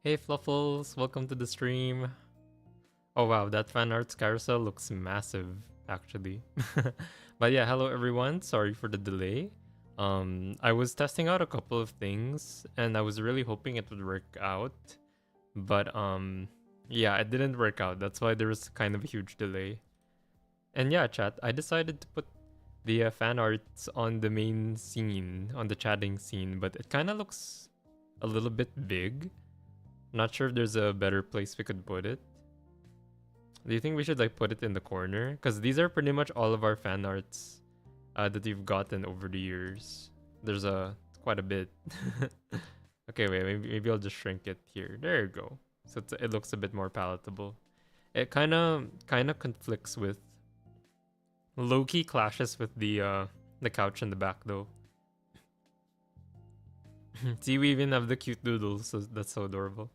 Hey Fluffles, welcome to the stream. Oh wow, that fan arts carousel looks massive, actually. But yeah, hello everyone. Sorry for the delay. I was testing out a couple of things, and I was really hoping it would work out, but yeah, it didn't work out. That's why there was kind of a huge delay. And yeah, chat, I decided to put the fan arts on the main scene, on the chatting scene, but it kind of looks a little bit big. Not sure if there's a better place we could put it. Do you think we should like put it in the corner? Because these are pretty much all of our fan arts that we've gotten over the years. There's quite a bit. Okay, wait, maybe I'll just shrink it here. There you go. So it looks a bit more palatable. It kind of conflicts with low-key clashes with the couch in the back though. See, we even have the cute doodles, so that's so adorable.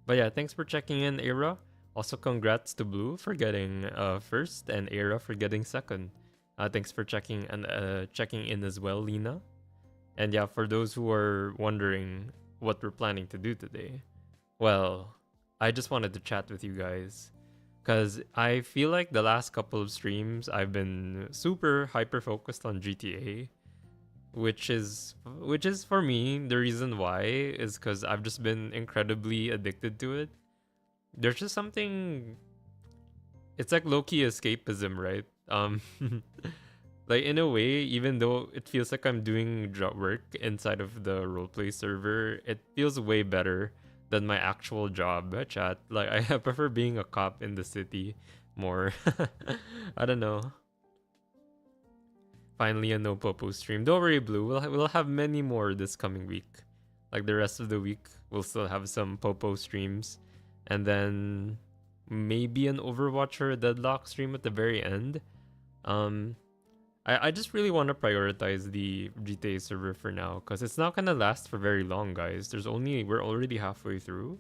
But yeah, thanks for checking in, Era. Also, congrats to Blue for getting first and Era for getting second. Thanks for checking in as well, Lena. And yeah, for those who are wondering what we're planning to do today, well, I just wanted to chat with you guys because I feel like the last couple of streams I've been super hyper focused on GTA, which is for me the reason why is because I've just been incredibly addicted to it. There's just something. It's like low-key escapism, right? Like in a way, even though it feels like I'm doing job work inside of the roleplay server, it feels way better than my actual job. Chat. Like I prefer being a cop in the city more. I don't know. Finally, a no popo stream. Don't worry, Blue. We'll have many more this coming week. Like the rest of the week, we'll still have some popo streams, and then maybe an Overwatch or a Deadlock stream at the very end. Um, I just really want to prioritize the GTA server for now because it's not gonna last for very long, guys. We're already halfway through,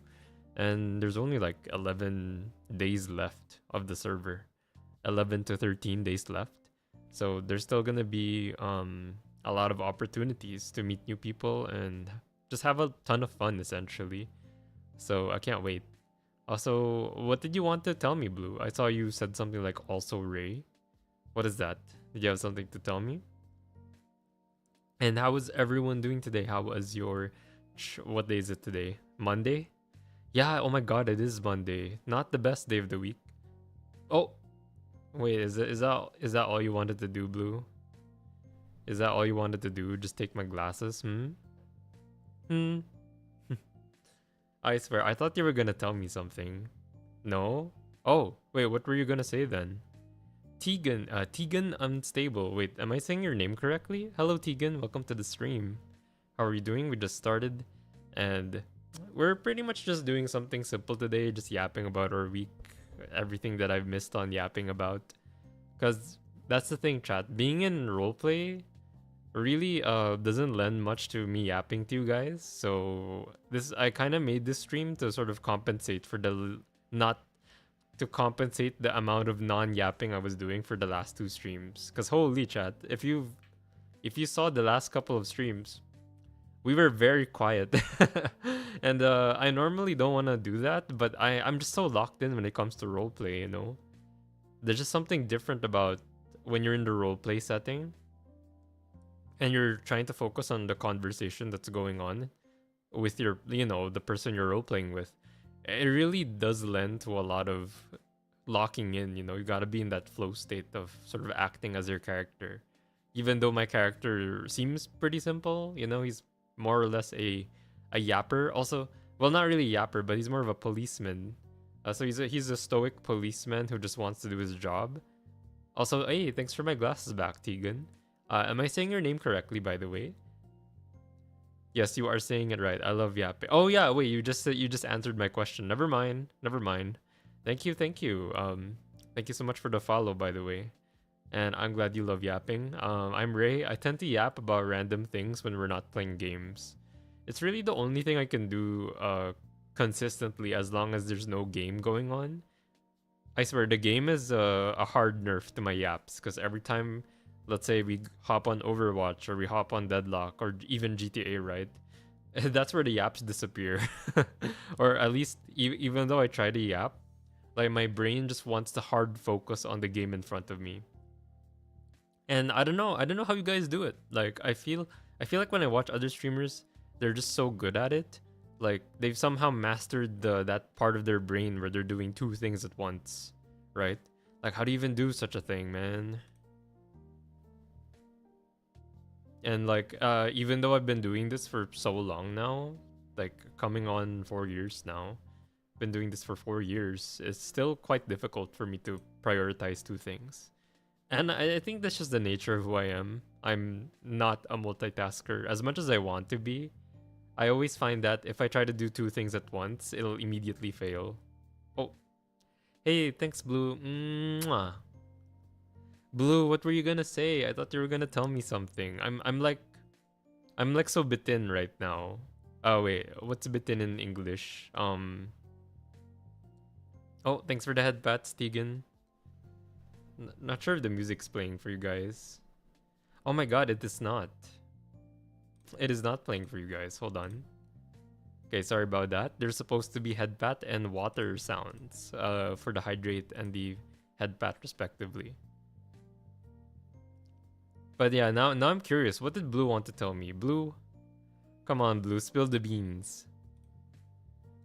and there's only like 11 days left of the server, 11 to 13 days left. So there's still gonna be a lot of opportunities to meet new people and just have a ton of fun essentially. So I can't wait. Also, what did you want to tell me, Blue? I saw you said something like also Ray. What is that? Did you have something to tell me? And how was everyone doing today? How was your what day is it today? Monday? Yeah, oh my god, it is Monday. Not the best day of the week. Oh, wait, is that all you wanted to do, Blue? Is that all you wanted to do? Just take my glasses? Hmm? I swear, I thought you were gonna tell me something. No? Oh, wait, what were you gonna say then? Tegan Unstable. Wait, am I saying your name correctly? Hello, Tegan. Welcome to the stream. How are you doing? We just started, and we're pretty much just doing something simple today, just yapping about our week, everything that I've missed on yapping about. Because that's the thing, chat. Being in roleplay really doesn't lend much to me yapping to you guys. So I kind of made this stream to sort of compensate for not to compensate the amount of non-yapping I was doing for the last two streams. Cause holy chat, if you saw the last couple of streams, we were very quiet. And I normally don't want to do that, but I'm just so locked in when it comes to roleplay, you know? There's just something different about when you're in the roleplay setting and you're trying to focus on the conversation that's going on with the person you're role playing with. It really does lend to a lot of locking in. You gotta be in that flow state of sort of acting as your character. Even though my character seems pretty simple, he's more or less a yapper. Also, well, not really a yapper, but he's more of a policeman. So he's a stoic policeman who just wants to do his job. Also, hey, thanks for my glasses back, Tegan. Am I saying your name correctly, by the way? Yes, you are saying it right. I love yapping. Oh yeah, wait, you just answered my question. Never mind. Never mind. Thank you, thank you. Thank you so much for the follow, by the way. And I'm glad you love yapping. I'm Ray. I tend to yap about random things when we're not playing games. It's really the only thing I can do consistently as long as there's no game going on. I swear the game is a hard nerf to my yaps because every time, let's say we hop on Overwatch or we hop on Deadlock or even GTA, right? That's where the yaps disappear. Or at least even though I try to yap, like my brain just wants to hard focus on the game in front of me. And I don't know how you guys do it. Like I feel like when I watch other streamers, they're just so good at it. Like they've somehow mastered that part of their brain where they're doing two things at once, right? Like how do you even do such a thing, man? And like even though I've been doing this for so long now, like coming on 4 years now, been doing this for 4 years, it's still quite difficult for me to prioritize two things. And I think that's just the nature of who I am. I'm not a multitasker as much as I want to be. I always find that if I try to do two things at once, it'll immediately fail. Oh, hey, thanks, Blue. Mwah. Blue, what were you gonna say? I thought you were gonna tell me something. I'm like so bitten right now. Oh wait, what's bitten in English? Oh, thanks for the head pat, Stegan. Not sure if the music's playing for you guys. Oh my god, it is not. It is not playing for you guys. Hold on. Okay, sorry about that. There's supposed to be head pat and water sounds for the hydrate and the head pat respectively. But yeah, now I'm curious. What did Blue want to tell me? Blue, come on, Blue, spill the beans.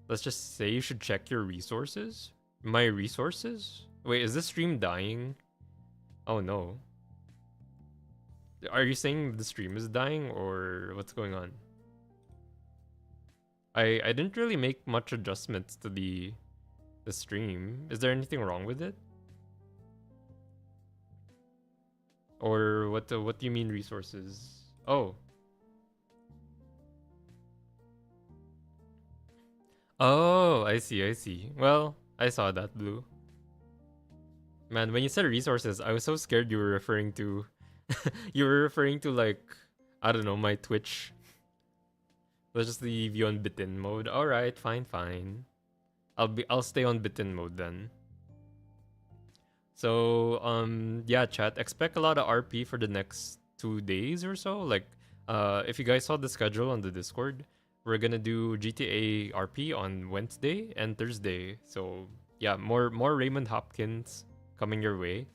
Let's just say you should check your resources. My resources? Wait, is this stream dying? Oh no. Are you saying the stream is dying or what's going on? I didn't really make much adjustments to the stream. Is there anything wrong with it? Or what do you mean resources? Oh. Oh, I see, I see. Well, I saw that, Blue. Man, when you said resources, I was so scared you were referring to you were referring to like I don't know, my Twitch. Let's just leave you on bitten mode. Alright, fine, fine. I'll stay on bitten mode then. So yeah, chat, expect a lot of RP for the next 2 days or so. Like if you guys saw the schedule on the Discord, we're gonna do GTA RP on Wednesday and Thursday. So yeah, more Raymond Hopkins coming your way.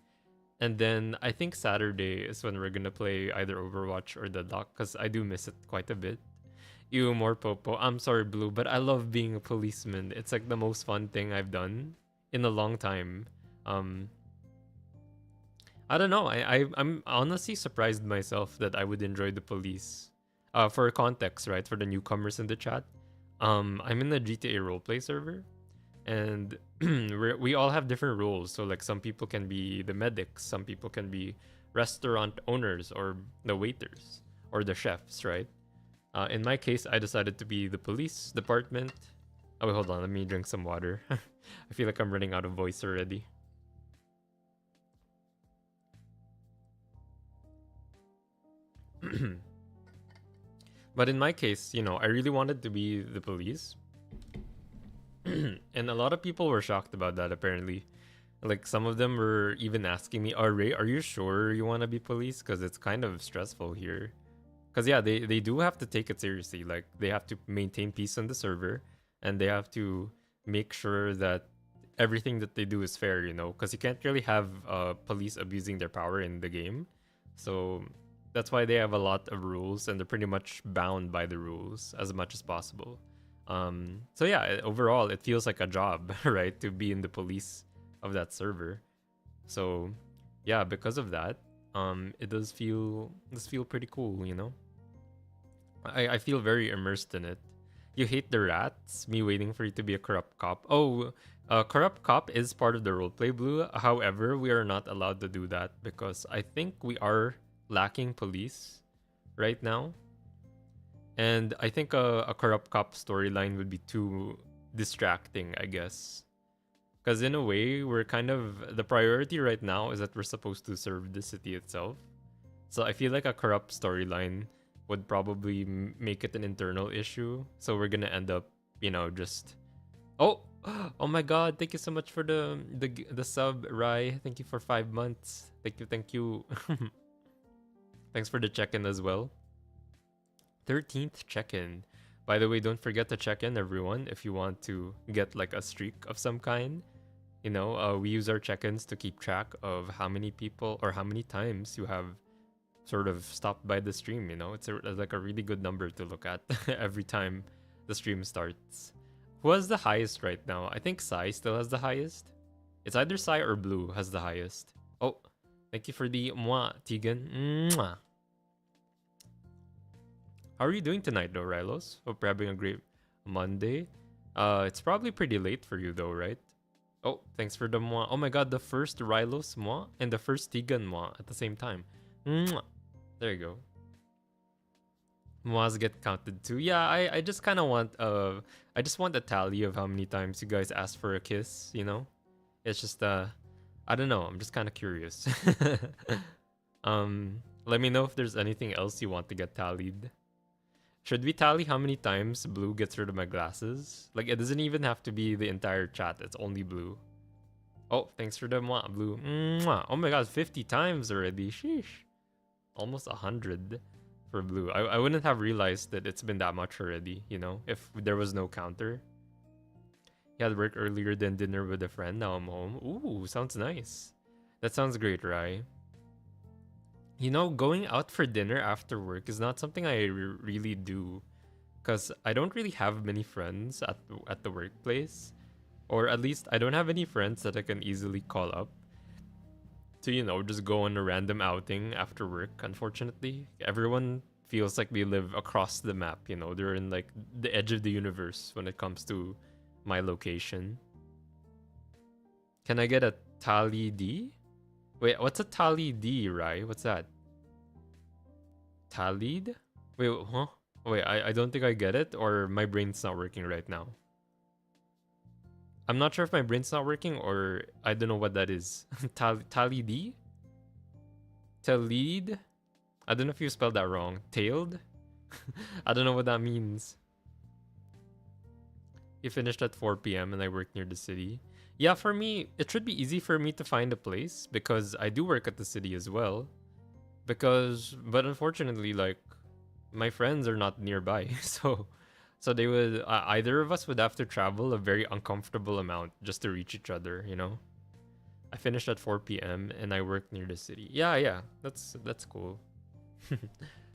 And then I think Saturday is when we're gonna play either Overwatch or the dock, because I do miss it quite a bit. Ew, more Popo. I'm sorry, Blue, but I love being a policeman. It's like the most fun thing I've done in a long time. I don't know. I'm honestly surprised myself that I would enjoy the police. For context, right? For the newcomers in the chat, I'm in the GTA roleplay server, and we all have different roles. So like some people can be the medics, some people can be restaurant owners or the waiters or the chefs, right? In my case, I decided to be the police department. Oh wait, hold on, let me drink some water. I feel like I'm running out of voice already. But in my case, you know, I really wanted to be the police. And a lot of people were shocked about that, apparently. Like, some of them were even asking me, oh, Ray, are you sure you want to be police? Because it's kind of stressful here. Because, yeah, they do have to take it seriously. Like, they have to maintain peace on the server. And they have to make sure that everything that they do is fair, you know? Because you can't really have police abusing their power in the game. So that's why they have a lot of rules. And they're pretty much bound by the rules as much as possible. So yeah, overall, it feels like a job, right? To be in the police of that server. So yeah, because of that, it does feel pretty cool, you know? I feel very immersed in it. You hate the rats? Me waiting for you to be a corrupt cop. Oh, corrupt cop is part of the roleplay, Blue. However, we are not allowed to do that because I think we are lacking police right now. And I think a corrupt cop storyline would be too distracting, I guess. Because in a way, we're kind of... The priority right now is that we're supposed to serve the city itself. So I feel like a corrupt storyline would probably make it an internal issue. So we're gonna end up, you know, just... Oh! Oh my god, thank you so much for the sub, Rai. Thank you for 5 months. Thank you. Thanks for the check-in as well. 13th check-in. By the way, don't forget to check in, everyone, if you want to get like a streak of some kind. You know, we use our check-ins to keep track of how many people or how many times you have sort of stopped by the stream. You know, it's like a really good number to look at every time the stream starts. Who has the highest right now? I think Sai still has the highest. It's either Sai or Blue has the highest. Oh, thank you for the mwah, Tegan. Mwah. How are you doing tonight, though, Rylos? Hope you're having a great Monday. It's probably pretty late for you, though, right? Oh, thanks for the moi. Oh my god, the first Rylos moi and the first Tegan moi at the same time. Mwah. There you go. Moas get counted too. Yeah, I just kind of want I just want a tally of how many times you guys asked for a kiss. You know, it's just I don't know. I'm just kind of curious. Let me know if there's anything else you want to get tallied. Should we tally how many times Blue gets rid of my glasses? Like, it doesn't even have to be the entire chat. It's only Blue. Oh, thanks for the mwah, Blue. Mwah. Oh my god, 50 times already. Sheesh. Almost 100 for Blue. I wouldn't have realized that it's been that much already, you know, if there was no counter. He had work earlier than dinner with a friend. Now I'm home. Ooh, sounds nice. That sounds great, right? You know, going out for dinner after work is not something I really do, because I don't really have many friends at the workplace, or at least I don't have any friends that I can easily call up to, you know, just go on a random outing after work. Unfortunately, everyone feels like they live across the map. You know, they're in like the edge of the universe when it comes to my location. Can I get a tally D? Wait, what's a tally D, right? What's that? Tallied? Wait, huh? Wait, I don't think I get it, or my brain's not working right now. I'm not sure if my brain's not working, or I don't know what that is. Tally D? Tallied? I don't know if you spelled that wrong. Tailed? I don't know what that means. You finished at 4 p.m. and I work near the city. Yeah, for me, it should be easy for me to find a place because I do work at the city as well. But unfortunately, like, my friends are not nearby. So they would, either of us would have to travel a very uncomfortable amount just to reach each other, you know? I finished at 4 p.m. and I work near the city. Yeah, that's cool.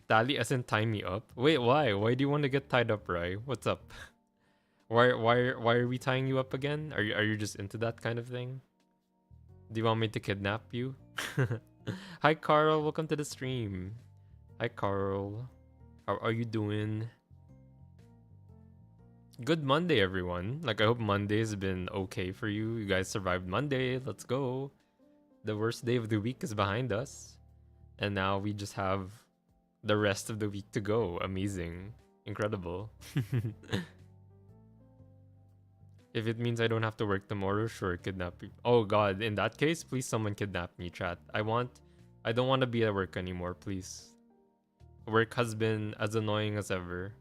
Tally as in tie me up. Wait, why? Why do you want to get tied up, Rai? What's up? Why are we tying you up again? Are you just into that kind of thing? Do you want me to kidnap you? Hi Carl, welcome to the stream. Hi Carl. How are you doing? Good Monday, everyone. Like, I hope Monday's been okay for you. You guys survived Monday. Let's go. The worst day of the week is behind us. And now we just have the rest of the week to go. Amazing. Incredible. If it means I don't have to work tomorrow, sure, kidnap you. Oh god, in that case, please someone kidnap me, chat. I don't want to be at work anymore, please. Work has been as annoying as ever.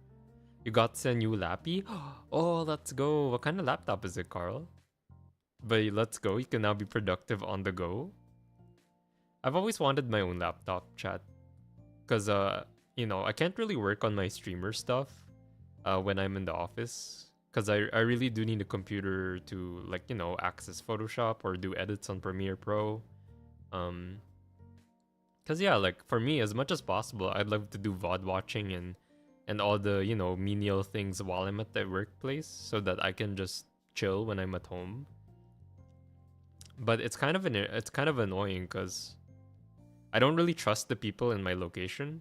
You got a new lappy? Oh, let's go. What kind of laptop is it, Carl? But let's go. You can now be productive on the go. I've always wanted my own laptop, chat. Because, you know, I can't really work on my streamer stuff when I'm in the office. Because I really do need a computer to, like, you know, access Photoshop or do edits on Premiere Pro. Because, yeah, like, for me, as much as possible, I'd love to do VOD watching and all the, you know, menial things while I'm at the workplace so that I can just chill when I'm at home. But it's kind of annoying because I don't really trust the people in my location.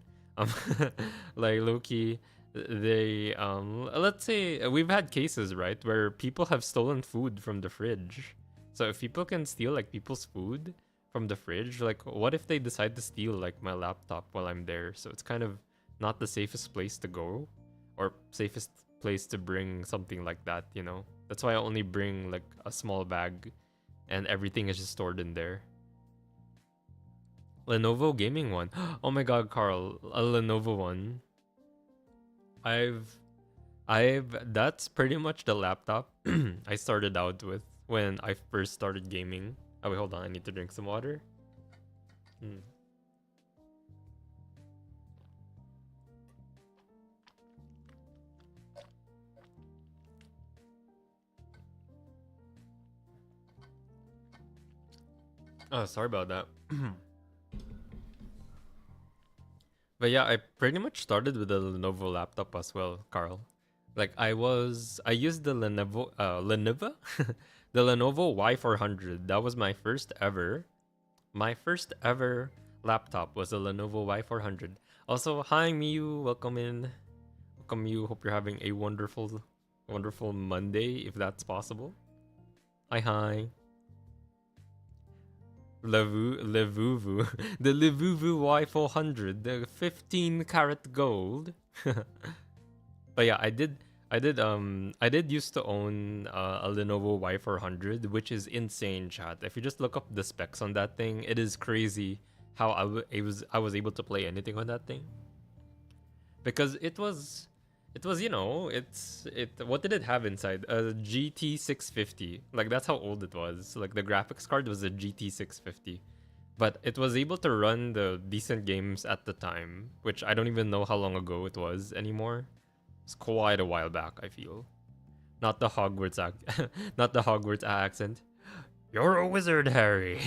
Like, low-key, they let's say we've had cases, right, where people have stolen food from the fridge. So if people can steal like people's food from the fridge, like, what if they decide to steal like my laptop while I'm there? So it's kind of not the safest place to go or safest place to bring something like that, you know. That's why I only bring like a small bag and everything is just stored in there. Lenovo gaming one. Oh my god, Carl, a Lenovo one. That's pretty much the laptop I started out with when I first started gaming. Oh wait, hold on, I need to drink some water. Oh, sorry about that. But yeah, I pretty much started with a Lenovo laptop as well, Carl. Like I used the Lenovo, the Lenovo Y400. That was my first ever laptop was a Lenovo Y400. Also, hi Miyu, welcome in, welcome you. Hope you're having a wonderful Monday, if that's possible. Hi. Levuvu, the Levuvu Y400, the 15 karat gold. But yeah, I did used to own a Lenovo Y400, which is insane, chat. If you just look up the specs on that thing, it is crazy how I was able to play anything on that thing, because it was, you know, it what did it have inside? A GT 650. Like that's how old it was. Like the graphics card was a GT 650. But it was able to run the decent games at the time, which I don't even know how long ago it was anymore. It's quite a while back, I feel. Not the not the Hogwarts accent. You're a wizard, Harry.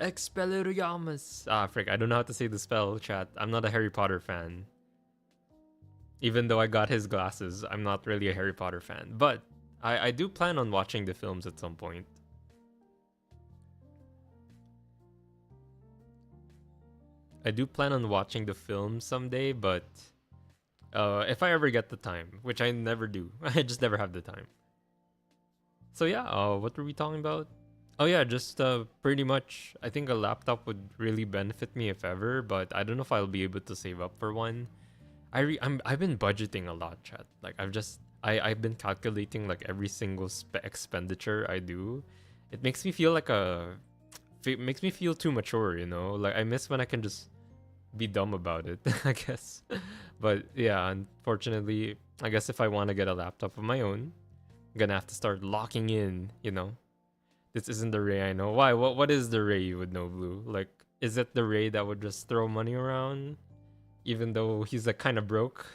Expelliarmus. Ah, frick, I don't know how to say the spell, chat. I'm not a Harry Potter fan. Even though I got his glasses, I'm not really a Harry Potter fan. But I do plan on watching the films at some point. I do plan on watching the film someday, but if I ever get the time, which I never do, I just never have the time. So yeah, what were we talking about? Oh yeah, just pretty much. I think a laptop would really benefit me if ever, but I don't know if I'll be able to save up for one. I've been budgeting a lot, chat. Like I've been calculating like every single expenditure I do. It makes me feel like it makes me feel too mature, you know? Like I miss when I can just be dumb about it, I guess. But yeah, unfortunately, I guess if I want to get a laptop of my own, I'm gonna have to start locking in, you know. This isn't the Ray I know. Why? What is the Ray you would know, Blue? Like, is it the Ray that would just throw money around? Even though he's like kind of broke?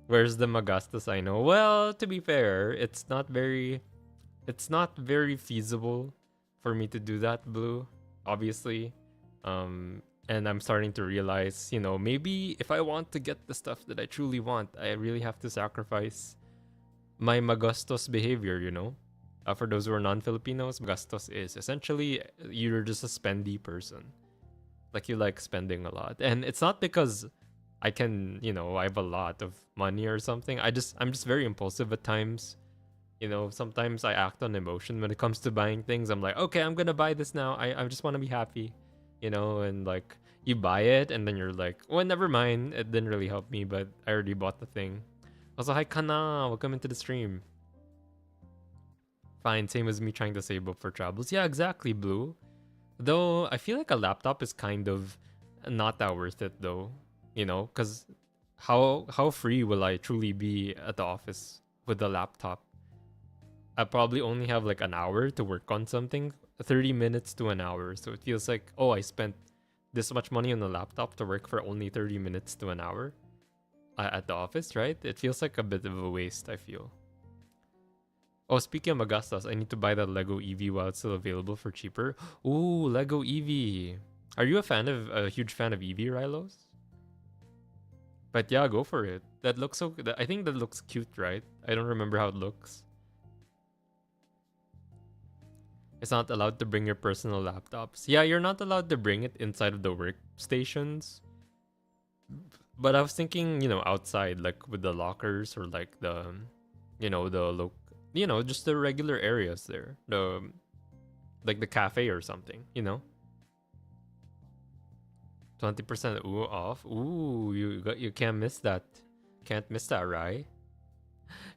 Where's the Magastas I know? Well, to be fair, it's not very feasible for me to do that, Blue, obviously. And I'm starting to realize, you know, maybe if I want to get the stuff that I truly want, I really have to sacrifice my magastos behavior, you know? For those who are non-Filipinos, magastos is essentially you're just a spendy person. Like you like spending a lot. And it's not because I can, you know, I have a lot of money or something. I'm just very impulsive at times. You know, sometimes I act on emotion when it comes to buying things. I'm like, okay, I'm gonna buy this now. I just want to be happy, you know, and like you buy it and then you're like, well, never mind. It didn't really help me, but I already bought the thing. Also, hi Kana, welcome into the stream. Fine, same as me trying to save up for travels. Yeah, exactly, Blue. Though I feel like a laptop is kind of not that worth it though, you know, because how free will I truly be at the office with a laptop? I probably only have like an hour to work on something, 30 minutes to an hour. So it feels like, oh, I spent this much money on a laptop to work for only 30 minutes to an hour at the office, right? It feels like a bit of a waste, I feel. Oh, speaking of Augustus, I need to buy that Lego Eevee while it's still available for cheaper. Ooh, Lego Eevee. Are you a huge fan of Eevee, Rylos? But yeah, go for it. That looks so. I think that looks cute, right? I don't remember how it looks. It's not allowed to bring your personal laptops. Yeah, you're not allowed to bring it inside of the workstations. But I was thinking, you know, outside, like with the lockers or like the, you know, just the regular areas there. Like the cafe or something, you know. 20% off. Ooh, you can't miss that. Can't miss that, right?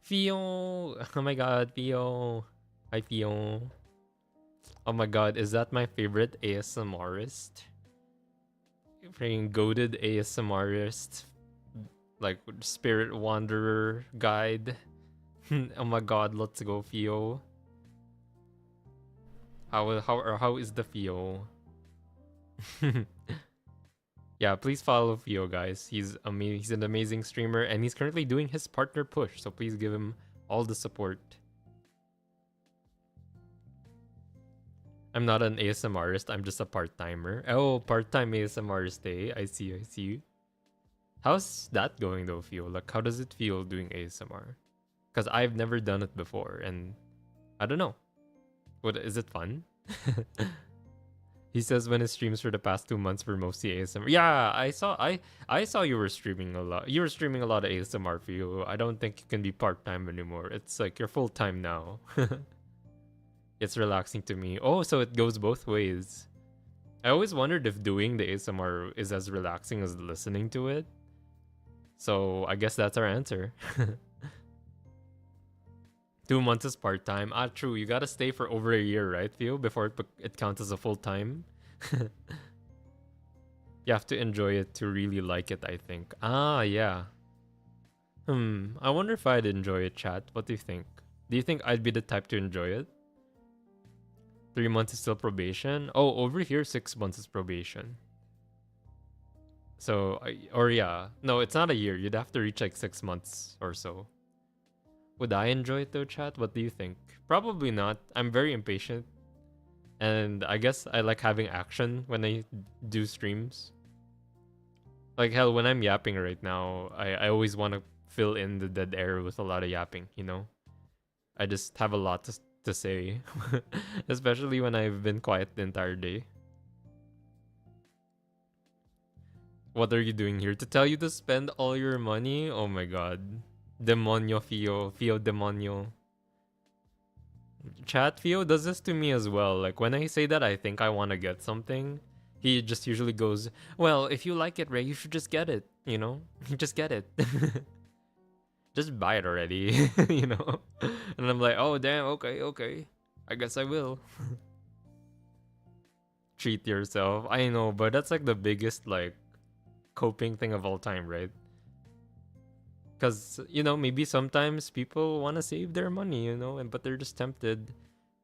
Fio. Oh my god, Fio. Hi, Fio. Oh my god, is that my favorite ASMRist? Freaking goated ASMRist. Like spirit wanderer guide. Oh my god, let's go, Fio. How is the Fio? Yeah, please follow Fio, guys. He's an amazing streamer, and he's currently doing his partner push. So please give him all the support. I'm not an ASMRist. I'm just a part-timer. Oh, part-time ASMRist, eh? I see, I see. How's that going though, feel? Like, how does it feel doing ASMR? Because I've never done it before, and I don't know. What is it fun? He says when his streams for the past 2 months were mostly ASMR. Yeah, I saw you were streaming a lot. You were streaming a lot of ASMR for you. I don't think you can be part-time anymore. It's like you're full-time now. It's relaxing to me. Oh, so it goes both ways. I always wondered if doing the ASMR is as relaxing as listening to it. So I guess that's our answer. 2 months is part time. Ah, true. You gotta stay for over a year, right, Theo, before it counts as a full time. You have to enjoy it to really like it, I think. Ah, yeah. I wonder if I'd enjoy it, chat. What do you think? Do you think I'd be the type to enjoy it? 3 months is still probation. Oh, over here, 6 months is probation. So, or yeah. No, it's not a year. You'd have to reach like 6 months or so. Would I enjoy it though, chat? What do you think? Probably not. I'm very impatient. And I guess I like having action when I do streams. Like, hell, when I'm yapping right now, I always want to fill in the dead air with a lot of yapping, you know? I just have a lot to say. Especially when I've been quiet the entire day. What are you doing here? To tell you to spend all your money? Oh my god. Demonio Fio. Fio Demonio. Chat Fio does this to me as well. Like when I say that I think I want to get something, he just usually goes, well, if you like it, Ray, you should just get it. You know? Just get it. Just buy it already. You know? And I'm like, oh damn, okay. I guess I will. Treat yourself. I know, but that's like the biggest like coping thing of all time, right? Because, you know, maybe sometimes people want to save their money, you know, but they're just tempted.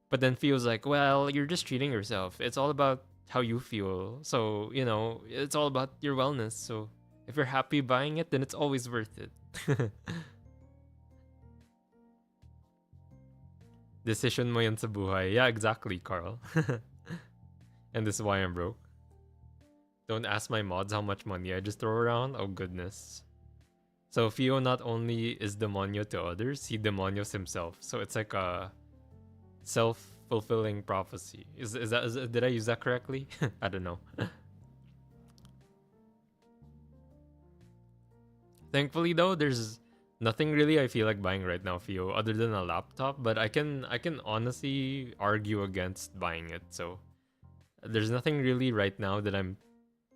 But then feels like, well, you're just treating yourself. It's all about how you feel. So, you know, it's all about your wellness. So if you're happy buying it, then it's always worth it. Decision mo yan sa buhay. Yeah, exactly, Carl. And this is why I'm broke. Don't ask my mods how much money I just throw around. Oh, goodness. So Fio not only is demonio to others, he demonios himself. So it's like a self-fulfilling prophecy. Did I use that correctly? I don't know. Thankfully though, there's nothing really I feel like buying right now, Fio, other than a laptop. But I can honestly argue against buying it. So there's nothing really right now that I'm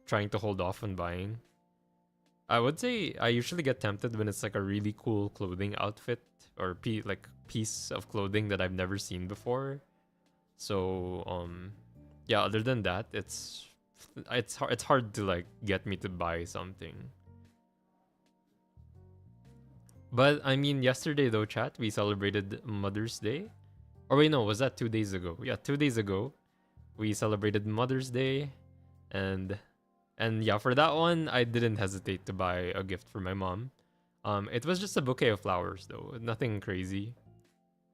trying to hold off on buying. I would say I usually get tempted when it's like a really cool clothing outfit or piece of clothing that I've never seen before. So yeah, other than that, it's hard to like get me to buy something. But I mean, yesterday though, chat, we celebrated Mother's Day. Or wait, no, was that 2 days ago? Yeah, 2 days ago, we celebrated Mother's Day, and yeah, for that one, I didn't hesitate to buy a gift for my mom. It was just a bouquet of flowers though, nothing crazy.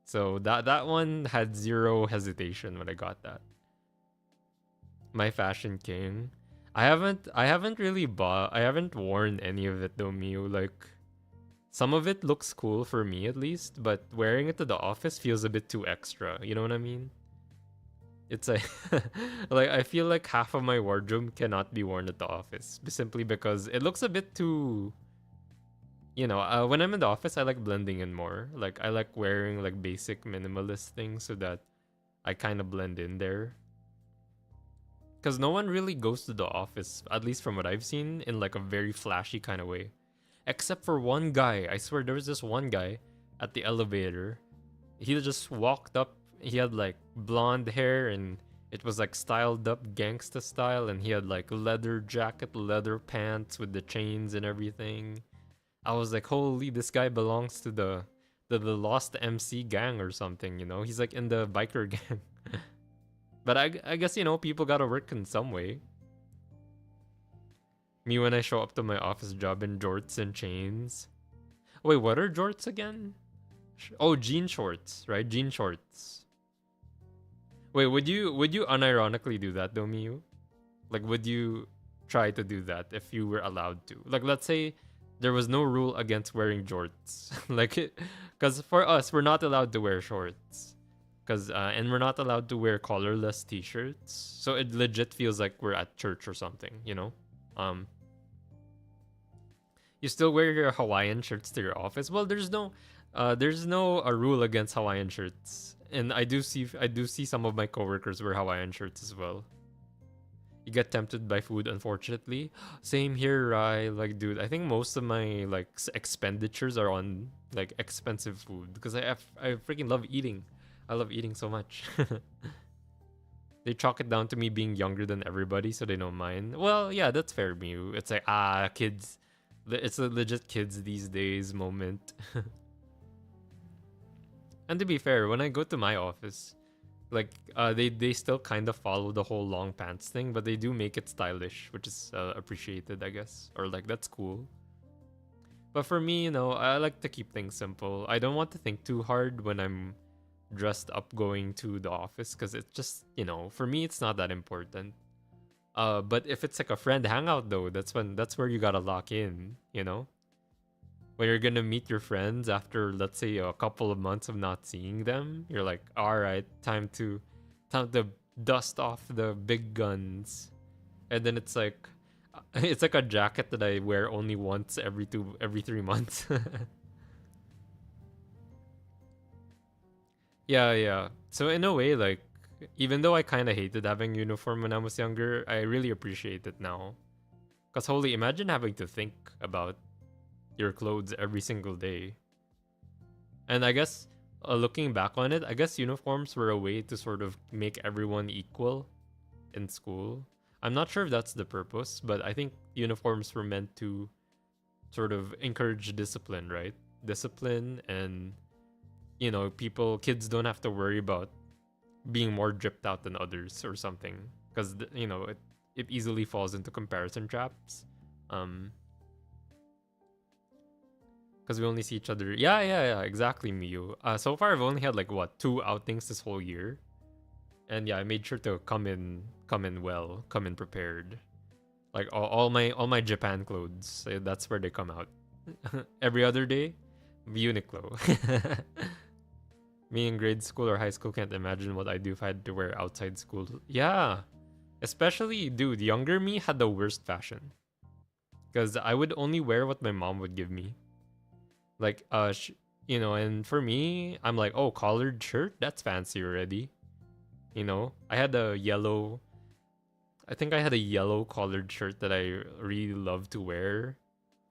So that one had zero hesitation when I got that. My fashion king. I haven't really bought. I haven't worn any of it though, Miu. Like, some of it looks cool for me at least, but wearing it to the office feels a bit too extra. You know what I mean? It's like, like I feel like half of my wardrobe cannot be worn at the office simply because it looks a bit too. You know, when I'm in the office, I like blending in more. Like I like wearing like basic minimalist things so that I kind of blend in there. Because no one really goes to the office, at least from what I've seen, in like a very flashy kind of way. Except for one guy. I swear there was this one guy at the elevator. He just walked up. He had like blonde hair and it was like styled up gangsta style, and he had like leather jacket, leather pants with the chains and everything. I was like, holy, this guy belongs to the Lost MC gang or something, you know? He's like in the biker gang. But I guess, you know, people gotta work in some way. Me when I show up to my office job in jorts and chains. Wait, what are jorts again? Oh, jean shorts, right? Jean shorts. Wait, would you unironically do that, though, Miyu? Like, would you try to do that if you were allowed to? Like, let's say there was no rule against wearing jorts. Like, because for us, we're not allowed to wear shorts. And we're not allowed to wear collarless t-shirts. So it legit feels like we're at church or something, you know? Um, you still wear your Hawaiian shirts to your office. Well, there's no a rule against Hawaiian shirts. And I do see some of my coworkers wear Hawaiian shirts as well. You get tempted by food, unfortunately. Same here, Rai. Like, dude, I think most of my like expenditures are on like expensive food because I freaking love eating. I love eating so much. They chalk it down to me being younger than everybody, so they don't mind. Well, yeah, that's fair, Mew. It's like kids. It's a legit kids these days moment. And to be fair, when I go to my office, like they still kind of follow the whole long pants thing, but they do make it stylish, which is appreciated, I guess, or like that's cool. But for me, I like to keep things simple. I don't want to think too hard when I'm dressed up going to the office because it's just, for me it's not that important. But if it's like a friend hangout though, that's where you gotta lock in. When you're gonna meet your friends after, let's say, a couple of months of not seeing them, you're like, all right, time to dust off the big guns. And then it's like it's like a jacket that I wear only once every 3 months. Yeah, yeah. So in a way, like, even though I kind of hated having uniform when I was younger, I really appreciate it now. Cause holy, imagine having to think about your clothes every single day. And I guess, looking back on it, I guess uniforms were a way to sort of make everyone equal in school. I'm not sure if that's the purpose, but I think uniforms were meant to sort of encourage discipline, right? Discipline, and kids don't have to worry about being more dripped out than others or something, because it easily falls into comparison traps. Because we only see each other. Yeah, yeah, yeah, exactly, Miyu. So far I've only had like what, 2 outings this whole year, and yeah, I made sure to come in prepared. Like all my Japan clothes, that's where they come out. Every other day, Uniqlo. Me in grade school or high school can't imagine what I'd do if I had to wear outside school. Yeah, especially, dude, younger me had the worst fashion because I would only wear what my mom would give me. Like, and for me, I'm like, oh, collared shirt, that's fancy already. I had a yellow. I think I had a yellow collared shirt that I really loved to wear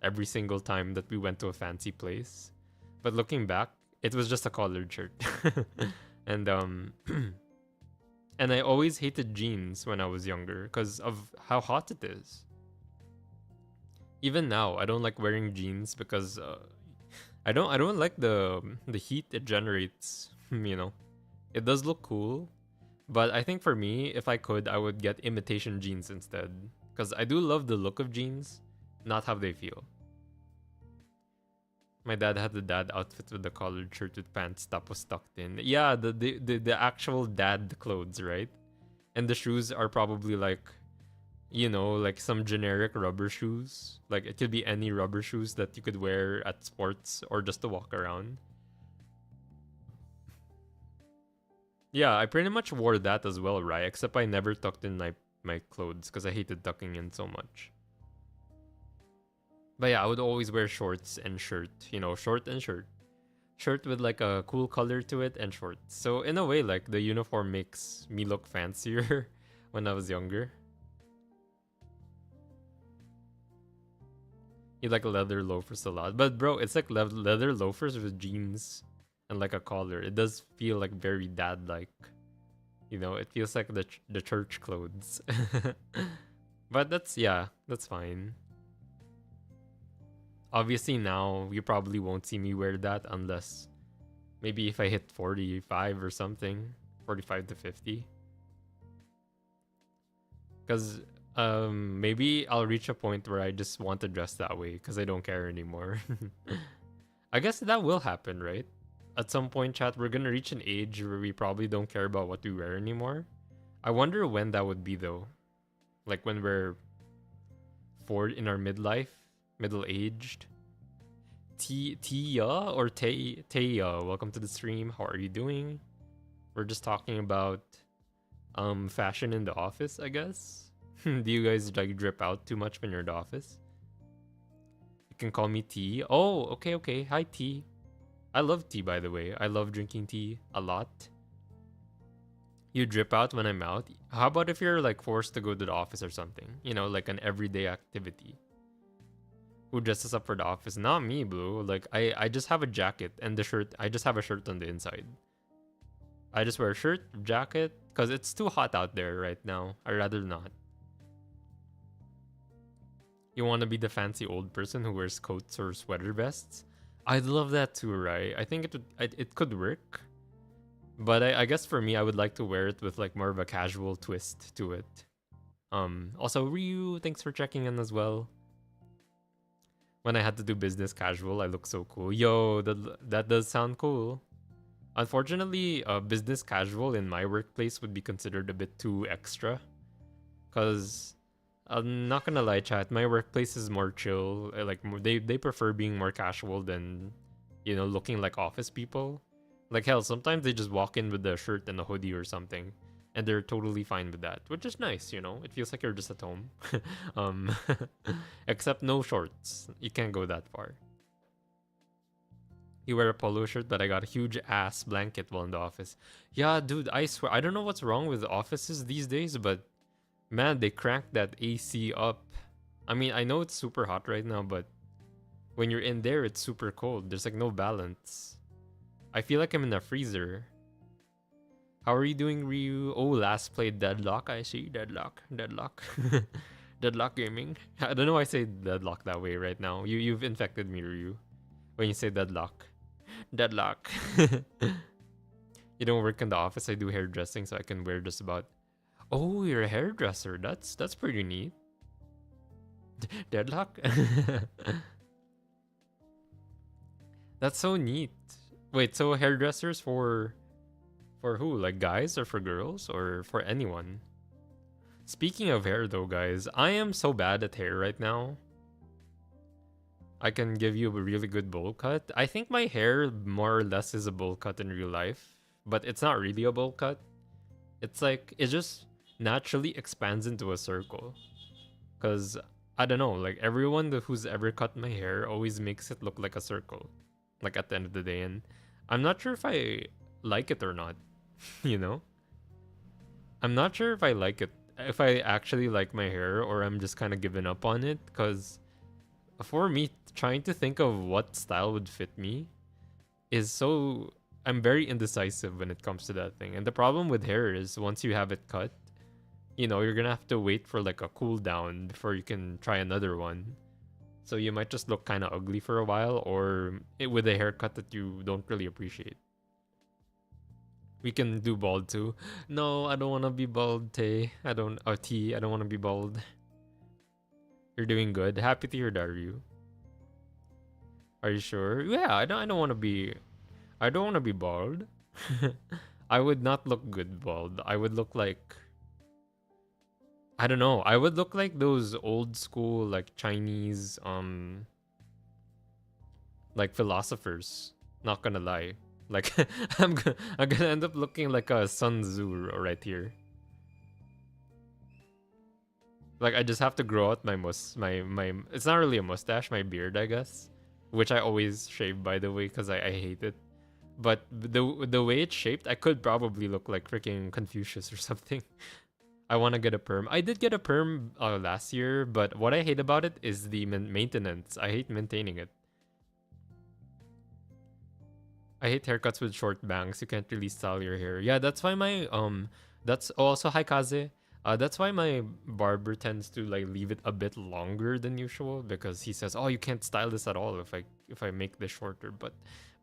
every single time that we went to a fancy place. But looking back, it was just a collared shirt. And and I always hated jeans when I was younger because of how hot it is. Even now, I don't like wearing jeans because I don't like the heat it generates. It does look cool, but I think for me, if I could, I would get imitation jeans instead because I do love the look of jeans, not how they feel. My dad had the dad outfit with the collared shirt with pants top was tucked in. Yeah, the actual dad clothes, right? And the shoes are probably like, like some generic rubber shoes. Like it could be any rubber shoes that you could wear at sports or just to walk around. Yeah, I pretty much wore that as well, right? Except I never tucked in my clothes because I hated tucking in so much. But yeah, I would always wear shorts and shirt, short and shirt. Shirt with like a cool color to it and shorts. So in a way, like the uniform makes me look fancier when I was younger. You like leather loafers a lot. But bro, it's like leather loafers with jeans and like a collar. It does feel like very dad like. It feels like the church clothes. But that's fine. Obviously now you probably won't see me wear that unless maybe if I hit 45 or something, 45 to 50. Cuz maybe I'll reach a point where I just want to dress that way cuz I don't care anymore. I guess that will happen, right? at some point, chat, we're gonna reach an age where we probably don't care about what we wear anymore. I wonder when that would be though. Like when we're forward in our middle aged. Tia or Taya, welcome to the stream. How are you doing? We're just talking about fashion in the office, I guess. Do you guys like drip out too much when you're in the office? You can call me T. Oh, okay. Hi T. I love tea, by the way. I love drinking tea a lot. You drip out when I'm out. How about if you're like forced to go to the office or something? You know, like an everyday activity. Who dresses up for the office? Not me, Blue. Like I just have a jacket and the shirt. I just have a shirt on the inside. I just wear a shirt, jacket, because it's too hot out there right now. I'd rather not. You want to be the fancy old person who wears coats or sweater vests? I'd love that too, right? I think it could work. But I guess for me, I would like to wear it with like more of a casual twist to it. Also, Ryu, thanks for checking in as well. When I had to do business casual, I look so cool. Yo, that does sound cool. Unfortunately, business casual in my workplace would be considered a bit too extra. Because, I'm not gonna lie, chat, my workplace is more chill. Like, they prefer being more casual than, you know, looking like office people. Like, hell, sometimes they just walk in with a shirt and a hoodie or something. And they're totally fine with that, which is nice, you know? It feels like you're just at home. Except no shorts. You can't go that far. You wear a polo shirt, but I got a huge ass blanket while in the office. Yeah, dude, I swear. I don't know what's wrong with offices these days, but man, they cranked that AC up. I mean, I know it's super hot right now, but when you're in there, it's super cold. There's like no balance. I feel like I'm in a freezer. How are you doing, Ryu? Oh, last played Deadlock. I see. Deadlock. Deadlock Gaming. I don't know why I say Deadlock that way right now. You've infected me, Ryu. When you say Deadlock. Deadlock. You don't work in the office. I do hairdressing, so I can wear just about... Oh, you're a hairdresser. That's pretty neat. Deadlock? That's so neat. Wait, so hairdressers for who? Like guys or for girls or for anyone? Speaking of hair though, guys, I am so bad at hair right now. I can give you a really good bowl cut. I think my hair more or less is a bowl cut in real life, but it's not really a bowl cut. It's like, it just naturally expands into a circle. Cause I don't know, like everyone who's ever cut my hair always makes it look like a circle. Like at the end of the day, and I'm not sure if I like it or not. You know? I'm not sure if I like it, if I actually like my hair, or I'm just kind of giving up on it, because for me, trying to think of what style would fit me is so... I'm very indecisive when it comes to that thing. And the problem with hair is once you have it cut, you know, you're gonna have to wait for like a cool down before you can try another one. So you might just look kind of ugly for a while, or with a haircut that you don't really appreciate. We can do bald too. No, I don't want to be bald, Tay. I don't... Oh, T. I don't want to be bald. You're doing good. Happy to hear that, Ryu. Are you sure? Yeah, I don't want to be... I don't want to be bald. I would not look good bald. I would look like... I don't know. I would look like those old school, like Chinese, like philosophers. Not gonna lie. Like, I'm gonna end up looking like a Sun Tzu right here. Like, I just have to grow out my it's not really a mustache, my beard, I guess. Which I always shave, by the way, because I hate it. But the way it's shaped, I could probably look like freaking Confucius or something. I want to get a perm. I did get a perm last year, but what I hate about it is the maintenance. I hate maintaining it. I hate haircuts with short bangs. You can't really style your hair. Yeah, that's why my that's also hi Kaze. That's why my barber tends to like leave it a bit longer than usual, because he says, "Oh, you can't style this at all if I make this shorter." But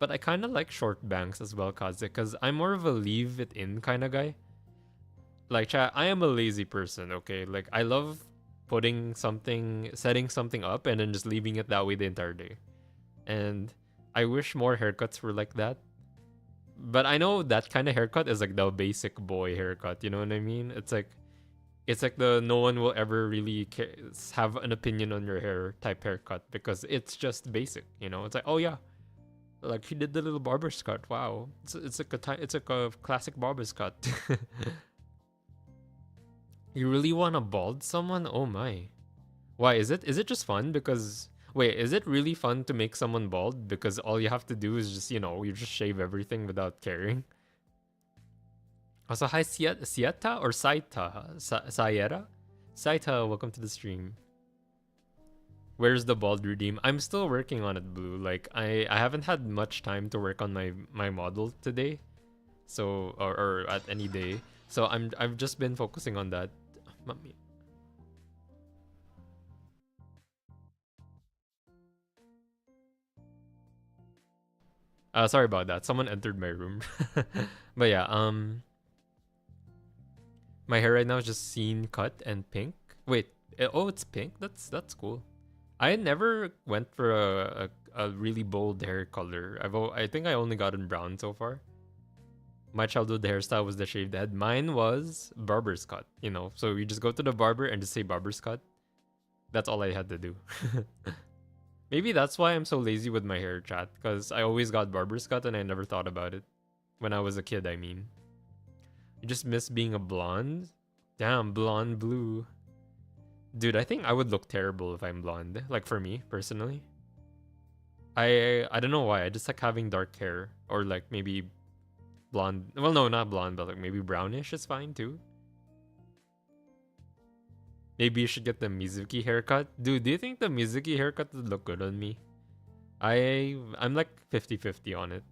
I kind of like short bangs as well, Kaze, because I'm more of a leave it in kind of guy. Like, chat, I am a lazy person, okay? Like, I love setting something up and then just leaving it that way the entire day. And I wish more haircuts were like that. But I know that kind of haircut is like the basic boy haircut. You know what I mean? It's like the no one will ever really have an opinion on your hair type haircut because it's just basic. You know, it's like, oh yeah, like he did the little barber's cut. Wow, it's like it's like a classic barber's cut. You really want to bald someone? Oh my. Why is it? Is it just fun? Because wait, is it really fun to make someone bald? Because all you have to do is just you just shave everything without caring. Also, hi Sieta or Saita? Sayera? Saita, welcome to the stream. Where's the bald redeem? I'm still working on it, Blue. Like I haven't had much time to work on my model today, so or at any day. So I've just been focusing on that. Mami. Sorry about that. Someone entered my room. But yeah, my hair right now is just scene cut and pink. Wait, oh, it's pink. That's cool. I never went for a really bold hair color. I think I only got in brown so far. My childhood hairstyle was the shaved head. Mine was barber's cut. So you just go to the barber and just say barber's cut. That's all I had to do. Maybe that's why I'm so lazy with my hair, chat. Because I always got barber's cut and I never thought about it. When I was a kid, I mean. You just miss being a blonde? Damn, blonde blue. Dude, I think I would look terrible if I'm blonde. Like for me, personally. I don't know why. I just like having dark hair. Or like maybe blonde. Well, no, not blonde, but like maybe brownish is fine too. Maybe you should get the Mizuki haircut. Dude, do you think the Mizuki haircut would look good on me? I'm like 50-50 on it.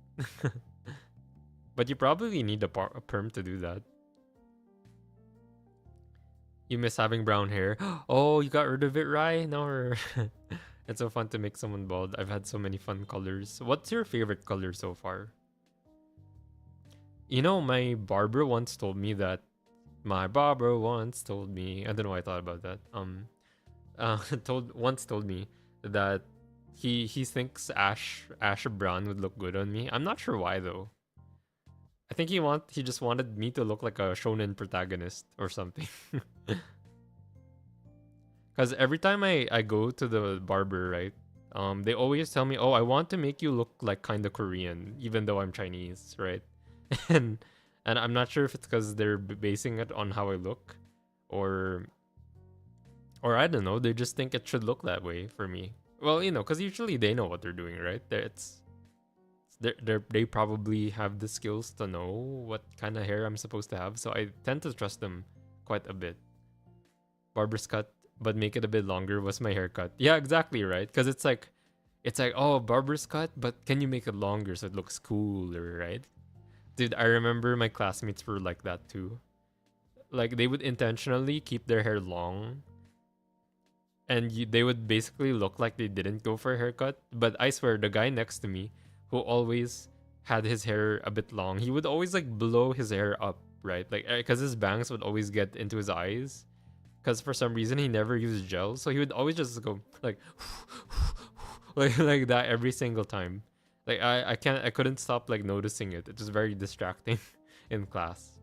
But you probably need a perm to do that. You miss having brown hair. Oh, you got rid of it, Rai? No. It's so fun to make someone bald. I've had so many fun colors. What's your favorite color so far? My barber once told me that. My barber once told me. I don't know why I thought about that. Once told me that he thinks ash brown would look good on me. I'm not sure why though. I think he just wanted me to look like a shonen protagonist or something. Because every time I go to the barber, right? They always tell me, "Oh, I want to make you look like kind of Korean, even though I'm Chinese, right?" and and I'm not sure if it's because they're basing it on how I look, or I don't know. They just think it should look that way for me. Well, because usually they know what they're doing, right? They probably have the skills to know what kind of hair I'm supposed to have, so I tend to trust them quite a bit. Barber's cut, but make it a bit longer was my haircut. Yeah, exactly, right? Because it's like, oh, barber's cut, but can you make it longer so it looks cooler, right? Dude, I remember my classmates were like that too. Like they would intentionally keep their hair long, and they would basically look like they didn't go for a haircut. But I swear, the guy next to me, who always had his hair a bit long, he would always like blow his hair up, right? Like because his bangs would always get into his eyes. Because for some reason he never used gel, so he would always just go like, like that every single time. Like I couldn't stop like noticing it. It was very distracting in class.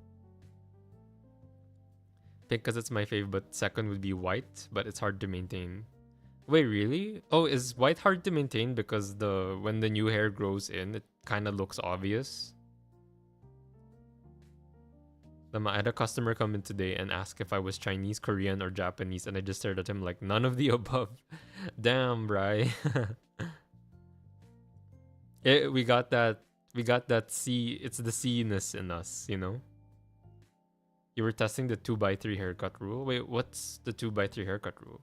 Pink because it's my fave, but second would be white, but it's hard to maintain. Wait, really? Oh, is white hard to maintain because when the new hair grows in, it kind of looks obvious? I had a customer come in today and ask if I was Chinese, Korean, or Japanese, and I just stared at him like none of the above. Damn, Bri. We got that C. It's the C-ness in us, You were testing the 2x3 haircut rule. Wait, what's the 2x3 haircut rule?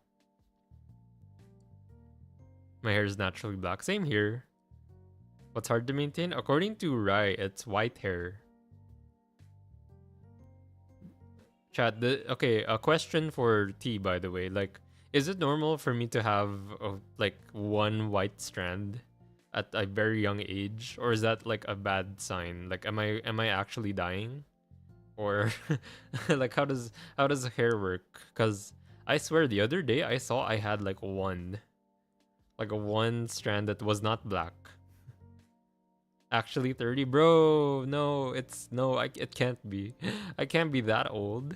My hair is naturally black. Same here. What's hard to maintain? According to Rai, it's white hair. Chat, okay, a question for T, by the way. Like, is it normal for me to have like one white strand at a very young age, or is that like a bad sign? Like, am I actually dying, or like how does hair work? Because I swear the other day I saw I had like a one strand that was not black. Actually 30, bro. No, it's no. It can't be. I can't be that old.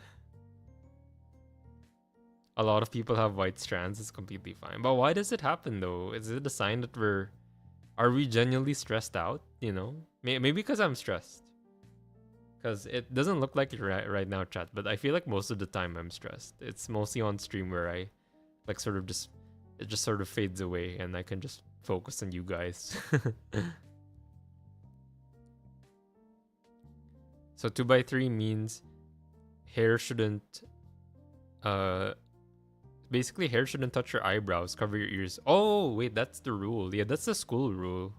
A lot of people have white strands. It's completely fine. But why does it happen though? Is it a sign that are we genuinely stressed out? You know, maybe because I'm stressed. Because it doesn't look like it right now, chat. But I feel like most of the time I'm stressed. It's mostly on stream where I like sort of just it just sort of fades away and I can just focus on you guys. So 2x3 means hair shouldn't basically hair shouldn't touch your eyebrows, cover your ears. Oh wait, that's the rule. Yeah, that's the school rule.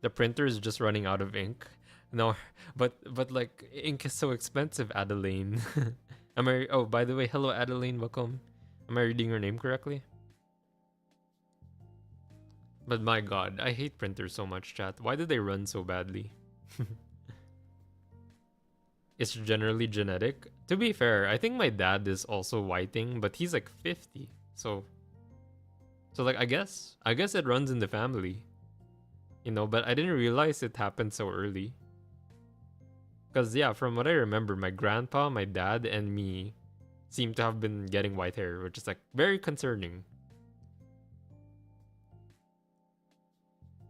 The printer is just running out of ink. No, but like ink is so expensive, Adeline. Am I oh by the way, hello Adeline, welcome. Am I reading your name correctly? But my god, I hate printers so much, chat. Why do they run so badly? It's generally genetic. To be fair, I think my dad is also whiting, but he's like 50. So like I guess it runs in the family. You know, but I didn't realize it happened so early. Cuz yeah, from what I remember, my grandpa, my dad and me seem to have been getting white hair, which is like very concerning.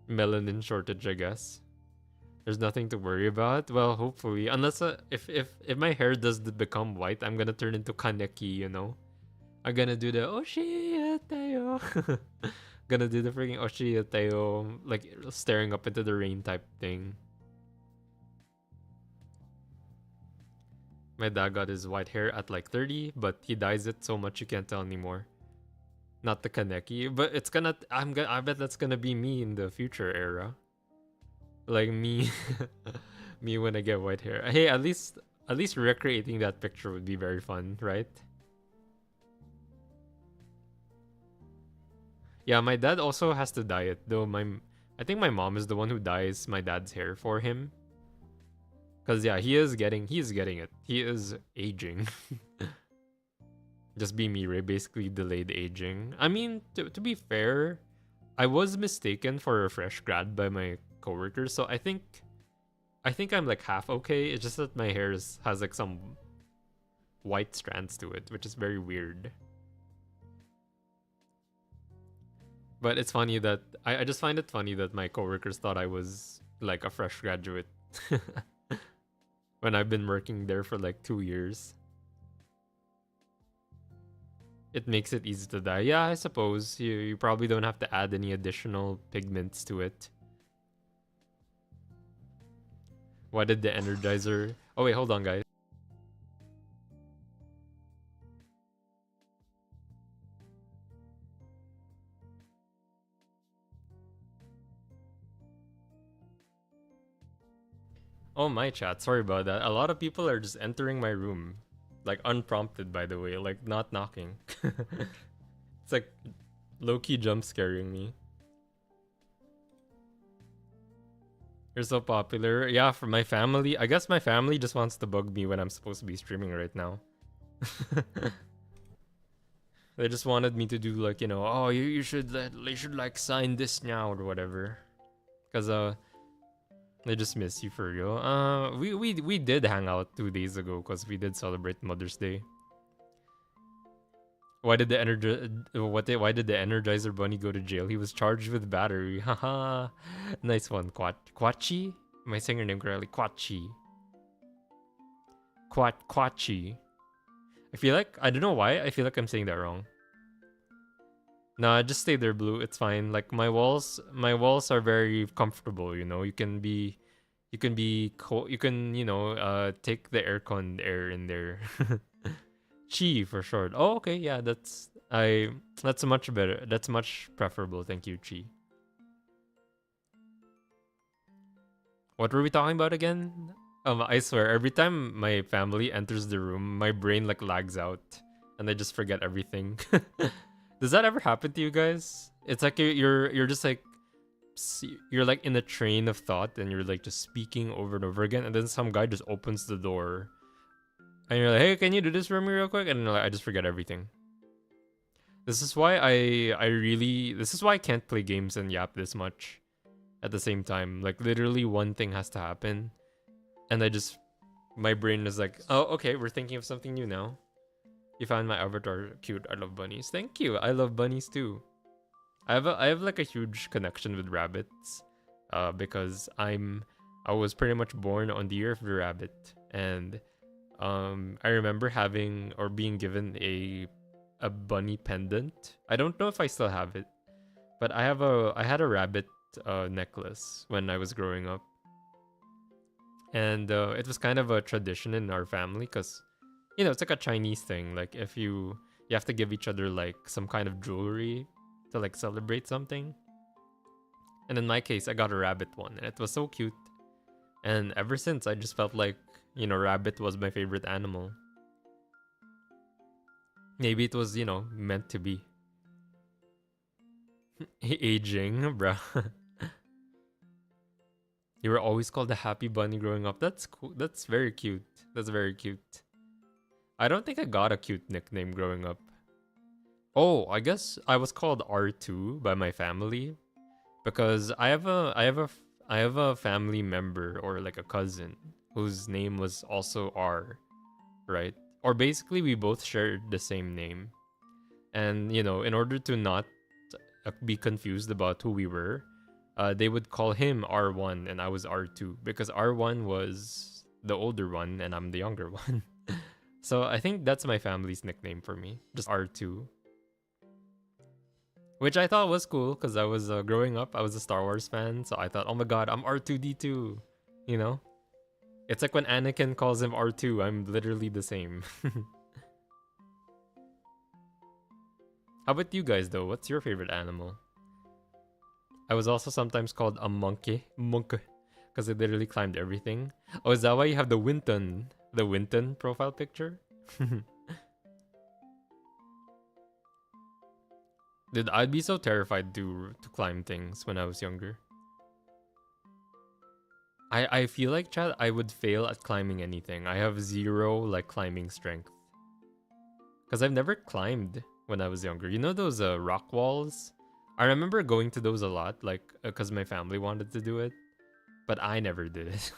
Melanin shortage, I guess. There's nothing to worry about. Well, hopefully, unless if my hair does become white, I'm gonna turn into Kaneki. You know, I'm gonna do the Oshiyatayo. Gonna do the freaking Oshiyatayo, like staring up into the rain type thing. My dad got his white hair at like 30, but he dyes it so much you can't tell anymore. Not the Kaneki, but it's gonna. I bet that's gonna be me in the future era. Like me, me when I get white hair. Hey, at least recreating that picture would be very fun, right? Yeah, my dad also has to dye it though. I think my mom is the one who dyes my dad's hair for him. Cause yeah, he is getting it. He is aging. Just be me, Ray. Basically delayed aging. I mean, to be fair, I was mistaken for a fresh grad by my coworkers, so I think I'm like half okay. It's just that my hair has like some white strands to it, which is very weird. But it's funny that I just find it funny that my coworkers thought I was like a fresh graduate when I've been working there for like 2 years. It makes it easy to dye. Yeah, I suppose you probably don't have to add any additional pigments to it. Why did the Energizer... Oh wait, hold on guys. Oh my chat, sorry about that. A lot of people are just entering my room. Like unprompted by the way, like not knocking. It's like low-key jump scaring me. You're so popular. Yeah, for my family. I guess my family just wants to bug me when I'm supposed to be streaming right now. They just wanted me to do like, you know, oh, you should like sign this now or whatever. Cause they just miss you for real. We did hang out 2 days ago because we did celebrate Mother's Day. Why did the Energizer Bunny go to jail? He was charged with battery. Haha. Nice one, Quachi? Am I saying your name correctly? Quachi. Quachi. I don't know why, I feel like I'm saying that wrong. Nah, just stay there, Blue. It's fine. Like my walls are very comfortable, you know. You can, you know, take the aircon air in there. Chi for short. Oh, okay, yeah, that's much better. That's much preferable. Thank you, Chi. What were we talking about again? I swear, every time my family enters the room, my brain like lags out, and I just forget everything. Does that ever happen to you guys? It's like you're just like you're like in a train of thought, and you're like just speaking over and over again, and then some guy just opens the door. And you're like, hey, can you do this for me real quick? And like, I just forget everything. This is why this is why I can't play games and yap this much. at the same time. Like literally one thing has to happen, and my brain is like, oh, okay, we're thinking of something new now. You found my avatar cute. I love bunnies. Thank you. I love bunnies too. I have like a huge connection with rabbits, because I was pretty much born on the year of the rabbit, and I remember having or being given a bunny pendant. I don't know if I still have it, but I had a rabbit necklace when I was growing up, and it was kind of a tradition in our family because it's like a Chinese thing. Like if you have to give each other like some kind of jewelry to like celebrate something. And in my case, I got a rabbit one, and it was so cute. And ever since, I just felt like rabbit was my favorite animal. Maybe it was meant to be. Aging, bruh. You were always called the happy bunny growing up. That's cool. That's very cute. That's very cute. I don't think I got a cute nickname growing up. Oh, I guess I was called R2 by my family because I have a family member or like a cousin whose name was also R, right? Or basically we both shared the same name. And in order to not be confused about who we were, they would call him R1 and I was R2 because R1 was the older one and I'm the younger one. So I think that's my family's nickname for me, just R2. Which I thought was cool because I was growing up, I was a Star Wars fan, so I thought, oh my god, I'm R2D2, you know? It's like when Anakin calls him R2, I'm literally the same. How about you guys though? What's your favorite animal? I was also sometimes called a monkey, because I literally climbed everything. Oh, is that why you have the Winton profile picture? Dude, I'd be so terrified to climb things when I was younger. I feel like, Chad, I would fail at climbing anything. I have zero like climbing strength. Because I've never climbed when I was younger. You know those rock walls? I remember going to those a lot, like because my family wanted to do it, but I never did it.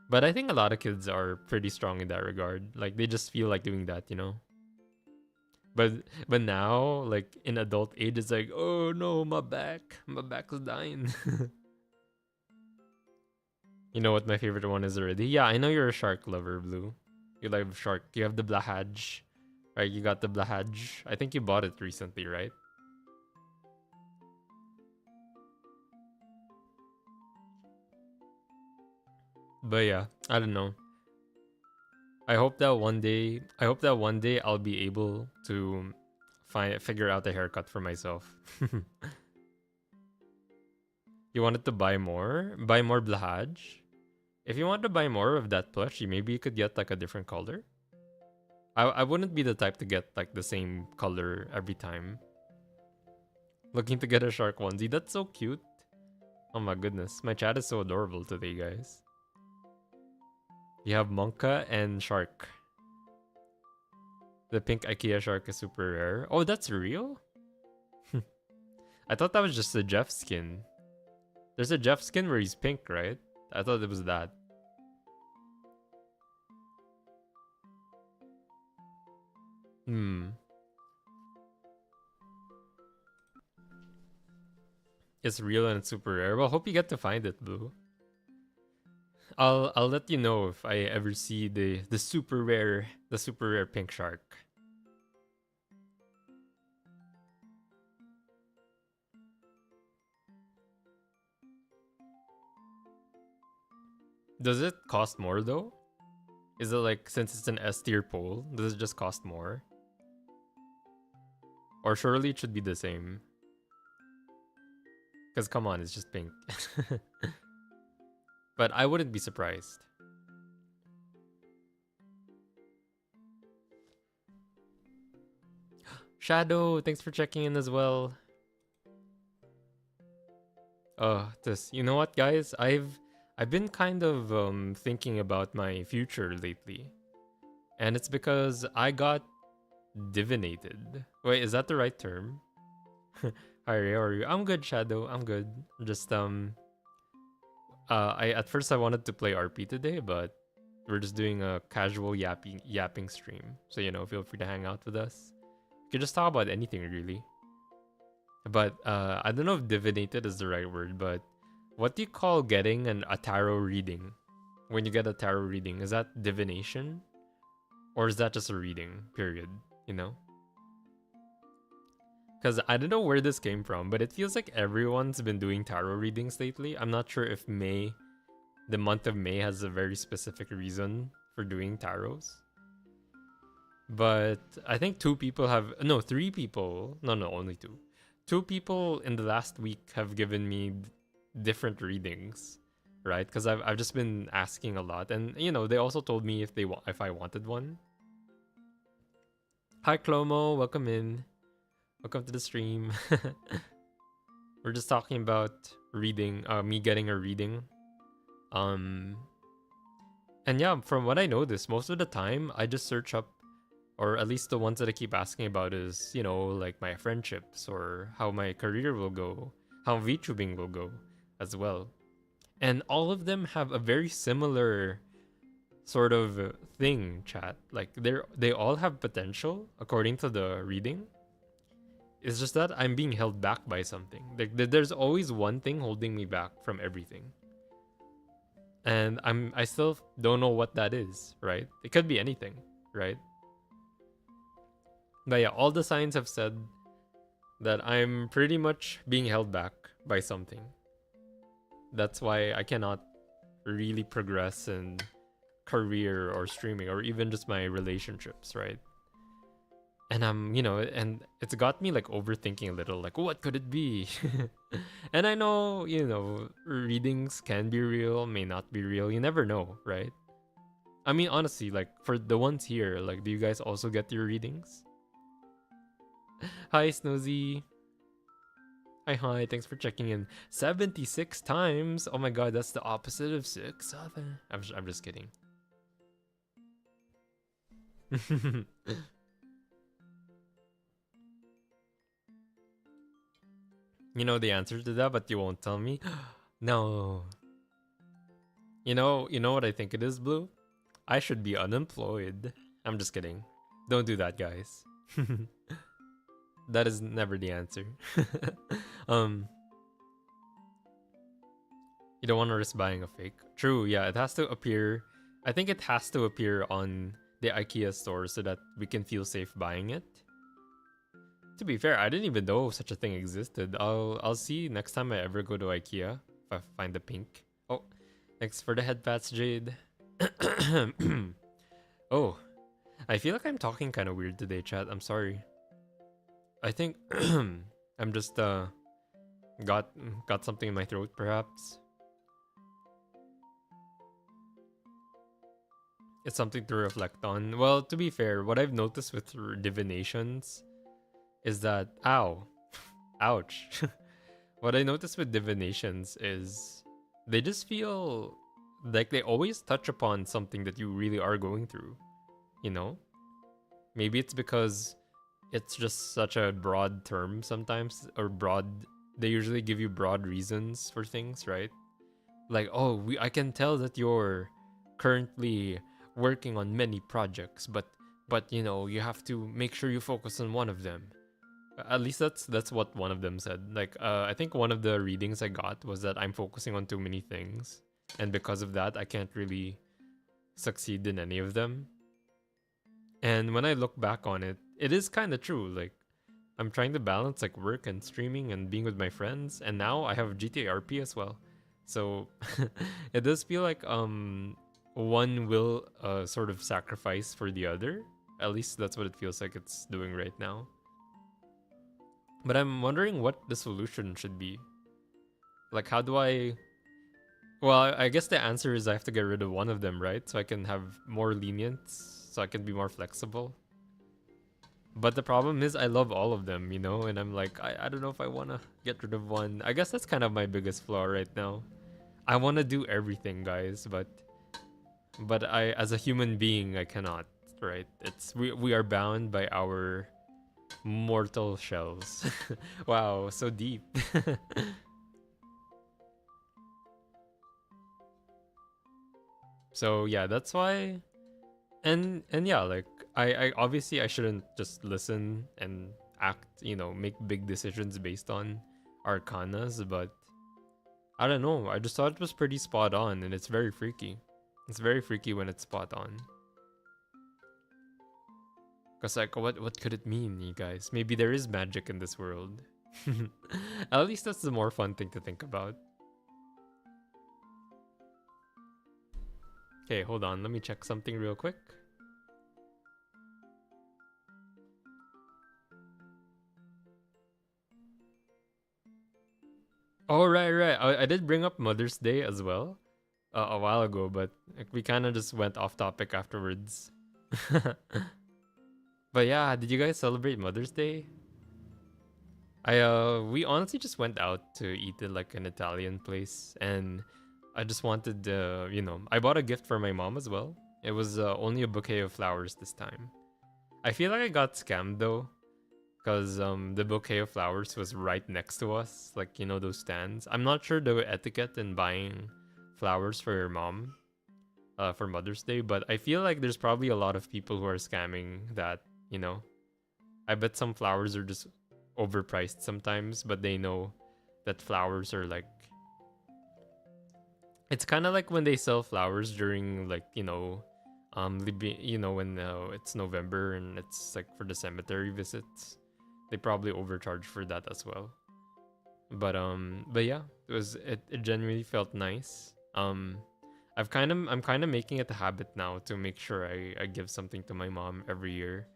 But I think a lot of kids are pretty strong in that regard. Like they just feel like doing that, you know. But now, like in adult age, it's like, oh no, my back's dying. You know what my favorite one is already? Yeah, I know you're a shark lover, Blue. You love shark. You have the Blahaj, right? You got the Blahaj. I think you bought it recently, right? But yeah, I don't know. I hope that one day I'll be able to figure out a haircut for myself. You wanted to buy more? Buy more Blahaj? If you want to buy more of that plushie, maybe you could get like a different color. I wouldn't be the type to get like the same color every time. Looking to get a shark onesie. That's so cute. Oh my goodness. My chat is so adorable today, guys. You have Monka and Shark. The pink IKEA shark is super rare. Oh, that's real? I thought that was just a Jeff skin. There's a Jeff skin where he's pink, right? I thought it was that. It's real and it's super rare. Well, hope you get to find it, Blue. I'll let you know if I ever see the super rare pink shark. Does it cost more though? Is it like, since it's an S tier pole, does it just cost more? Or surely it should be the same. Because come on, it's just pink. But I wouldn't be surprised. Shadow, thanks for checking in as well. You know what, guys? I've been kind of thinking about my future lately. And it's because I got divinated. Wait, is that the right term? Hi Ray, how are you? I'm good, Shadow. I'm good. Just I at first I wanted to play RP today, but we're just doing a casual yapping stream. So feel free to hang out with us. You can just talk about anything really. But I don't know if divinated is the right word, but what do you call getting a tarot reading? When you get a tarot reading, is that divination? Or is that just a reading, period? You know? Because I don't know where this came from, but it feels like everyone's been doing tarot readings lately. I'm not sure if the month of May, has a very specific reason for doing tarots. But I think three people. No, only two. Two people in the last week have given me different readings, right? Because I've just been asking a lot, and they also told me if I wanted one. Hi Clomo, welcome in. Welcome to the stream. We're just talking about reading, me getting a reading. And yeah, from what I noticed, most of the time I just search up, or at least the ones that I keep asking about is, like my friendships or how my career will go, how VTubing will go as well. And all of them have a very similar sort of thing, chat. Like they all have potential according to the reading. It's just that I'm being held back by something. Like there's always one thing holding me back from everything. And I still don't know what that is, right? It could be anything, right? But yeah, all the signs have said that I'm pretty much being held back by something. That's why I cannot really progress in career or streaming or even just my relationships, right? And and it's got me like overthinking a little, like what could it be? And I know, readings can be real, may not be real. You never know, right? I mean, honestly, like for the ones here, like, do you guys also get your readings? Hi, Snoozy. Hi, thanks for checking in. 76 times. Oh my god, that's the opposite of 6. I'm just kidding. You know the answer to that, but you won't tell me. No. You know what I think it is, Blue? I should be unemployed. I'm just kidding. Don't do that, guys. That is never the answer. You don't want to risk buying a fake. True, yeah, it has to appear. I think it has to appear on the IKEA store so that we can feel safe buying it. To be fair, I didn't even know such a thing existed. I'll see next time I ever go to IKEA if I find the pink. Oh, thanks for the head pats, Jade. Oh, I feel like I'm talking kind of weird today, chat. I'm sorry. I think I'm just got something in my throat, perhaps. It's something to reflect on. Well, to be fair, what I've noticed with divinations is that ouch. What I noticed with divinations is they just feel like they always touch upon something that you really are going through, Maybe it's because it's just such a broad term sometimes, or they usually give you broad reasons for things, right? Like, I can tell that you're currently working on many projects, but you have to make sure you focus on one of them. At least that's what one of them said. Like, I think one of the readings I got was that I'm focusing on too many things, and because of that, I can't really succeed in any of them. And when I look back on it, it is kind of true. Like, I'm trying to balance like work and streaming and being with my friends, and now I have GTA RP as well. So it does feel like one will sort of sacrifice for the other. At least that's what it feels like it's doing right now. But I'm wondering what the solution should be. Like, how do I... Well, I guess the answer is I have to get rid of one of them, right? So I can have more lenience, so I can be more flexible. But the problem is I love all of them, And I'm like, I don't know if I want to get rid of one. I guess that's kind of my biggest flaw right now. I want to do everything, guys, but I, as a human being, I cannot, right? We are bound by our Mortal shells. Wow, so deep. So yeah, that's why. And yeah, like I obviously I shouldn't just listen and act, make big decisions based on arcanas, but I don't know. I just thought it was pretty spot on, and it's very freaky. It's very freaky when it's spot on. Cause like, what could it mean, you guys? Maybe there is magic in this world. At least that's the more fun thing to think about. Okay, hold on. Let me check something real quick. Oh, right. I did bring up Mother's Day as well a while ago, but like, we kind of just went off topic afterwards. But yeah, did you guys celebrate Mother's Day? We honestly just went out to eat at like an Italian place, and I just wanted I bought a gift for my mom as well. It was only a bouquet of flowers this time. I feel like I got scammed though, because the bouquet of flowers was right next to us, like those stands. I'm not sure the etiquette in buying flowers for your mom for Mother's Day, but I feel like there's probably a lot of people who are scamming that. I bet some flowers are just overpriced sometimes, but they know that flowers are like, it's kind of like when they sell flowers during like when it's November and it's like for the cemetery visits. They probably overcharge for that as well. But yeah, it genuinely felt nice. I'm kind of making it a habit now to make sure I give something to my mom every year.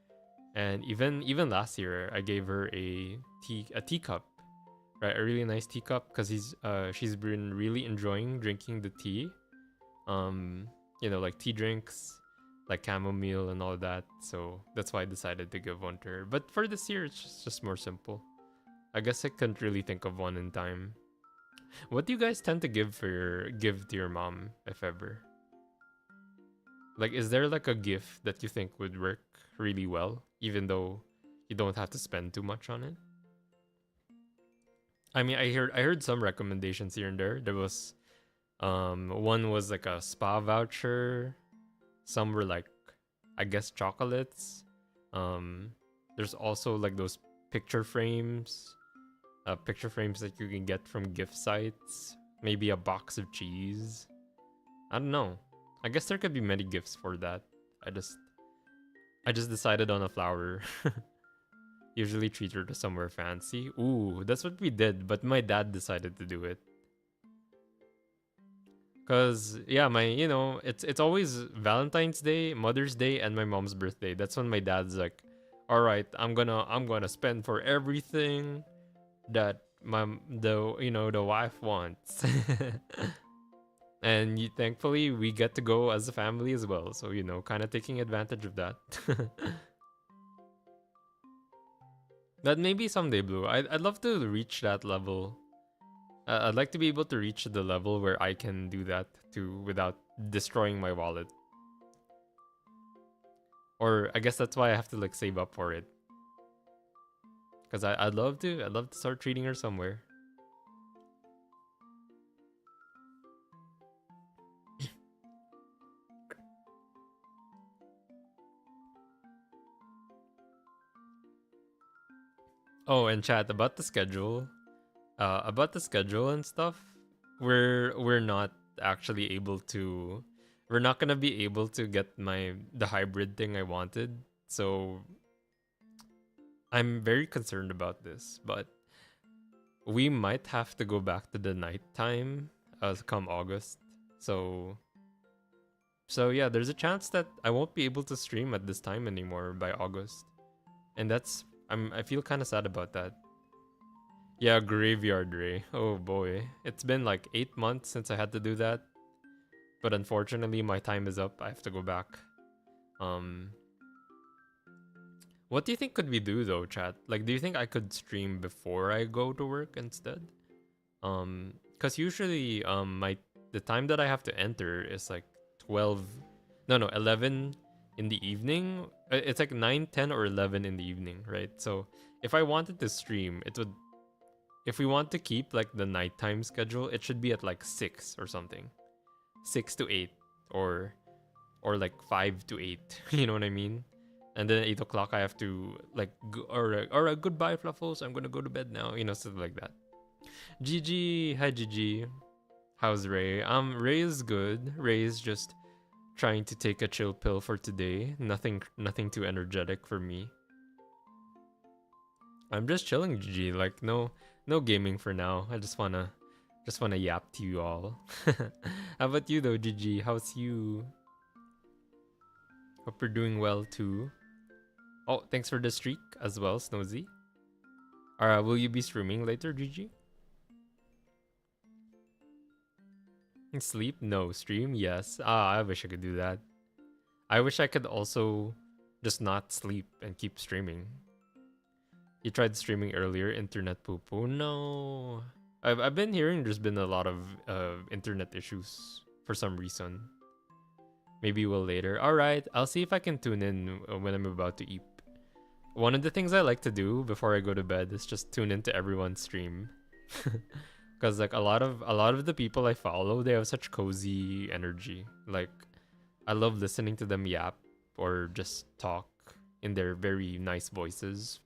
And even last year I gave her a teacup, right? A really nice teacup because she's been really enjoying drinking the tea. Like tea drinks, like chamomile and all that. So that's why I decided to give one to her. But for this year, it's just more simple. I guess I couldn't really think of one in time. What do you guys tend to give to your mom, if ever? Like, is there like a gift that you think would work really well, even though you don't have to spend too much on it? I mean, I heard some recommendations here and there. There was one was like a spa voucher. Some were like, I guess, chocolates. Um, there's also like those picture frames, picture frames that you can get from gift sites. Maybe a box of cheese. I don't know. I guess there could be many gifts for that. I just decided on a flower. Usually treat her to somewhere fancy. Ooh, that's what we did, but my dad decided to do it. Cause yeah, it's always Valentine's Day, Mother's Day, and my mom's birthday. That's when my dad's like, "All right, I'm gonna spend for everything that the wife wants." And thankfully we get to go as a family as well. So kind of taking advantage of that. That maybe someday, Blue. I'd love to reach that level. I'd like to be able to reach the level where I can do that too without destroying my wallet. Or I guess that's why I have to like save up for it. Cause I'd love to start treating her somewhere. Oh, and chat about the schedule and stuff. We're not actually able to. We're not gonna be able to get the hybrid thing I wanted. So I'm very concerned about this, but we might have to go back to the nighttime come August. So yeah, there's a chance that I won't be able to stream at this time anymore by August. And I feel kind of sad about that. Yeah, Graveyard Ray. Oh boy. It's been like 8 months since I had to do that. But unfortunately my time is up. I have to go back. Um What do you think could we do though, chat? Like, do you think I could stream before I go to work instead? Cause usually the time that I have to enter is like 12, no, 11 in the evening. It's like 9, 10, or 11 in the evening, right? So if I wanted to stream, it would. If we want to keep like the nighttime schedule, it should be at like 6 or something, 6 to 8, or like 5 to 8. You know what I mean? And then at 8 o'clock, I have to like, all right, goodbye, Fluffles. I'm gonna go to bed now. You know, stuff like that. GG, hi GG. How's Ray? Ray is good. Ray is just trying to take a chill pill for today. Nothing too energetic for me. I'm just chilling, GG. Like no gaming for now. I just wanna yap to you all. How about you though, GG? How's you? Hope you're doing well too. Oh, thanks for the streak as well, Snozy. Will you be streaming later, GG? Sleep? No. Stream? Yes. I wish I could do that. I wish I could also just not sleep and keep streaming. You tried streaming earlier, internet poo poo. No. I've been hearing there's been a lot of internet issues for some reason. Maybe we'll later. Alright, I'll see if I can tune in when I'm about to eat. One of the things I like to do before I go to bed is just tune into everyone's stream. Because like a lot of the people I follow, they have such cozy energy. Like I love listening to them yap or just talk in their very nice voices.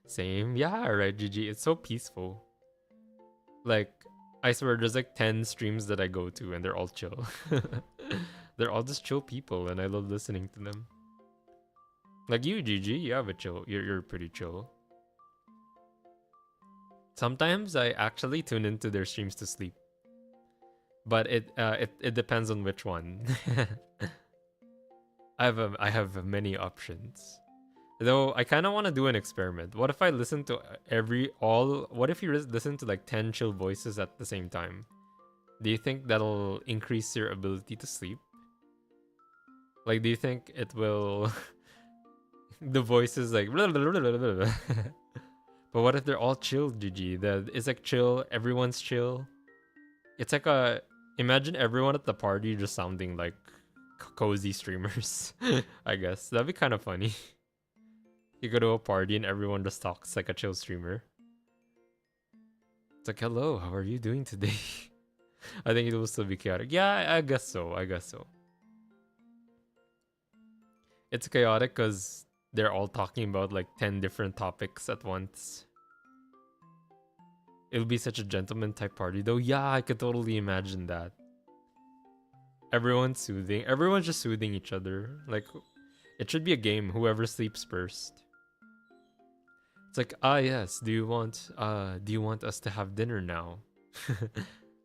Same. Yeah, right, GG. It's so peaceful. Like I swear there's like 10 streams that I go to and they're all chill. They're all just chill people and I love listening to them. Like you, GG, you have a chill. You're pretty chill. Sometimes I actually tune into their streams to sleep. But it depends on which one. I have many options. Though I kind of want to do an experiment. What if I listen to what if you listen to like 10 chill voices at the same time? Do you think that'll increase your ability to sleep? Like, do you think it will the voices like but what if they're all chill, GG? It's like chill, everyone's chill. It's like imagine everyone at the party just sounding like cozy streamers. I guess that'd be kind of funny. You go to a party and everyone just talks like a chill streamer. It's like, hello, how are you doing today? I think it will still be chaotic. Yeah, I guess so. It's chaotic because they're all talking about like 10 different topics at once. It'll be such a gentleman type party though. Yeah, I could totally imagine that. Everyone's just soothing each other. Like, it should be a game, whoever sleeps first. It's like, yes, do you want us to have dinner now?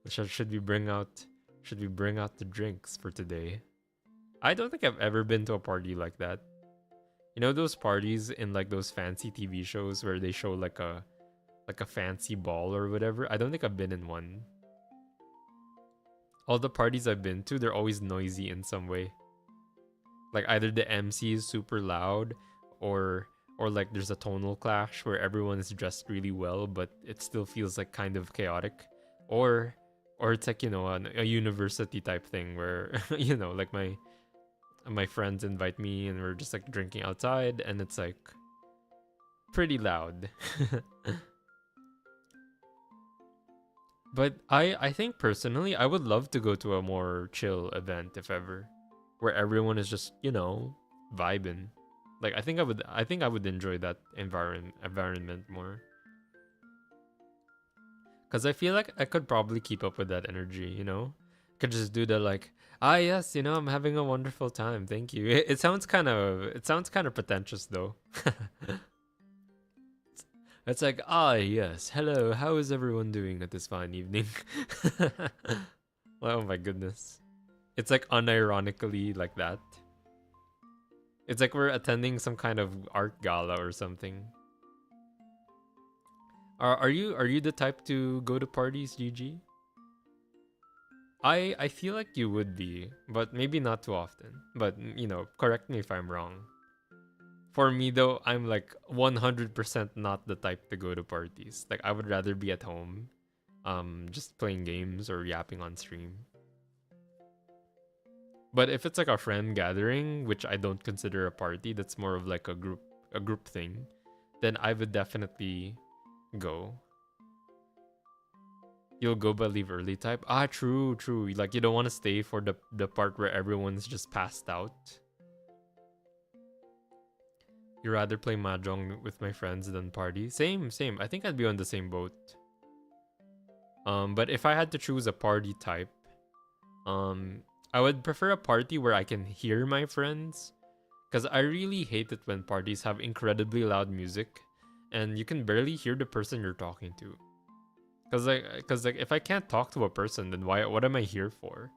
should we bring out the drinks for today? I don't think I've ever been to a party like that. You know those parties in like those fancy TV shows where they show like a fancy ball or whatever? I don't think I've been in one. All the parties I've been to, they're always noisy in some way. Like either the MC is super loud or like there's a tonal clash where everyone is dressed really well but it still feels like kind of chaotic, or it's like, you know, a university type thing where you know, like my friends invite me and we're just like drinking outside and it's like pretty loud. But I think personally I would love to go to a more chill event if ever, where everyone is just, you know, vibing. Like I think I would enjoy that environment more. Cause I feel like I could probably keep up with that energy, you know? Could just do the like, yes, you know, I'm having a wonderful time. Thank you. It sounds kind of pretentious though. It's like, yes, hello, how is everyone doing at this fine evening? Oh my goodness. It's like unironically like that. It's like we're attending some kind of art gala or something. Are you the type to go to parties, GG? I feel like you would be, but maybe not too often. But you know, correct me if I'm wrong. For me though, I'm like 100% not the type to go to parties. Like I would rather be at home, just playing games or yapping on stream. But if it's like a friend gathering, which I don't consider a party, that's more of like a group thing, then I would definitely go. You'll go but leave early type. Ah, true, true. Like you don't want to stay for the part where everyone's just passed out. You rather play mahjong with my friends than party? Same, same. I think I'd be on the same boat. But if I had to choose a party type, um, I would prefer a party where I can hear my friends, because I really hate it when parties have incredibly loud music, and you can barely hear the person you're talking to. Cause like if I can't talk to a person, then what am I here for,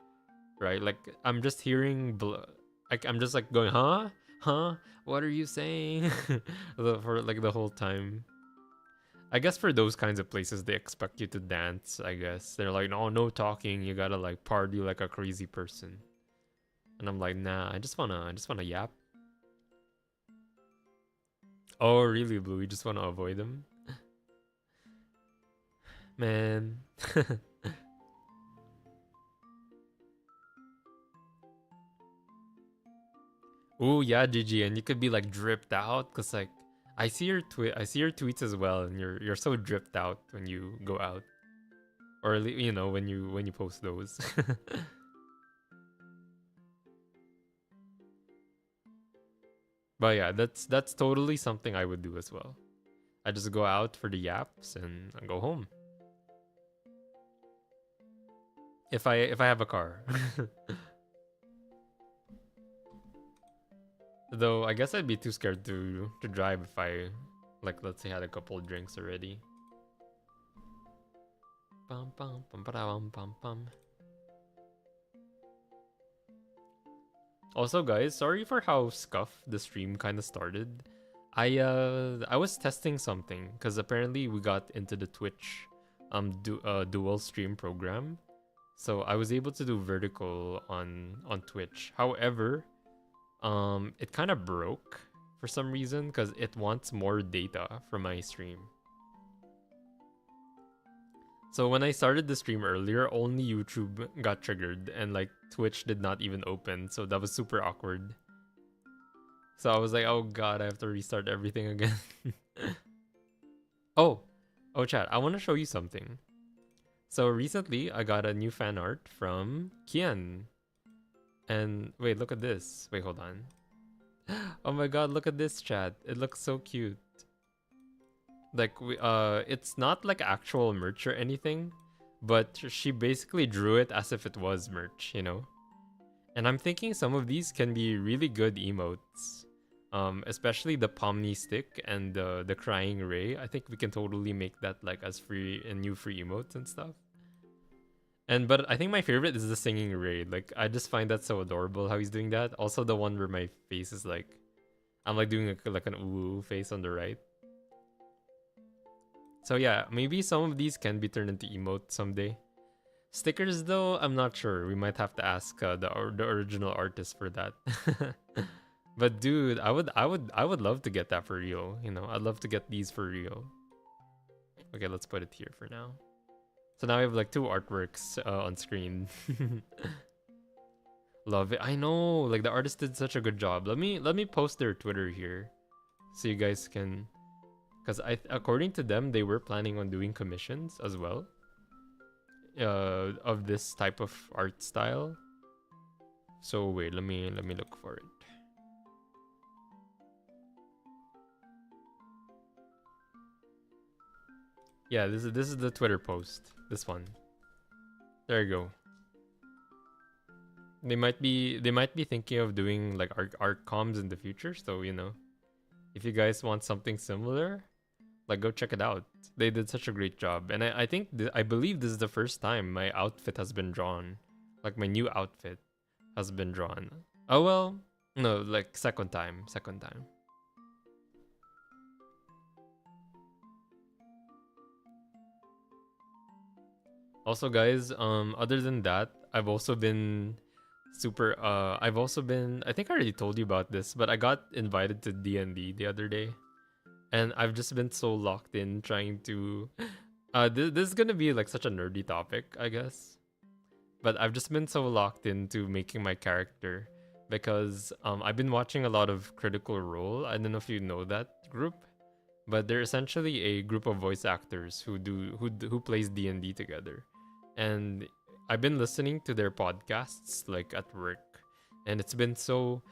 right? Like I'm just hearing, like I'm just like going, huh, what are you saying, for like the whole time. I guess for those kinds of places, they expect you to dance. I guess they're like, no, no talking. You gotta like party like a crazy person. And I'm like, nah, I just wanna yap. Oh, really, Blue? You just wanna avoid them, man. Oh yeah, GG, and you could be like dripped out, cause like I see your tweets as well, and you're so dripped out when you go out, or when you post those. But yeah, that's totally something I would do as well. I just go out for the yaps and I go home if I have a car. Though I guess I'd be too scared to drive if I, like, let's say had a couple of drinks already. Bum, bum, bum, bum, bum, bum. Also, guys, sorry for how scuff the stream kind of started. I was testing something because apparently we got into the Twitch dual stream program, so I was able to do vertical on Twitch. However, it kind of broke for some reason because it wants more data from my stream. So when I started the stream earlier, only YouTube got triggered and like Twitch did not even open. So that was super awkward. So I was like, oh god, I have to restart everything again. oh, chat, I want to show you something. So recently I got a new fan art from Kian. And wait, look at this. Wait, hold on. Oh my god, look at this, chat. It looks so cute. Like it's not like actual merch or anything, but she basically drew it as if it was merch, you know. And I'm thinking some of these can be really good emotes, especially the Pomni stick and the crying ray. I think we can totally make that like as free and new free emotes and stuff. But I think my favorite is the singing ray. Like I just find that so adorable how he's doing that. Also the one where my face is like, I'm like doing like an ooh face on the right. So yeah, maybe some of these can be turned into emote someday. Stickers though, I'm not sure. We might have to ask the original artist for that. But dude, I would love to get that for real. You know, I'd love to get these for real. Okay, let's put it here for now. So now we have like two artworks on screen. Love it. I know, like the artist did such a good job. Let me post their Twitter here, so you guys can. Because according to them, they were planning on doing commissions as well, of this type of art style. So wait, let me look for it. Yeah, this is the Twitter post. This one. There you go. They might be thinking of doing like art comms in the future. So you know, if you guys want something similar, like go check it out. They did such a great job, and I think I believe this is the first time my outfit has been drawn, like my new outfit has been drawn. Oh well, no, like second time. Also, guys, other than that, I've also been I think I already told you about this, but I got invited to D&D the other day. And I've just been so locked in trying to this is gonna be like such a nerdy topic, I guess. but I've just been so locked into making my character because I've been watching a lot of Critical Role. I don't know if you know that group, but they're essentially a group of voice actors who plays D&D together. And I've been listening to their podcasts like at work, and it's been so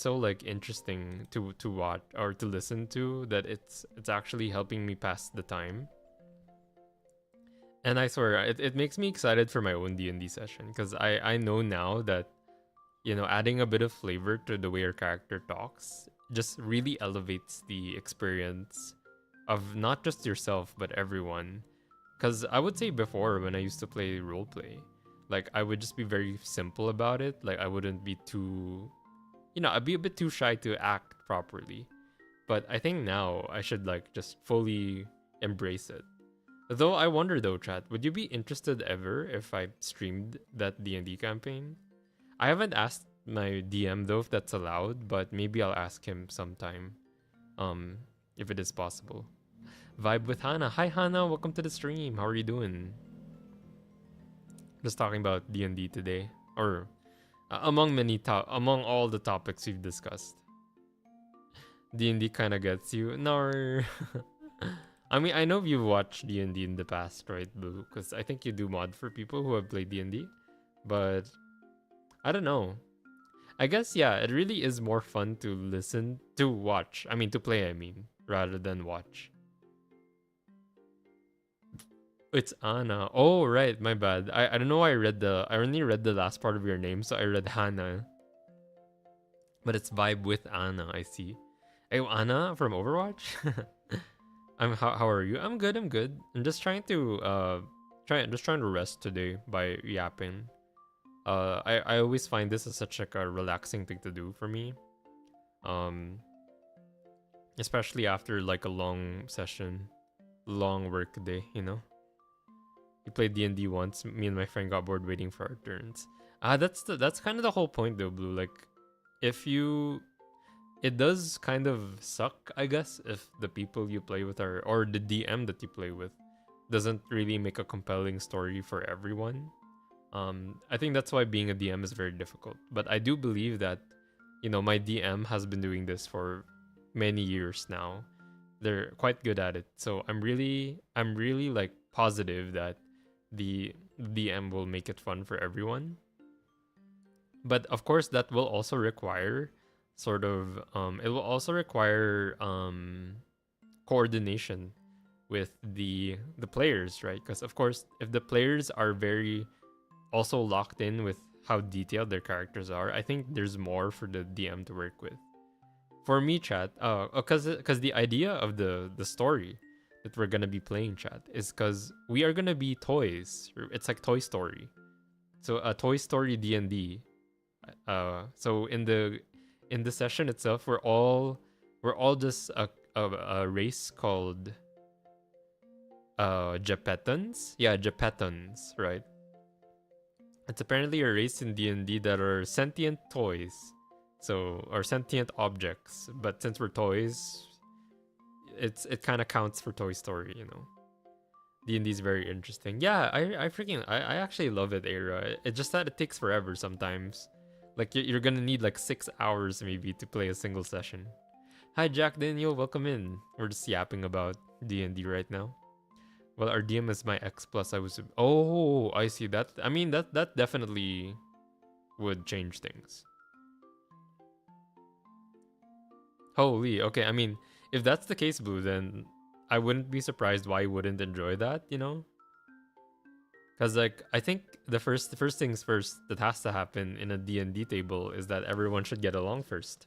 like interesting to watch or to listen to that it's actually helping me pass the time. And I swear it makes me excited for my own D&D session because I know now that adding a bit of flavor to the way your character talks just really elevates the experience of not just yourself but everyone. Because I would say before when I used to play roleplay, like I would just be very simple about it. Like I wouldn't be too, I'd be a bit too shy to act properly. But I think now I should like just fully embrace it. Though I wonder though, chat, would you be interested ever if I streamed that D&D campaign? I haven't asked my DM though if that's allowed, but maybe I'll ask him sometime. Um, if it is possible. Vibe with Hannah. Hi Hannah, welcome to the stream. How are you doing? Just talking about D&D today, or among all the topics we've discussed. D&D kind of gets you. No. I mean, I know you've watched D&D in the past, right, Blue? Because I think you do mod for people who have played D&D, but I don't know. I guess yeah, it really is more fun to listen to watch. I mean to play, I mean, rather than watch. It's Anna. Oh right, my bad. I don't know why I only read the last part of your name, so I read Hannah. But it's vibe with Anna, I see. Hey Anna from Overwatch? How are you? I'm good, I'm good. I'm just trying to just trying to rest today by yapping. I always find this is such like a relaxing thing to do for me. Um especially after like a long session, long work day. We played D&D once. Me and my friend got bored waiting for our turns. That's kind of the whole point though, Blue. Like if you it does kind of suck, I guess, if the people you play with are or the DM that you play with doesn't really make a compelling story for everyone. I think that's why being a DM is very difficult. But I do believe that, my DM has been doing this for many years now. They're quite good at it. So I'm really like positive that the DM will make it fun for everyone. But of course that will also require sort of it will also require coordination with the players, right? Because of course if the players are very also locked in with how detailed their characters are, I think there's more for the DM to work with. For me, chat, because the idea of the story that we're gonna be playing, chat, is because we are gonna be toys. It's like Toy Story, so a Toy Story D&D. So in the session itself, we're all just a race called Japetons. Yeah, Japetons, right? It's apparently a race in D&D that are sentient toys. So, or sentient objects, but since we're toys, it kind of counts for Toy Story. D&D is very interesting. Yeah, I actually love it, Era. It's just that it takes forever sometimes. Like you're gonna need like 6 hours maybe to play a single session. Hi Jack Daniel, welcome in. We're just yapping about D&D right now. Well, our DM is my X plus. Oh, I see that. I mean that definitely would change things. Holy, okay. I mean, if that's the case, Blue, then I wouldn't be surprised why you wouldn't enjoy that. Because like I think the first things first that has to happen in a D&D table is that everyone should get along first,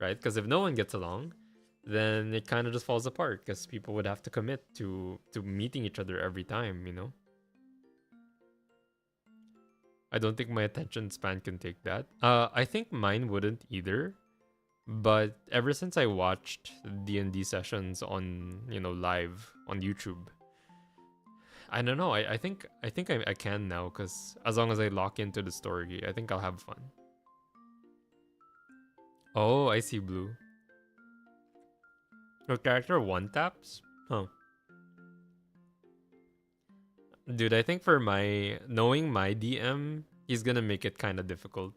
right? Because if no one gets along, then it kind of just falls apart because people would have to commit to meeting each other every time. I don't think my attention span can take that. I think mine wouldn't either. But ever since I watched D&D sessions on live on YouTube, I don't know. I think I can now because as long as I lock into the story, I think I'll have fun. Oh, I see, Blue. Your character one taps? Huh. Dude, I think for knowing my DM, he's gonna make it kind of difficult.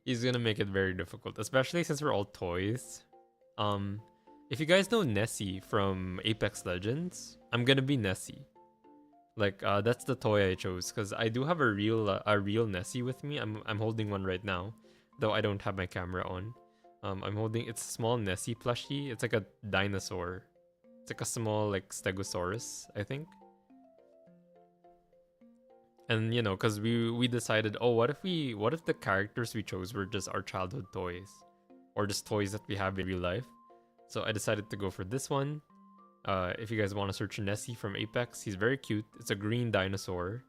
He's gonna make it very difficult, especially since we're all toys. Um, if you guys know Nessie from Apex Legends, I'm gonna be Nessie. Like, that's the toy I chose because I do have a real Nessie with me. I'm holding one right now, though I don't have my camera on. I'm holding it's a small Nessie plushie. It's like a dinosaur. It's like a small like Stegosaurus, I think. And you know, cause we decided, oh, what if the characters we chose were just our childhood toys, or just toys that we have in real life? So I decided to go for this one. If you guys want to search Nessie from Apex, he's very cute. It's a green dinosaur,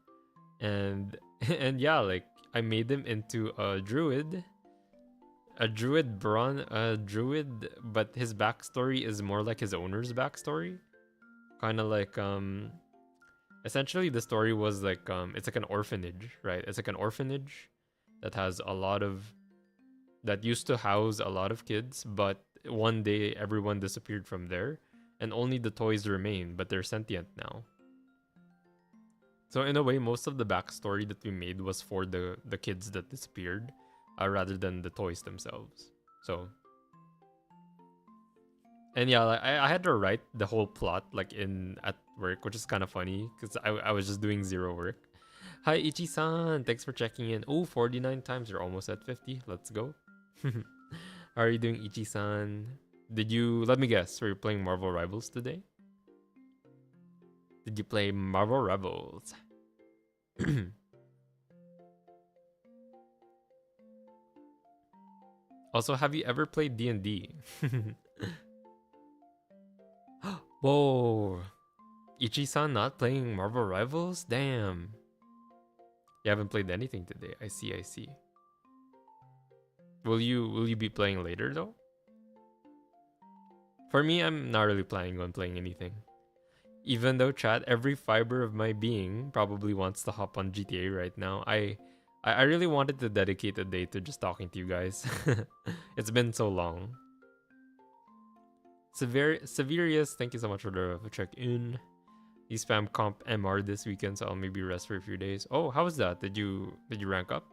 and and yeah, like I made him into a druid, but his backstory is more like his owner's backstory, kind of like essentially the story was like it's like an orphanage, right? It's like an orphanage that has a lot of that used to house a lot of kids, but one day everyone disappeared from there and only the toys remain, but they're sentient now. So in a way, most of the backstory that we made was for the kids that disappeared, rather than the toys themselves. So, and yeah, like, I had to write the whole plot like in at work, which is kind of funny because I was just doing zero work. Hi Ichi-san, thanks for checking in. Oh, 49 times, you're almost at 50. Let's go. How are you doing, Ichi-san? Did you, let me guess, were you playing Marvel Rivals today? Did you play Marvel Rivals? Also, have you ever played D&D? Whoa. Ichi-san not playing Marvel Rivals? Damn. You haven't played anything today. I see, I see. Will you be playing later though? For me, I'm not really planning on playing anything. Even though chat, every fiber of my being probably wants to hop on GTA right now. I really wanted to dedicate a day to just talking to you guys. It's been so long. Severius, thank you so much for the check-in. You spam comp MR this weekend, so I'll maybe rest for a few days. Oh, how was that? Did you rank up?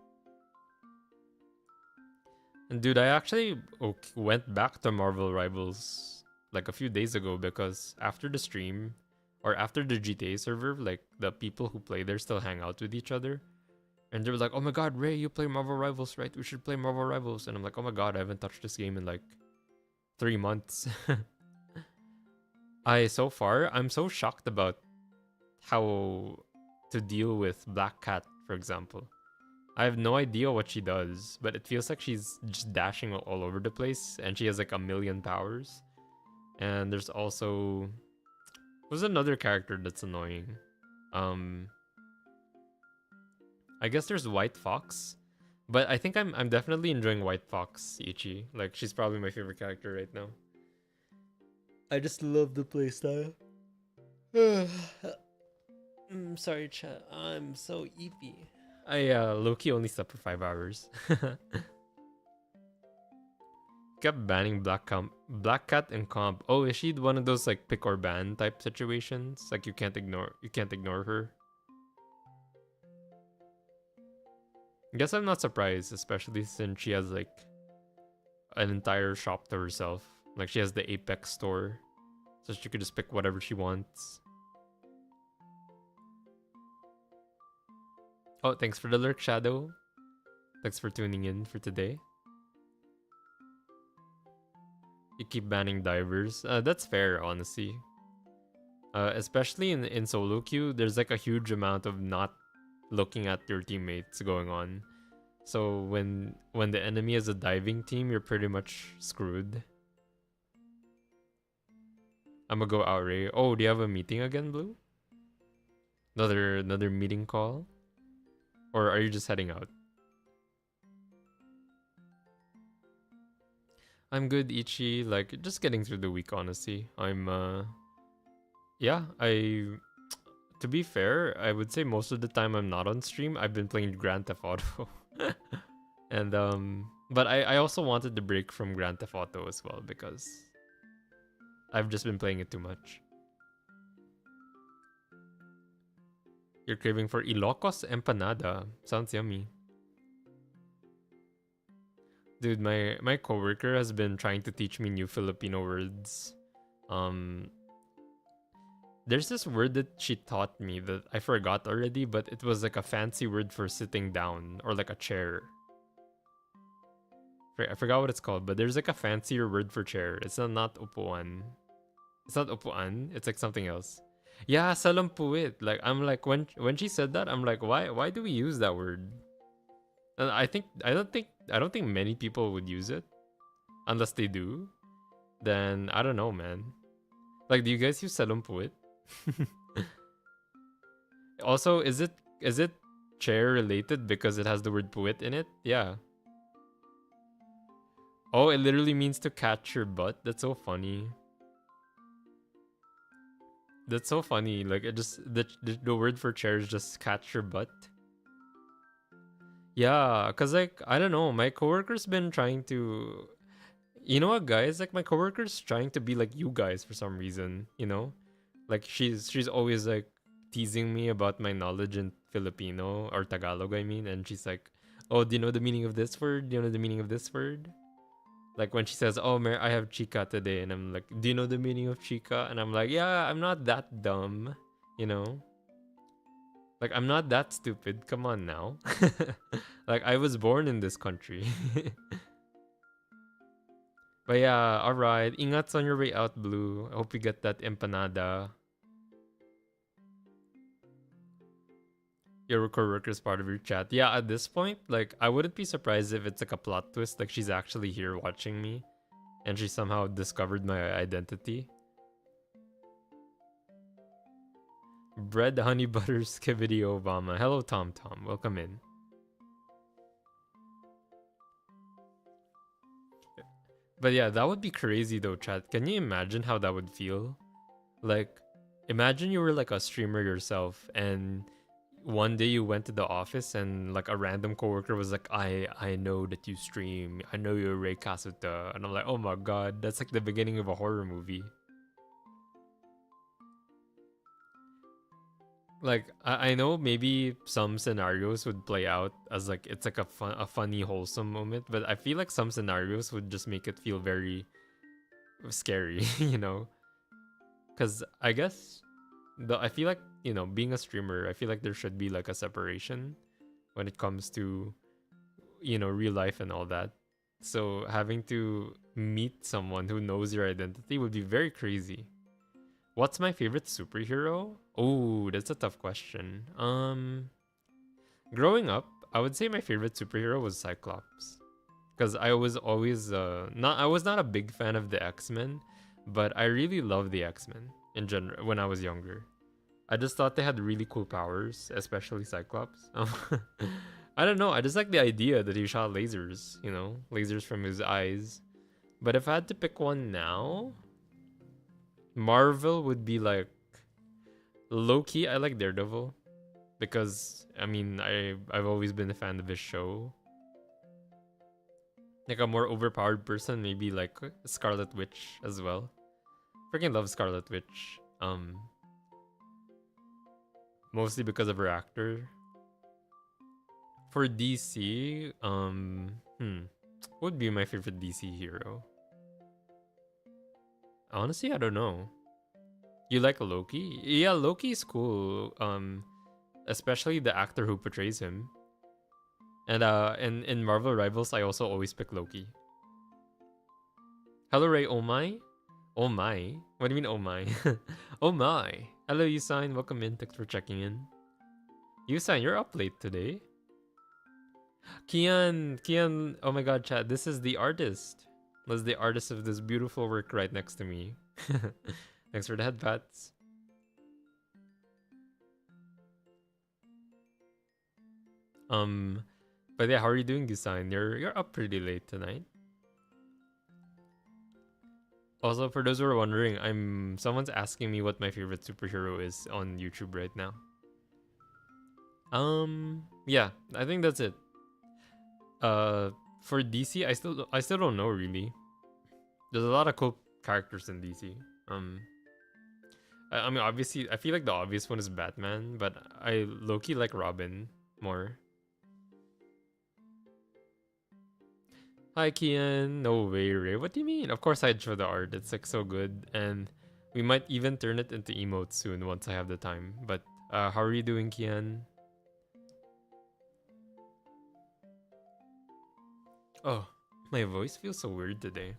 And dude, I actually went back to Marvel Rivals like a few days ago because after the stream or after the GTA server, like the people who play there still hang out with each other. And they were like, "Oh my god, Ray, you play Marvel Rivals, right? We should play Marvel Rivals." And I'm like, "Oh my god, I haven't touched this game in like 3 months." So far, I'm so shocked about how to deal with Black Cat, for example. I have no idea what she does, but it feels like she's just dashing all over the place, and she has like a million powers. And there's also who's another character that's annoying. I guess there's White Fox, but I think I'm definitely enjoying White Fox Ichi. Like she's probably my favorite character right now. I just love the playstyle. Sorry, chat. I'm so eepy. I Loki only slept for 5 hours. Kept banning Black Cat and Comp. Oh, is she one of those like pick or ban type situations? Like you can't ignore her. I guess I'm not surprised, especially since she has like an entire shop to herself. Like she has the Apex store, so she could just pick whatever she wants. Oh, thanks for the lurk, Shadow. Thanks for tuning in for today. You keep banning divers. That's fair, honestly. Especially in solo queue, there's like a huge amount of not looking at your teammates going on. So when the enemy is a diving team, you're pretty much screwed. I'm gonna go out, Ray. Oh, do you have a meeting again, Blue? Another meeting call? Or are you just heading out? I'm good, Ichi. Like, just getting through the week, honestly. Yeah, to be fair, I would say most of the time I'm not on stream, I've been playing Grand Theft Auto. And, but I also wanted to break from Grand Theft Auto as well because I've just been playing it too much. You're craving for Ilocos empanada. Sounds yummy. Dude, my coworker has been trying to teach me new Filipino words. Um, there's this word that she taught me that I forgot already, but it was like a fancy word for sitting down or like a chair. I forgot what it's called, but there's like a fancier word for chair. It's not upuan. It's not upuan. It's like something else. Yeah, salampuit. Like I'm like when she said that, I'm like, why do we use that word? And I don't think many people would use it unless they do. Then I don't know, man. Like, do you guys use salampuit? Also, is it chair related because it has the word puwit in it? Yeah. Oh, it literally means to catch your butt. That's so funny. That's so funny. Like it just the word for chair is just catch your butt. Yeah, cause like I don't know, my coworker's been trying to, you know what, guys? Like my coworker's trying to be like you guys for some reason. You know, like she's always like teasing me about my knowledge in Filipino or Tagalog. I mean, and she's like, "Oh, do you know the meaning of this word? Do you know the meaning of this word?" Like when she says, "Oh, I have chica today," and I'm like, "Do you know the meaning of chica?" And I'm like, "Yeah, I'm not that dumb, you know. Like I'm not that stupid. Come on now. Like I was born in this country." But yeah, all right. Ingats on your way out, Blue. I hope you get that empanada. Your coworker's part of your chat. Yeah, at this point, like I wouldn't be surprised if it's like a plot twist, like she's actually here watching me, and she somehow discovered my identity. Bread, honey butter, skibidi Obama. Hello, Tom Tom. Welcome in. But yeah, that would be crazy though, chat. Can you imagine how that would feel? Like, imagine you were like a streamer yourself, and one day you went to the office and like a random coworker was like, I know that you stream. I know you're Ray Kasuta. And I'm like, oh my god, that's like the beginning of a horror movie. Like I know maybe some scenarios would play out as like it's like a funny wholesome moment, but I feel like some scenarios would just make it feel very scary, you know? Cuz I guess I feel like, you know, being a streamer, I feel like there should be like a separation when it comes to, you know, real life and all that. So having to meet someone who knows your identity would be very crazy. What's my favorite superhero? Oh, that's a tough question. Growing up, I would say my favorite superhero was Cyclops. Because I was always I was not a big fan of the X-Men, but I really loved the X-Men in general when I was younger. I just thought they had really cool powers, especially Cyclops. I don't know, I just like the idea that he shot lasers, you know, lasers from his eyes. But if I had to pick one now, Marvel would be like low key. I like Daredevil because I mean I've always been a fan of his show. Like a more overpowered person, maybe like Scarlet Witch as well. Freaking love Scarlet Witch. Mostly because of her actor. For DC, what would be my favorite DC hero? Honestly, I don't know. You like Loki? Yeah, Loki is cool. Especially the actor who portrays him. And in Marvel Rivals, I also always pick Loki. Hello, Ray. Oh my, oh my. What do you mean, oh my? Oh my. Hello, Usain. Welcome in. Thanks for checking in. Usain, you're up late today. Kian. Oh my God, chat. This is the artist. Was the artist of this beautiful work right next to me. Thanks for the headpats. But yeah, how are you doing, Design? You're up pretty late tonight. Also, for those who are wondering, someone's asking me what my favorite superhero is on YouTube right now. Yeah, I think that's it. For DC, I still don't know really. There's a lot of cool characters in DC. I mean, obviously, I feel like the obvious one is Batman, but I low-key like Robin more. Hi, Kian. No way, Ray. What do you mean? Of course I'd show the art. It's like so good. And we might even turn it into emotes soon once I have the time. But how are you doing, Kian? Oh, my voice feels so weird today.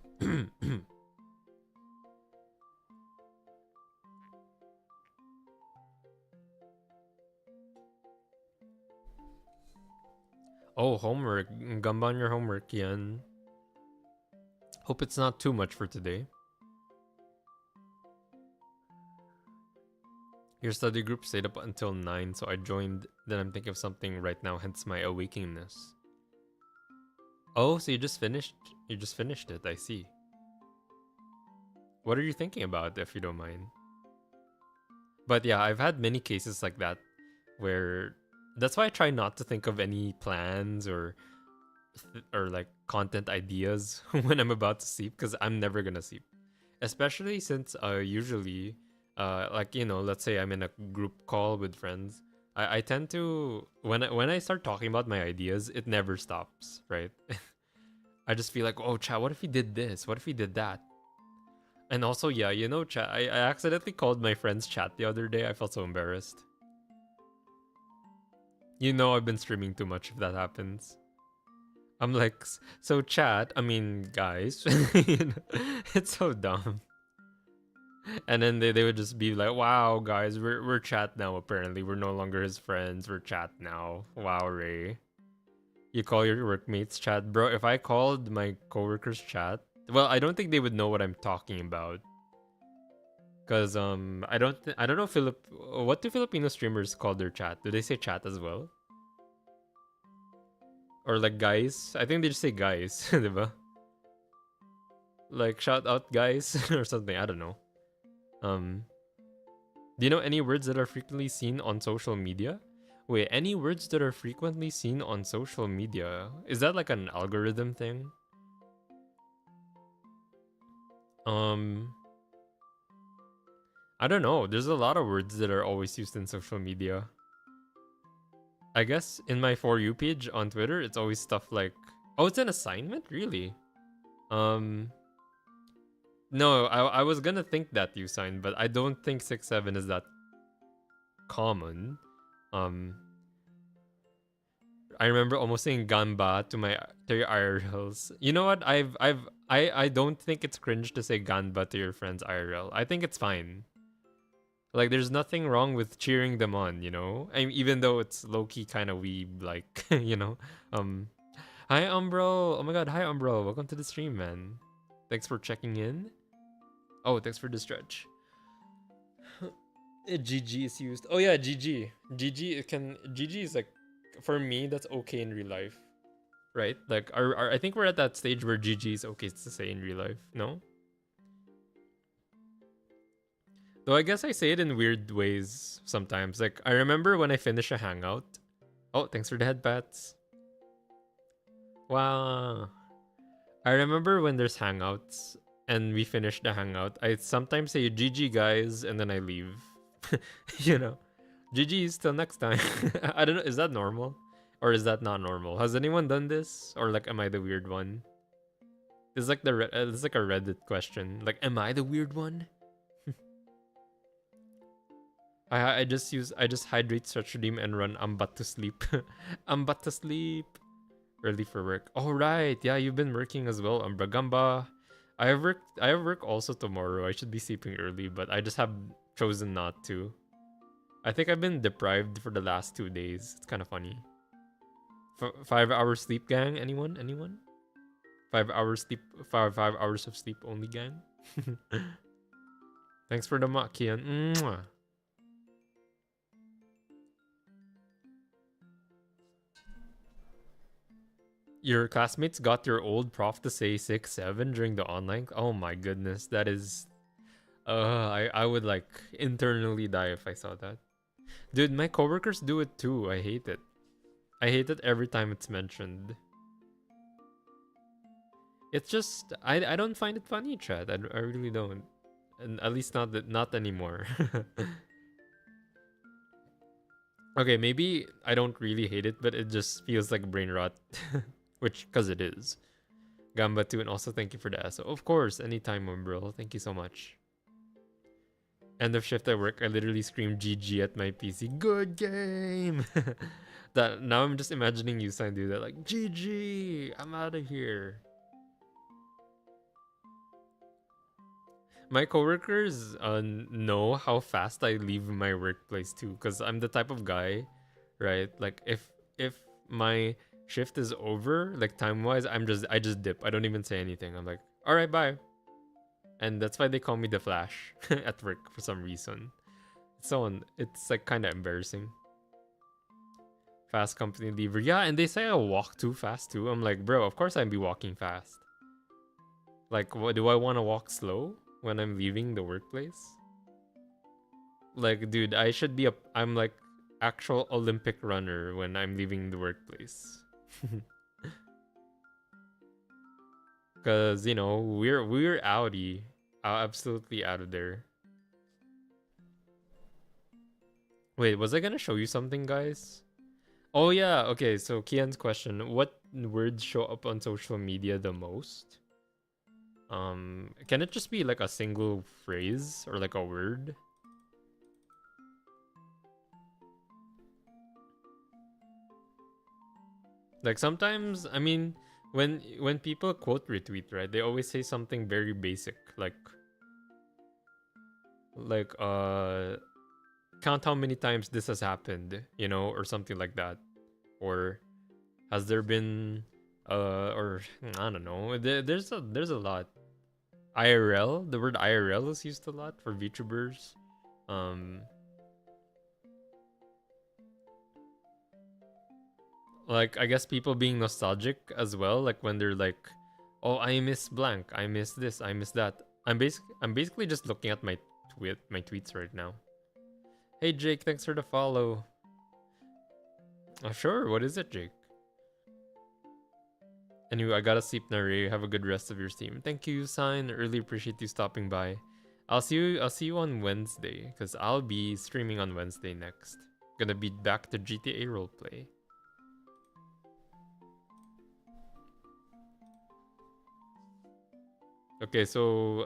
Oh, homework. Gamba on your homework, Kian. Hope it's not too much for today. Your study group stayed up until 9, so I joined. Then I'm thinking of something right now, hence my awakeness. Oh, so you just finished? You just finished it, I see. What are you thinking about, if you don't mind? But yeah, I've had many cases like that where that's why I try not to think of any plans or like content ideas when I'm about to sleep because I'm never gonna sleep. Especially since usually like let's say I'm in a group call with friends. I tend to when I start talking about my ideas, it never stops, right? I just feel like, oh chat, what if he did this? What if he did that? And also, yeah, chat, I accidentally called my friend's chat the other day. I felt so embarrassed. I've been streaming too much if that happens. I'm like, so chat, I mean, guys, it's so dumb. And then they would just be like, wow, guys, we're chat now, apparently. We're no longer his friends. We're chat now. Wow, Ray. You call your workmates chat? Bro, if I called my coworkers chat, well, I don't think they would know what I'm talking about. Cause I don't know what do Filipino streamers call their chat? Do they say chat as well? Or like guys? I think they just say guys, diba? Like shout out guys or something. I don't know. Um, do you know any words that are frequently seen on social media? Wait, any words that are frequently seen on social media? Is that like an algorithm thing? Um, I don't know. There's a lot of words that are always used in social media. I guess in my For You page on Twitter, it's always stuff like, oh, it's an assignment? Really? Um, no, I was gonna think that you signed, but I don't think 6-7 is that common. Um, I remember almost saying gamba to your IRLs. You know what? I don't think it's cringe to say gamba to your friends IRL. I think it's fine. Like there's nothing wrong with cheering them on, I mean, even though it's low key kind of weeb, like Um, hi Umbro. Oh my god, hi Umbro. Welcome to the stream, man. Thanks for checking in. Oh, thanks for the stretch. GG is used. Oh yeah, GG. GG is like for me that's okay in real life, right? Like I think we're at that stage where GG is okay to say in real life. No? Though I guess I say it in weird ways sometimes. Like I remember when I finish a hangout. Oh, thanks for the headbats. Wow. I remember when there's hangouts and we finish the hangout, I sometimes say GG guys and then I leave. you know. GG's till next time. I don't know, is that normal? Or is that not normal? Has anyone done this? Or like am I the weird one? It's like it's like a Reddit question. Like am I the weird one? I just hydrate, stretch redeem, and run. I'm but to sleep. I'm but to sleep. Early for work. All right. Yeah, you've been working as well. Gamba. I have work also tomorrow. I should be sleeping early, but I just have chosen not to. I think I've been deprived for the last 2 days. It's kind of funny. 5 hours sleep, gang. Anyone? Anyone? 5 hours sleep. 5 hours of sleep only, gang. Thanks for the mock, Kian. Mwah. Your classmates got your old prof to say 6-7 during the online. Oh my goodness, that is. I would like internally die if I saw that. Dude, my coworkers do it too. I hate it. I hate it every time it's mentioned. It's just I don't find it funny, Chad. I really don't. And at least not anymore. Okay, maybe I don't really hate it, but it just feels like brain rot, which because it is. Gamba too, and also thank you for the SO. Of course, anytime, bro. Thank you so much. End of shift at work, I literally screamed GG at my PC. Good game. That now I'm just imagining you sign do that like GG. I'm out of here. My coworkers know how fast I leave my workplace too, because I'm the type of guy, right? Like if my shift is over, like time wise, I just dip. I don't even say anything. I'm like, all right, bye. And that's why they call me the Flash at work for some reason. It's like kind of embarrassing. Fast company lever, yeah, and they say I walk too fast too. I'm like, bro, of course I'd be walking fast. Like, what do I want to walk slow when I'm leaving the workplace? Like, dude, I'm like actual Olympic runner when I'm leaving the workplace. Cause you know we're outie, absolutely out of there. Wait, was I gonna show you something, guys? Oh yeah, okay. So Kian's question: what words show up on social media the most? Can it just be like a single phrase or like a word? Like sometimes, I mean, when people quote retweet, right? They always say something very basic, like count how many times this has happened, you know, or something like that. Or has there been or I don't know. There's a lot. IRL, the word IRL is used a lot for VTubers. Um like I guess people being nostalgic as well, like when they're like, "Oh, I miss blank. I miss this. I miss that." I'm basically just looking at my tweets right now. Hey Jake, thanks for the follow. Oh, sure. What is it, Jake? Anyway, I gotta sleep now, Ray. Have a good rest of your stream. Thank you, Sign. Really appreciate you stopping by. I'll see you on Wednesday, because I'll be streaming on Wednesday next. Gonna be back to GTA roleplay. Okay, so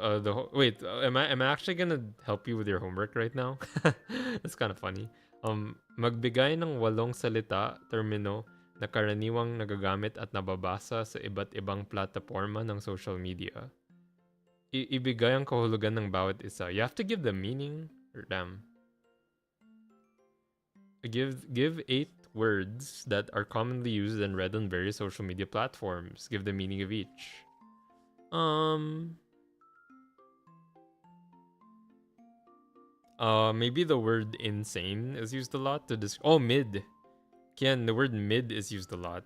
wait, am I actually gonna help you with your homework right now? That's kind of funny. Magbigay ng 8 salita, termino na karaniwang nagagamit at nababasa sa iba't ibang plataforma ng social media. Ibigay ang kahulugan ng bawat isa. You have to give the meaning. Or damn. Give 8 words that are commonly used and read on various social media platforms. Give the meaning of each. Maybe the word insane is used a lot to describe. Oh, mid. Kian, the word mid is used a lot.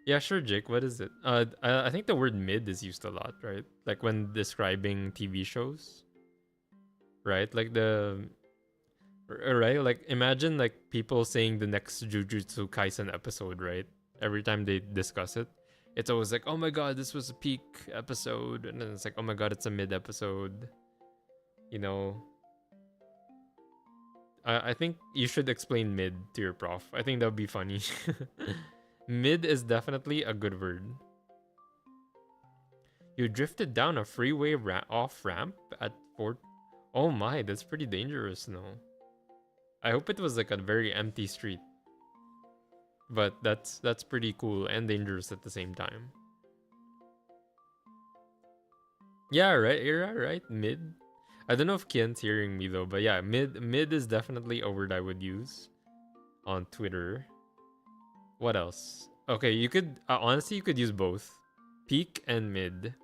Yeah, sure, Jake. What is it? I think the word mid is used a lot, right? Like when describing TV shows, right? Like right? Like imagine like people saying the next Jujutsu Kaisen episode, right? Every time they discuss it, it's always like, "Oh my god, this was a peak episode," and then it's like, "Oh my god, it's a mid episode." You know, I think you should explain mid to your prof. I think that would be funny. Mid is definitely a good word. You drifted down a freeway off ramp at Fort. Oh my, that's pretty dangerous, no? I hope it was like a very empty street. But that's pretty cool and dangerous at the same time. Yeah, right. Yeah, right. Mid. I don't know if Kian's hearing me though, but yeah, mid is definitely a word I would use on Twitter. What else? Okay, you could honestly you could use both, peak and mid.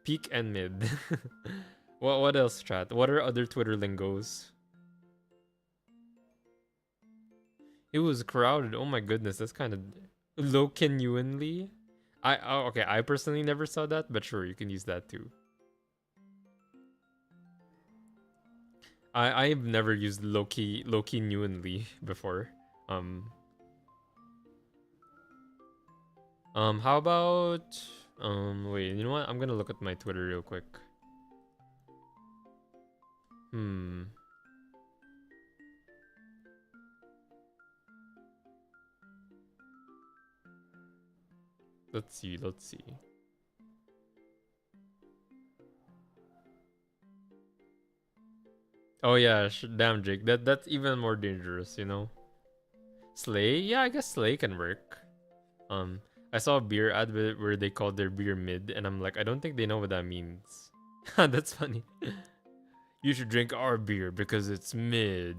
Peak and mid. What else, chat? What are other Twitter lingos? It was crowded. Oh my goodness, that's kind of low genuinely. Okay, I personally never saw that, but sure, you can use that too. I've never used Loki genuinely before. Um how about wait, you know what? I'm gonna look at my Twitter real quick. Hmm. Let's see. Let's see. Oh yeah, damn Jake. That's even more dangerous, you know. Slay? Yeah, I guess Slay can work. Um, I saw a beer ad where they called their beer mid, and I'm like, I don't think they know what that means. That's funny. You should drink our beer because it's mid.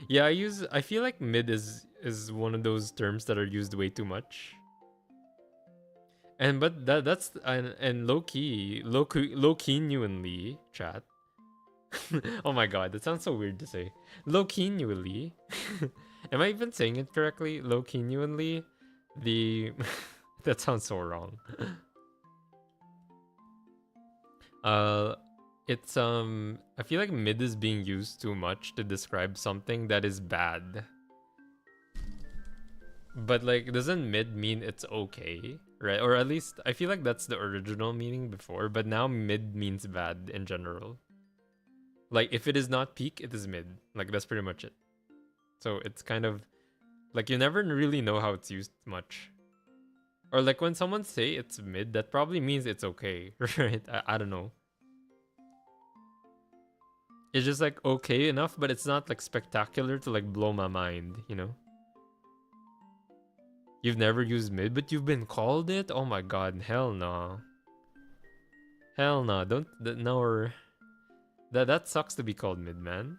Yeah, I feel like mid is one of those terms that are used way too much. And but that's and low key genuinely chat. Oh my god, that sounds so weird to say. Low key genuinely. Am I even saying it correctly? Low key genuinely. The that sounds so wrong. Uh it's I feel like mid is being used too much to describe something that is bad. But like doesn't mid mean it's okay? Right? Or at least I feel like that's the original meaning before, but now mid means bad in general. Like if it is not peak, it is mid. Like that's pretty much it. So it's kind of like you never really know how it's used much. Or like when someone say it's mid, that probably means it's okay, right? I don't know. It's just like okay enough, but it's not like spectacular to like blow my mind, you know? You've never used mid, but you've been called it? Oh my god, hell no. Hell no, don't, no, that sucks to be called mid, man.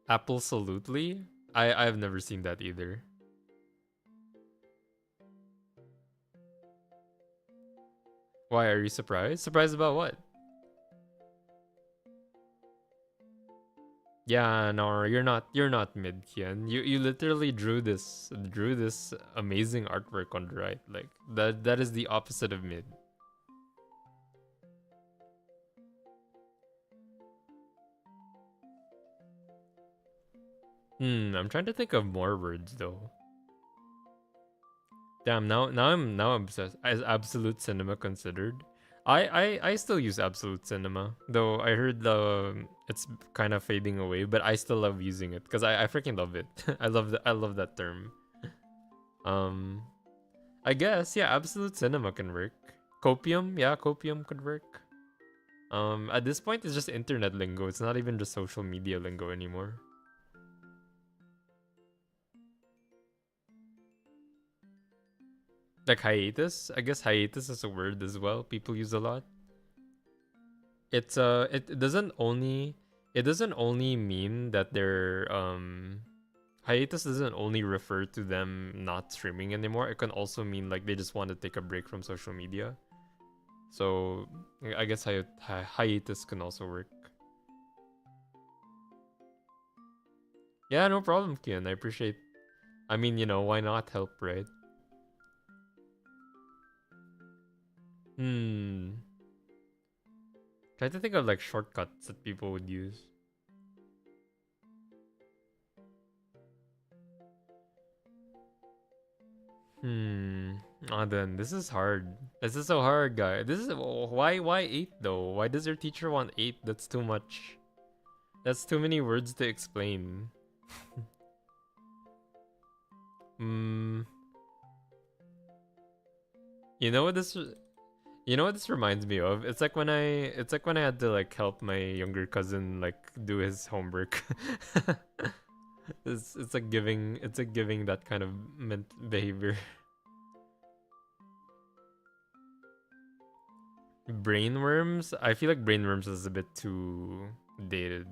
Absolutely? I've never seen that either. Why are you surprised? Surprised about what? Yeah, no, you're not mid, Kian. You literally drew this amazing artwork on the right. Like that is the opposite of mid. I'm trying to think of more words though. Damn, now I'm obsessed. Is absolute cinema considered? I still use absolute cinema, though I heard it's kind of fading away, but I still love using it because I freaking love it. I love that term. Um, I guess yeah, absolute cinema can work. Copium, yeah, copium could work. At this point, it's just internet lingo. It's not even just social media lingo anymore. Like hiatus, I guess hiatus is a word as well. People use a lot. It doesn't only mean that they're hiatus doesn't only refer to them not streaming anymore. It can also mean like they just want to take a break from social media. So I guess hiatus can also work. Yeah, no problem, Kian. I appreciate. I mean, why not help, right? Hmm. Try to think of like shortcuts that people would use. Hmm. Ah, then this is hard. This is so hard, guy. This is why 8 though? Why does your teacher want 8? That's too much. That's too many words to explain. Hmm. You know what this you know what this reminds me of? It's like when I had to like help my younger cousin like do his homework. It's like giving that kind of behavior. Brainworms? I feel like brainworms is a bit too dated.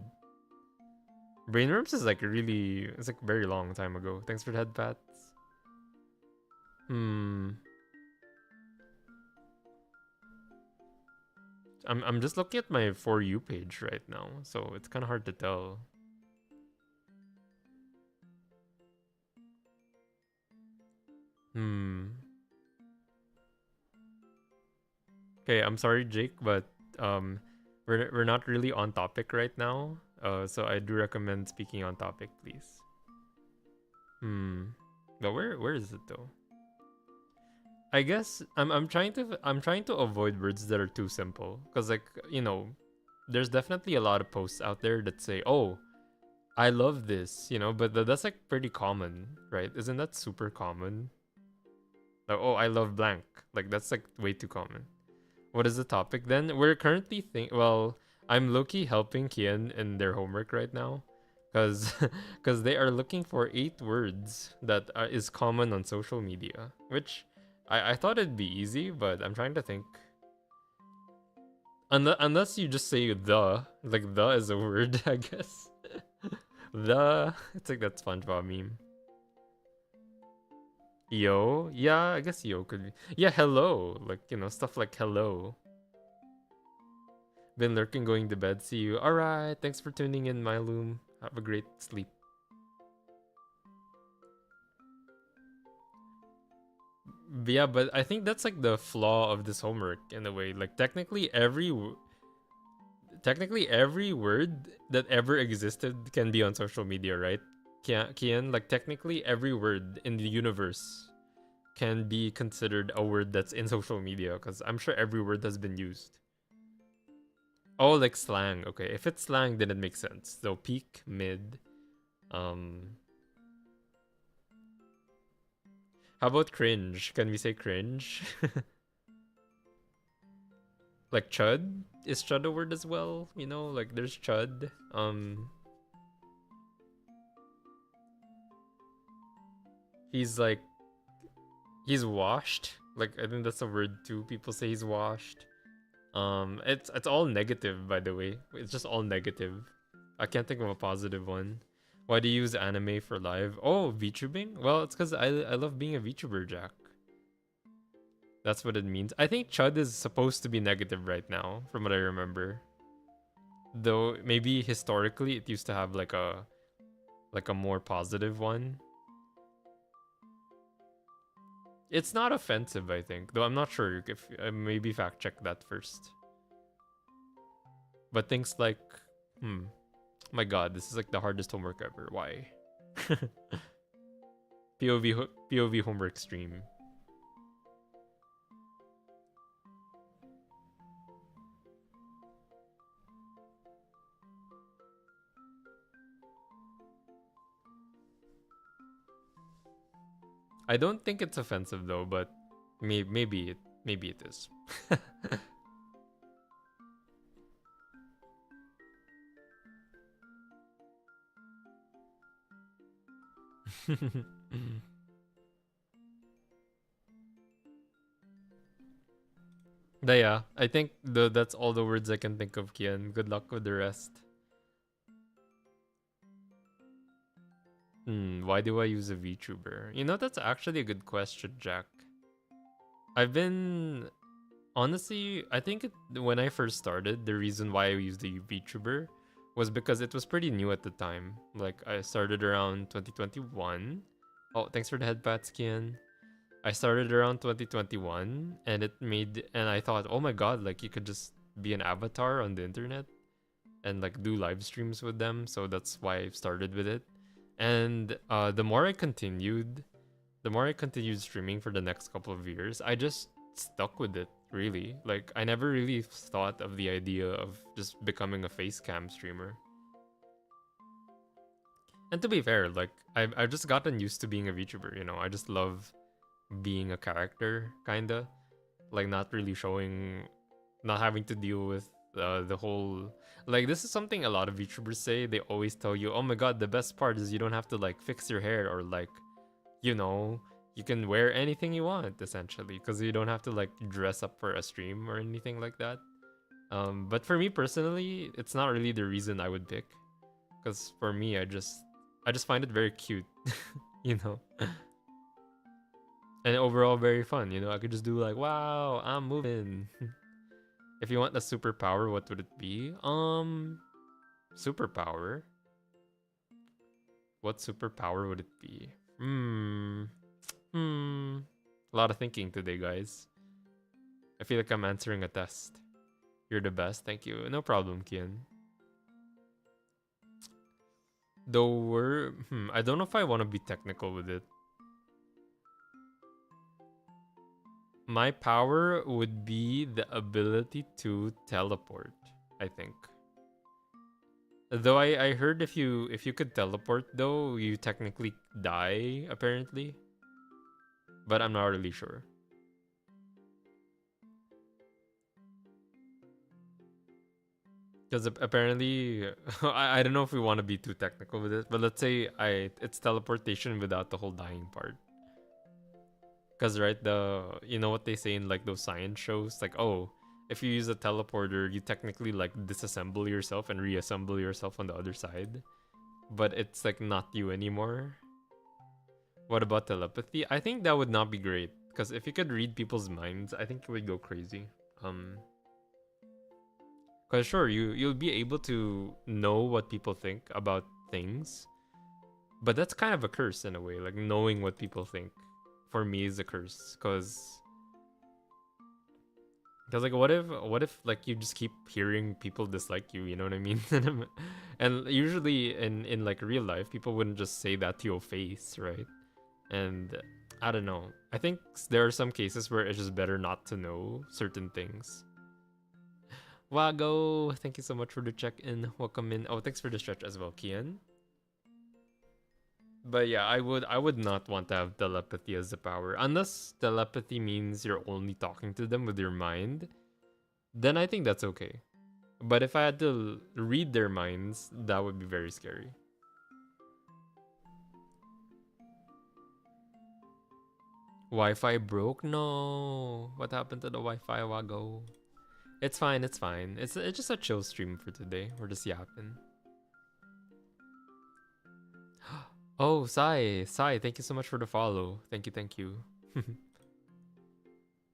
Brainworms is like it's like very long time ago. Thanks for the head pats. Hmm. I'm just looking at my For You page right now, so it's kind of hard to tell. Hmm. Okay, I'm sorry, Jake, but um, we're not really on topic right now. So I do recommend speaking on topic, please. Hmm. But where is it though? I guess I'm trying to avoid words that are too simple, because like, you know, there's definitely a lot of posts out there that say, "Oh, I love this," you know, but that's like pretty common, right? Isn't that super common? Like, "Oh, I love blank." Like that's like way too common. What is the topic then? We're currently well, I'm low-key helping Kian in their homework right now, cuz cuz they are looking for 8 words that is common on social media, which I thought it'd be easy, but I'm trying to think. Unless you just say the, like the is a word, I guess. The, it's like that SpongeBob meme. Yo, yeah, I guess yo could be. Yeah, hello, like, you know, stuff like hello. Been lurking, going to bed. See you. All right. Thanks for tuning in, my loom. Have a great sleep. Yeah, but I think that's like the flaw of this homework in a way. Like technically every word that ever existed can be on social media, right? Kian, like technically every word in the universe can be considered a word that's in social media, because I'm sure every word has been used. Oh, like slang. Okay, if it's slang, then it makes sense. So peak, mid, um, how about cringe? Can we say cringe? Like chud? Is chud a word as well? You know, like there's chud. He's like he's washed. Like I think that's a word too. People say he's washed. It's all negative, by the way. It's just all negative. I can't think of a positive one. Why do you use anime for live? Oh, VTubing? Well, it's because I love being a VTuber, Jack. That's what it means. I think chud is supposed to be negative right now, from what I remember. Though maybe historically it used to have like a more positive one. It's not offensive, I think. Though I'm not sure if maybe fact check that first. But things like, hmm, my God, this is like the hardest homework ever. Why? POV homework stream. I don't think it's offensive though, but maybe it is. But yeah, I think that's all the words I can think of, Kian. Good luck with the rest. Why do I use a VTuber? You know, that's actually a good question, Jack. I've been honestly, I think when I first started, the reason why I used the VTuber was because it was pretty new at the time. Like I started around 2021. Oh, thanks for the head pat, Kian. I started around 2021, and I thought, oh my god, like you could just be an avatar on the internet and like do live streams with them. So that's why I started with it. And the more I continued streaming for the next couple of years, I just stuck with it, really. Like, I never really thought of the idea of just becoming a face cam streamer. And to be fair, like, I've just gotten used to being a VTuber, you know? I just love being a character, kinda. Like, not really showing, not having to deal with the whole. Like, this is something a lot of VTubers say. They always tell you, oh my god, the best part is you don't have to, like, fix your hair or, like, you know, you can wear anything you want essentially because you don't have to like dress up for a stream or anything like that. But for me personally, it's not really the reason I would pick, because for me, I just find it very cute, you know, and overall very fun. You know, I could just do like, wow, I'm moving. If you want a superpower, what would it be? Superpower. What superpower would it be? Hmm. A lot of thinking today, guys. I feel like I'm answering a test. You're the best. Thank you. No problem, Kian. Though we're, I don't know if I want to be technical with it. My power would be the ability to teleport, I think. Though I heard if you could teleport though, you technically die apparently. But I'm not really sure. Because apparently, I don't know if we want to be too technical with it, but let's say it's teleportation without the whole dying part. Because right, you know what they say in like those science shows, like oh, if you use a teleporter, you technically like disassemble yourself and reassemble yourself on the other side, but it's like not you anymore. What about telepathy? I think that would not be great because if you could read people's minds, I think it would go crazy. Um, Because sure, you'll be able to know what people think about things, but that's kind of a curse in a way. Like knowing what people think, for me, is a curse. Cause like what if like you just keep hearing people dislike you? You know what I mean? And usually in like real life, people wouldn't just say that to your face, right? And I don't know. I think there are some cases where it's just better not to know certain things. Wago, thank you so much for the check-in. Welcome in. Oh, thanks for the stretch as well, Kian. But yeah, I would not want to have telepathy as a power. Unless telepathy means you're only talking to them with your mind, then I think that's okay. But if I had to read their minds, that would be very scary. Wi-Fi broke? No. What happened to the Wi-Fi, Wago? It's fine, it's fine. It's just a chill stream for today. We're just yapping. Oh, Sai, thank you so much for the follow. Thank you, thank you.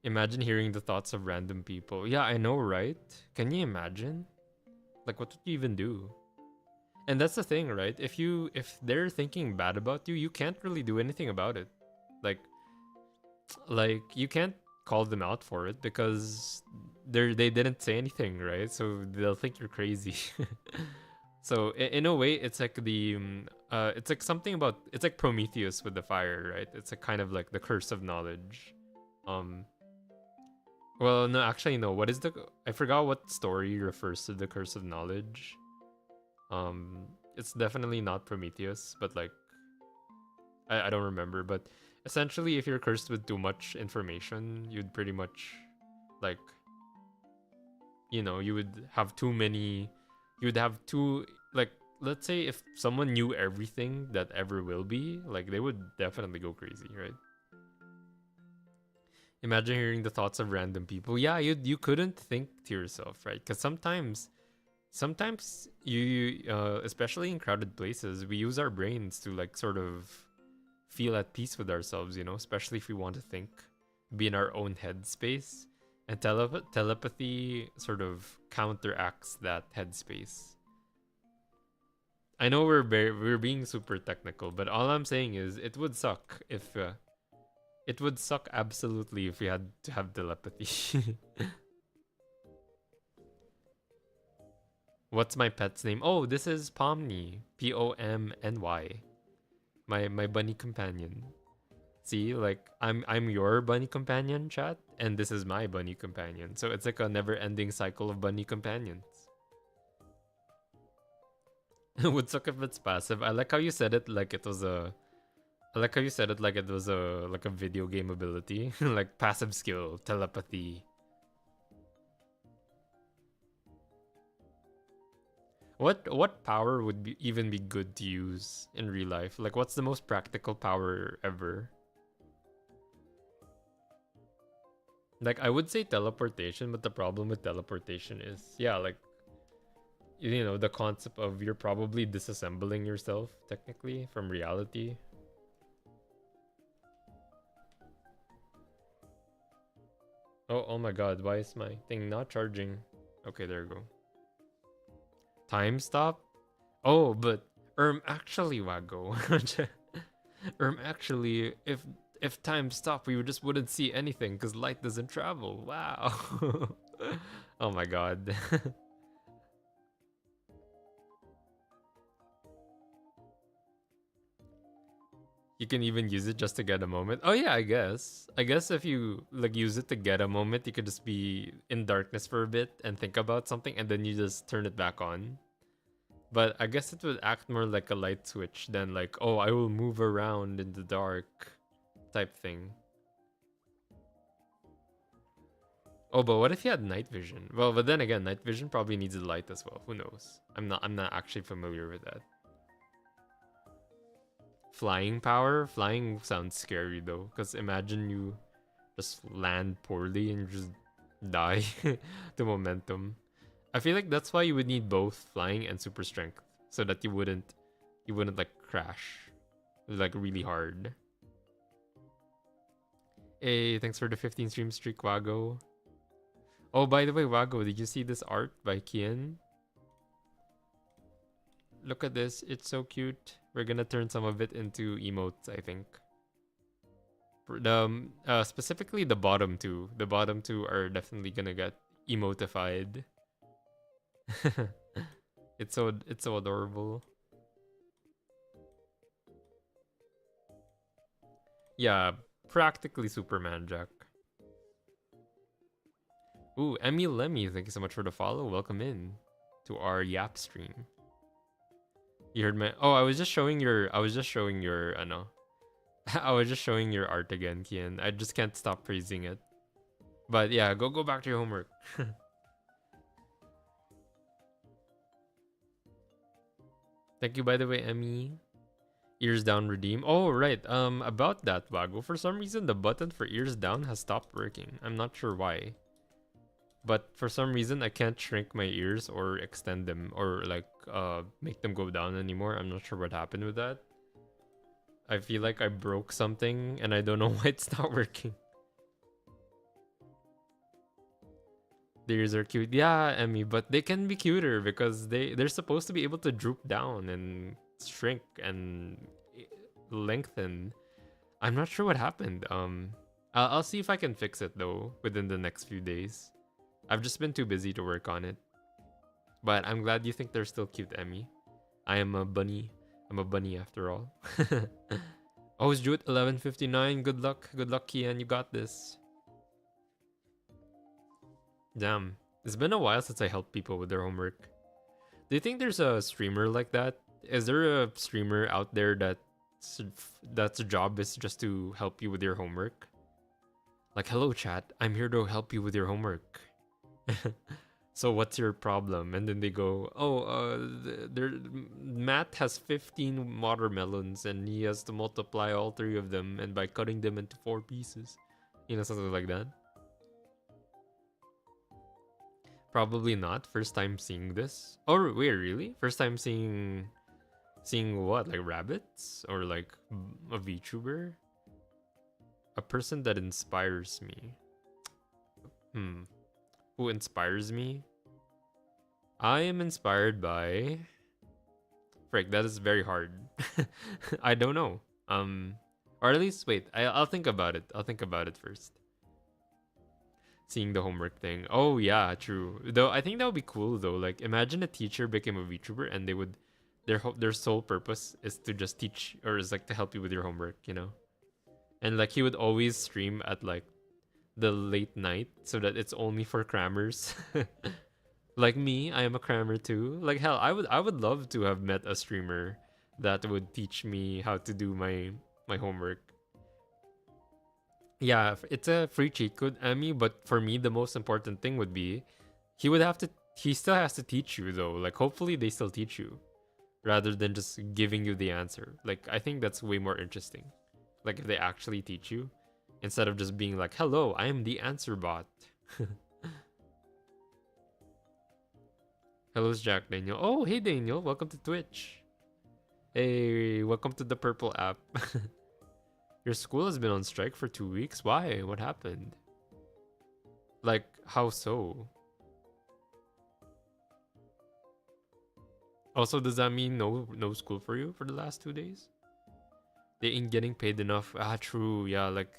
Imagine hearing the thoughts of random people. Yeah, I know, right? Can you imagine? Like, what would you even do? And that's the thing, right? If they're thinking bad about you, you can't really do anything about it. Like, you can't call them out for it because they didn't say anything, right? So they'll think you're crazy. So in a way, it's like it's like something about it's like Prometheus with the fire, right? It's a kind of like the curse of knowledge. Um, well, no, actually, no. What is the? I forgot what story refers to the curse of knowledge. It's definitely not Prometheus, but like I don't remember. But essentially, if you're cursed with too much information, you'd pretty much like you would have too many. You would have too like let's say if someone knew everything that ever will be, like they would definitely go crazy, right? Imagine hearing the thoughts of random people. Yeah, you couldn't think to yourself, right? Because sometimes you especially in crowded places, we use our brains to like sort of feel at peace with ourselves, especially if we want to think, be in our own headspace. And telepathy sort of counteracts that headspace. I know we're being super technical, but all I'm saying is it would suck if it would suck absolutely if we had to have telepathy. What's my pet's name? Oh, this is Pomni. Pomny. My bunny companion. See, like I'm your bunny companion, chat, and this is my bunny companion. So it's like a never-ending cycle of bunny companions. Would suck if it's passive. I like how you said it like it was a. I like how you said it like it was a video game ability, like passive skill, telepathy. What power would even be good to use in real life? Like, what's the most practical power ever? Like, I would say teleportation, but the problem with teleportation is, yeah, like, the concept of you're probably disassembling yourself technically from reality. Oh my god, why is my thing not charging? Okay, there you go. Time stop? Oh, but actually, Wago. Actually, if time stopped, we just wouldn't see anything because light doesn't travel. Wow. Oh my god. You can even use it just to get a moment. Oh yeah, I guess. I guess if you like use it to get a moment, you could just be in darkness for a bit and think about something, and then you just turn it back on. But I guess it would act more like a light switch than like, oh, I will move around in the dark type thing. Oh, but what if you had night vision? Well, but then again, night vision probably needs a light as well. Who knows? I'm not actually familiar with that. Flying power? Flying sounds scary though, because imagine you just land poorly and just die to momentum. I feel like that's why you would need both flying and super strength, so that you wouldn't like crash like really hard. Hey, thanks for the 15 stream streak, Wago. Oh, by the way, Wago, did you see this art by Kian? Look at this, it's so cute. We're gonna turn some of it into emotes, I think. Specifically the bottom two. The bottom two are definitely gonna get emotified. It's so adorable. Yeah, practically Superman Jack. Ooh, Emmy Lemmy, thank you so much for the follow. Welcome in to our Yap stream. You heard my I was just showing your I know. I was just showing your art again, Kian. I just can't stop praising it. But yeah, go back to your homework. Thank you, by the way, Emmy. Ears down redeem. Oh right. About that, Wago. For some reason the button for ears down has stopped working. I'm not sure why. But for some reason I can't shrink my ears or extend them or like make them go down anymore. I'm not sure what happened with that. I feel like I broke something and I don't know why it's not working. The ears are cute. Yeah, Emmy, but they can be cuter because they're supposed to be able to droop down and shrink and lengthen. I'm not sure what happened. I'll see if I can fix it though within the next few days. I've just been too busy to work on it. But I'm glad you think they're still cute, Emmy. I am a bunny. I'm a bunny after all. Oh, it's due at 11:59. Good luck. Good luck, Kian. You got this. Damn. It's been a while since I helped people with their homework. Do you think there's a streamer like that? Is there a streamer out there that's job is just to help you with your homework? Like, hello chat, I'm here to help you with your homework. So what's your problem? And then they go, oh, Matt has 15 watermelons and he has to multiply all three of them and by cutting them into 4 pieces. You know, something like that. Probably not. First time seeing this. Oh wait, really? First time seeing what? Like rabbits? Or like a VTuber? A person that inspires me. Who inspires me? I am inspired by... Frick, that is very hard. I don't know. Or at least, wait, I'll think about it. I'll think about it first. Seeing the homework thing. Oh yeah, true. Though I think that would be cool though. Like imagine a teacher became a VTuber and they would their sole purpose is to just teach or is like to help you with your homework, you know? And like he would always stream at like the late night so that it's only for crammers. Like me, I am a crammer too. Like hell, I would love to have met a streamer that would teach me how to do my homework. Yeah, it's a free cheat code, Emmy, but for me the most important thing would be he still has to teach you though. Like hopefully they still teach you rather than just giving you the answer. Like I think that's way more interesting. Like if they actually teach you instead of just being like, "Hello, I am the answer bot." Hello's Jack Daniel. Oh, hey Daniel, welcome to Twitch. Hey, welcome to the purple app. Your school has been on strike for 2 weeks? Why? What happened? Like, how so? Also, does that mean no school for you for the last 2 days? They ain't getting paid enough. Ah, true. Yeah, like,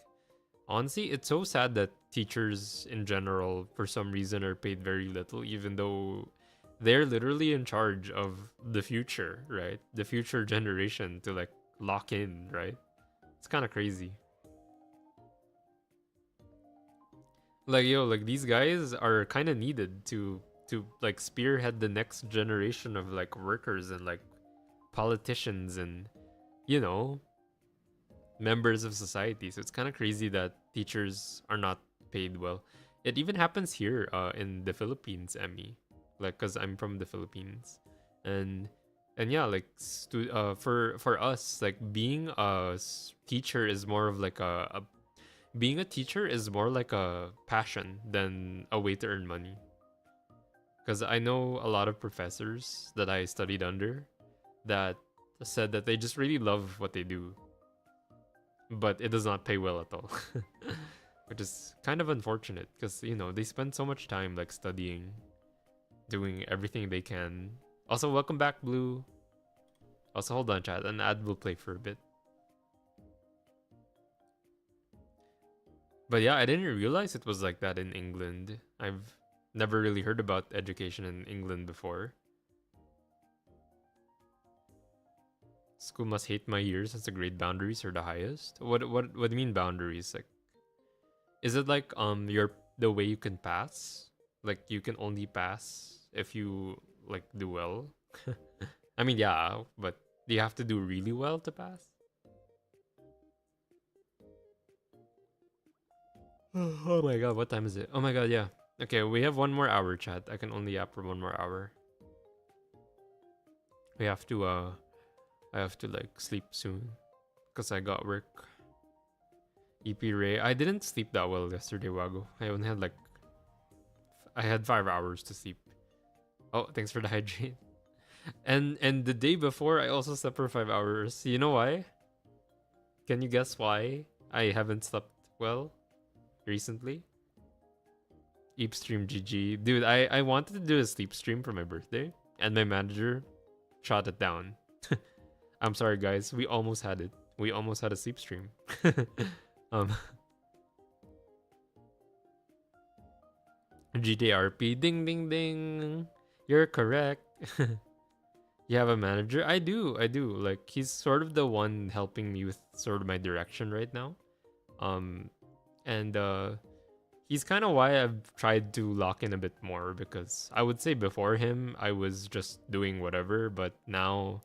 honestly, it's so sad that teachers in general, for some reason, are paid very little, even though they're literally in charge of the future, right? The future generation to, like, lock in, right? It's kind of crazy. Like yo, like these guys are kind of needed to like spearhead the next generation of like workers and like politicians and you know members of society. So it's kind of crazy that teachers are not paid well. It even happens here in the Philippines, Emmy. Like, cause I'm from the Philippines, and yeah, like for us, like being a teacher is more of like a being a teacher is more like a passion than a way to earn money. Because I know a lot of professors that I studied under that said that they just really love what they do, but it does not pay well at all. Which is kind of unfortunate because, you know, they spend so much time like studying, doing everything they can. Also, welcome back, Blue. Also, hold on, chat. An ad will play for a bit. But yeah, I didn't realize it was like that in England. I've never really heard about education in England before. School must hate my years since the grade boundaries are the highest. What do you mean boundaries? Like, is it like your the way you can pass? Like you can only pass if you like do well? I mean, yeah, but do you have to do really well to pass? Oh my god, what time is it? Oh my god, yeah. Okay, we have 1 more hour, chat. I can only app for 1 more hour. We have to I have to like sleep soon because I got work. EP Ray, I didn't sleep that well yesterday, Wago. I only had like I had 5 hours to sleep. Oh, thanks for the hydrate. And the day before, I also slept for 5 hours. You know why? Can you guess why I haven't slept well recently? Eep stream GG, dude. I wanted to do a sleep stream for my birthday, and my manager shot it down. I'm sorry, guys. We almost had it. We almost had a sleep stream. um, GTRP, ding ding ding. You're correct. You have a manager? I do. Like he's sort of the one helping me with sort of my direction right now. Um, and he's kind of why I've tried to lock in a bit more because I would say before him I was just doing whatever, but now,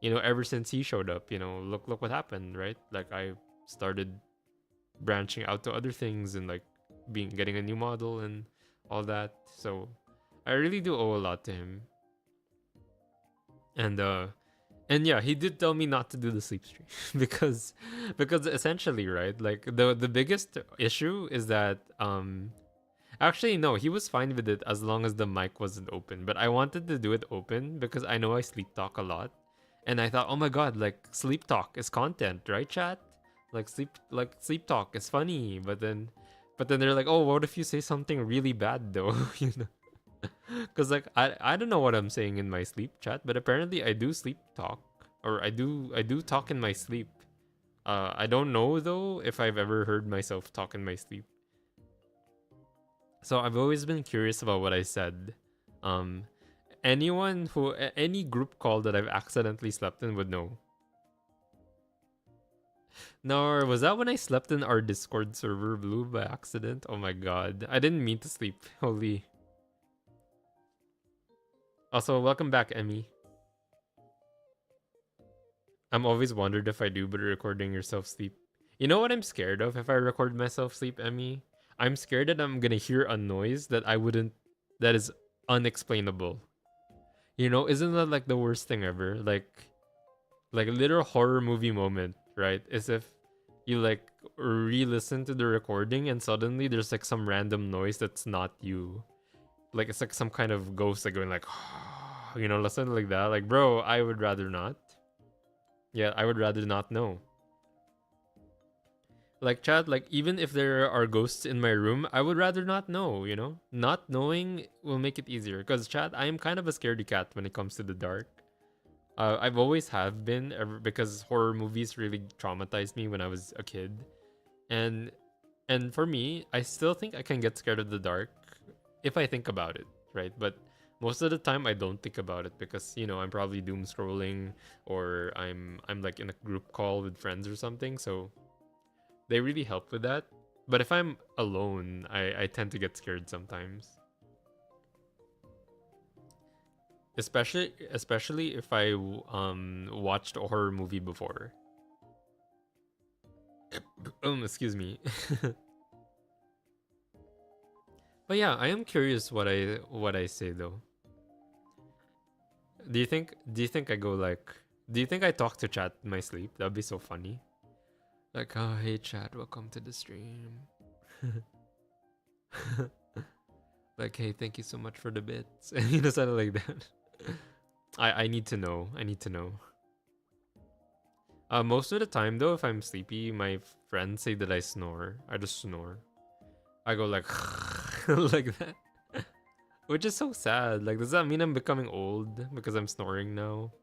you know, ever since he showed up, you know, look what happened, right? Like I started branching out to other things and like getting a new model and all that. So I really do owe a lot to him. And yeah, he did tell me not to do the sleep stream because essentially, right? Like the biggest issue is that actually no, he was fine with it as long as the mic wasn't open. But I wanted to do it open because I know I sleep talk a lot. And I thought, oh my god, like sleep talk is content, right, chat? Like sleep talk is funny, but then they're like, oh, what if you say something really bad though? You know? Because like I don't know what I'm saying in my sleep, chat, but apparently I do sleep talk, or I do talk in my sleep. I don't know though if I've ever heard myself talk in my sleep. So I've always been curious about what I said. Anyone who any group call that I've accidentally slept in would know. No, was that when I slept in our Discord server, Blue, by accident? Oh my god, I didn't mean to sleep. Holy. Also, welcome back, Emmy. I'm always wondered if I do better recording yourself sleep. You know what I'm scared of if I record myself sleep, Emmy? I'm scared that I'm gonna hear a noise that that is unexplainable. You know, isn't that like the worst thing ever? Like a literal horror movie moment, right? As if you like re-listen to the recording and suddenly there's like some random noise that's not you. Like it's like some kind of ghost like going like, you know, something like that. Like, bro, I would rather not. Yeah, I would rather not know. Like, chat, like even if there are ghosts in my room, I would rather not know. You know, not knowing will make it easier. Cause chat, I am kind of a scaredy cat when it comes to the dark. I've always have been because horror movies really traumatized me when I was a kid, and for me, I still think I can get scared of the dark if I think about it, right? But Most of the time I don't think about it because, you know, I'm probably doom scrolling, or I'm like in a group call with friends or something, so they really help with that. But if I'm alone, I tend to get scared sometimes. Especially if I watched a horror movie before. Excuse me. But yeah, I am curious what I say though. Do you think I go like, do you think I talk to chat in my sleep? That'd be so funny. Like, oh hey chat, welcome to the stream. Like, hey, thank you so much for the bits. You know, something like that. I need to know. I need to know. Most of the time though, if I'm sleepy, my friends say that I snore. I just snore. I go like like that. Which is so sad. Like, does that mean I'm becoming old because I'm snoring now?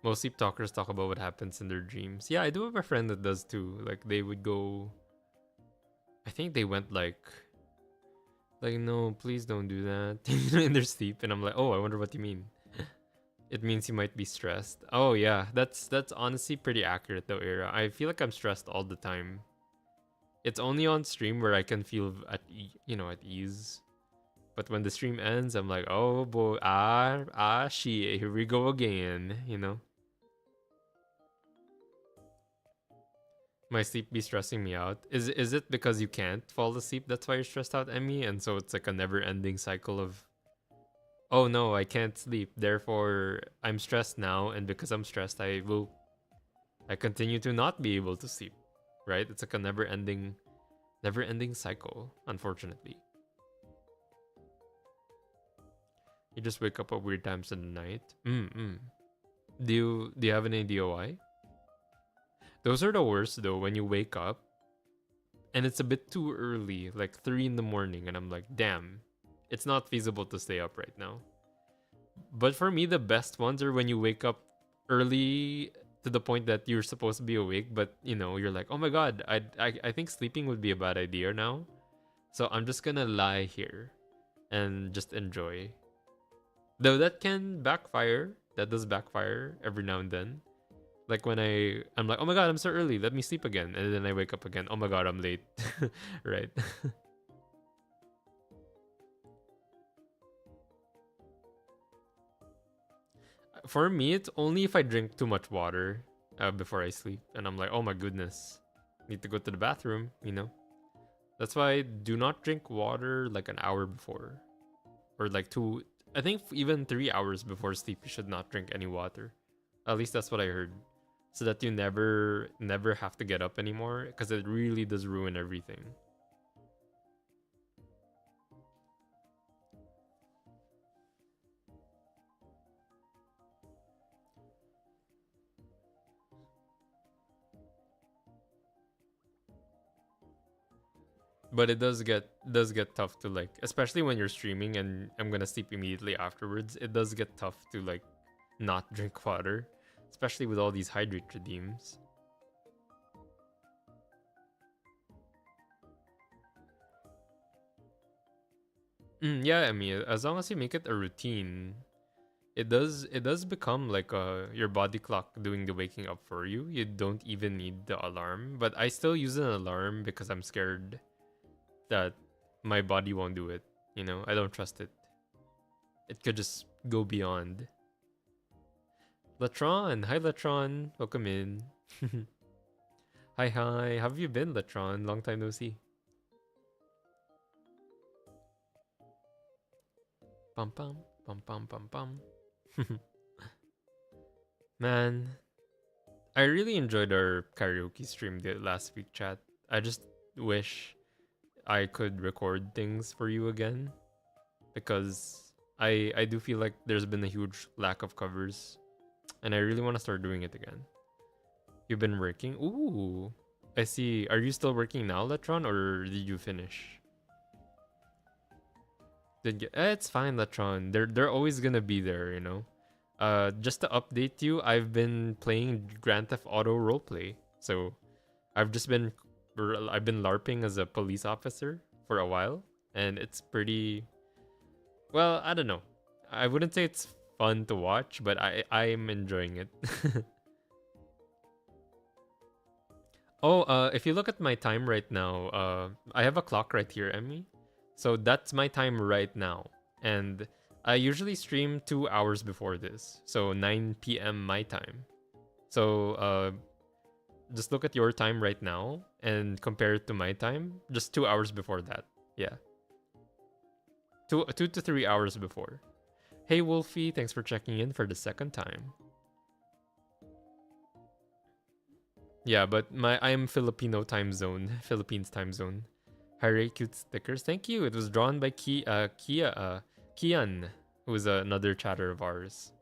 Most sleep talkers talk about what happens in their dreams. Yeah, I do have a friend that does too. Like, they would go. I think they went like, no, please don't do that in their sleep, and I'm like, oh, I wonder what you mean. It means you might be stressed. Oh yeah, that's honestly pretty accurate though, Era. I feel like I'm stressed all the time. It's only on stream where I can feel at ease. But when the stream ends, I'm like, oh boy, shit, here we go again, you know? My sleep be stressing me out. Is it because you can't fall asleep? That's why you're stressed out, Emmy? And so it's like a never-ending cycle of, oh no, I can't sleep. Therefore, I'm stressed now, and because I'm stressed, I continue to not be able to sleep. Right? It's like a never-ending cycle, unfortunately. You just wake up at weird times in the night. Do you have any idea why? Those are the worst though, when you wake up and it's a bit too early, like 3 in the morning, and I'm like, damn, it's not feasible to stay up right now. But for me, the best ones are when you wake up early to the point that you're supposed to be awake, but you know, you're like, oh my god, I think sleeping would be a bad idea now. So I'm just gonna lie here and just enjoy. Though that can backfire. That does backfire every now and then. Like when I'm like, oh my god, I'm so early, let me sleep again. And then I wake up again. Oh my god, I'm late. Right. For me, it's only if I drink too much water before I sleep. And I'm like, oh my goodness, need to go to the bathroom, you know? That's why I do not drink water like an hour before. Or like I think even 3 hours before sleep, you should not drink any water. At least that's what I heard. So that you never have to get up anymore, because it really does ruin everything. But it does get tough to, like, especially when you're streaming and I'm gonna sleep immediately afterwards. It does get tough to like not drink water, especially with all these hydrate redeems. Yeah, I mean, as long as you make it a routine, it does become like your body clock doing the waking up for you. You don't even need the alarm, but I still use an alarm because I'm scared that my body won't do it. You know, I don't trust it. It could just go beyond. Latron, hi Latron, welcome in. Hi, hi. How have you been, Latron? Long time no see. Pum pum pum pum pum pum. Man, I really enjoyed our karaoke stream the last week, chat. I just wish I could record things for you again, because I do feel like there's been a huge lack of covers, and I really want to start doing it again. You've been working? Ooh, I see. Are you still working now, Letron, or did you finish? It's fine, Letron. They're always gonna be there, you know. Just to update you, I've been playing Grand Theft Auto roleplay. So I've just been I've been LARPing as a police officer for a while. and it's pretty. Well, I don't know. I wouldn't say it's fun to watch, but I'm enjoying it. Oh, if you look at my time right now, I have a clock right here, Emmy. So that's my time right now. And I usually stream 2 hours before this. So 9 p.m. my time. So just look at your time right now and compare it to my time. Just 2 hours before that. Yeah. 2 to 3 hours before. Hey Wolfie, thanks for checking in for the second time. Yeah, but I am Filipino time zone, Philippines time zone. Hare cute stickers. Thank you. It was drawn by Kian, who is another chatter of ours.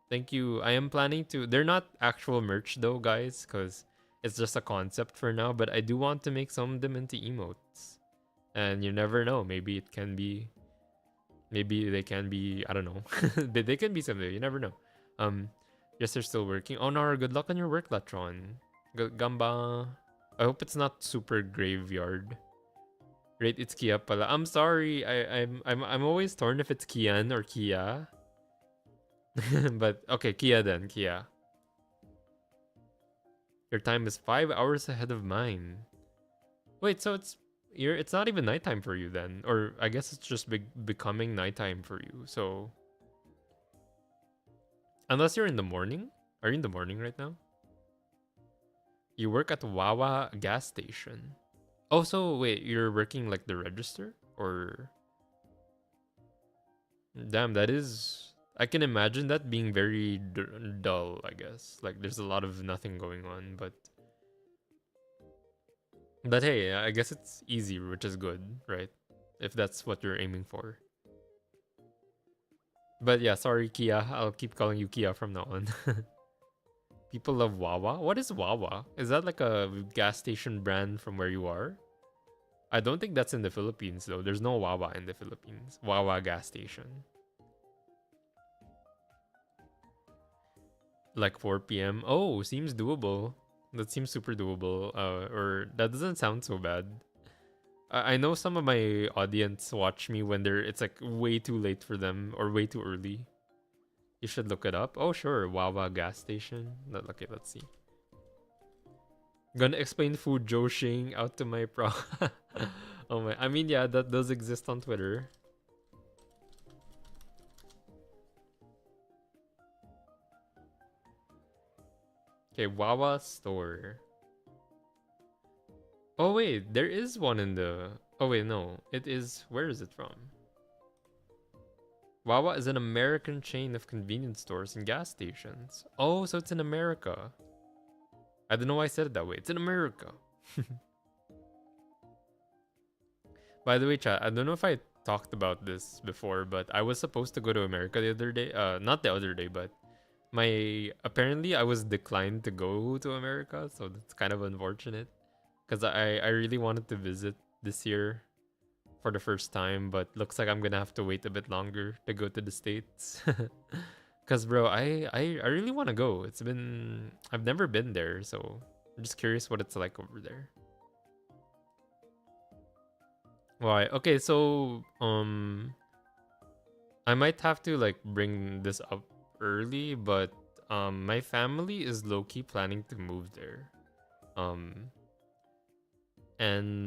Thank you. I am planning to. They're not actual merch though, guys, because it's just a concept for now. But I do want to make some of them into emotes, and you never know. Maybe it can be. Maybe they can be. I don't know. They can be someday. You never know. Yes, they're still working. Oh no! Good luck on your work, Latron. Gamba. I hope it's not super graveyard. Right, it's Kia pala. I'm sorry. I'm always torn if it's Kian or Kia. But okay, Kia then, Kia. Your time is 5 hours ahead of mine. Wait, so it's not even nighttime for you then, or I guess it's just becoming nighttime for you. So unless you're in the morning, are you in the morning right now? You work at Wawa gas station. Oh, so wait, you're working like the register? Or damn, that is. I can imagine that being very dull, I guess. Like there's a lot of nothing going on, but hey, I guess it's easy, which is good, right? If that's what you're aiming for. But yeah, sorry, Kia. I'll keep calling you Kia from now on. People love Wawa. What is Wawa? Is that like a gas station brand from where you are? I don't think that's in the Philippines though. There's no Wawa in the Philippines. Wawa gas station. Like 4 p.m. Oh, seems doable. That seems super doable. Or that doesn't sound so bad. I know some of my audience watch me when it's like way too late for them or way too early. You should look it up. Oh sure, Wawa gas station. Okay, let's see. Gonna explain food joshing out to my pro. Oh my, I mean yeah, that does exist on Twitter. Okay, Wawa store. Oh wait, there is one in the. Oh wait, no, it is. Where is it from? Wawa is an American chain of convenience stores and gas stations. Oh, so it's in America. I don't know why I said it that way. It's in America. By the way, chat, I don't know if I talked about this before, but I was supposed to go to America the other day. Not the other day, but apparently I was declined to go to America, so that's kind of unfortunate. Because I really wanted to visit this year for the first time, but looks like I'm gonna have to wait a bit longer to go to the States. Cause bro, I really wanna go. I've never been there, so I'm just curious what it's like over there. Why? Okay, so I might have to like bring this up early, but my family is low-key planning to move there.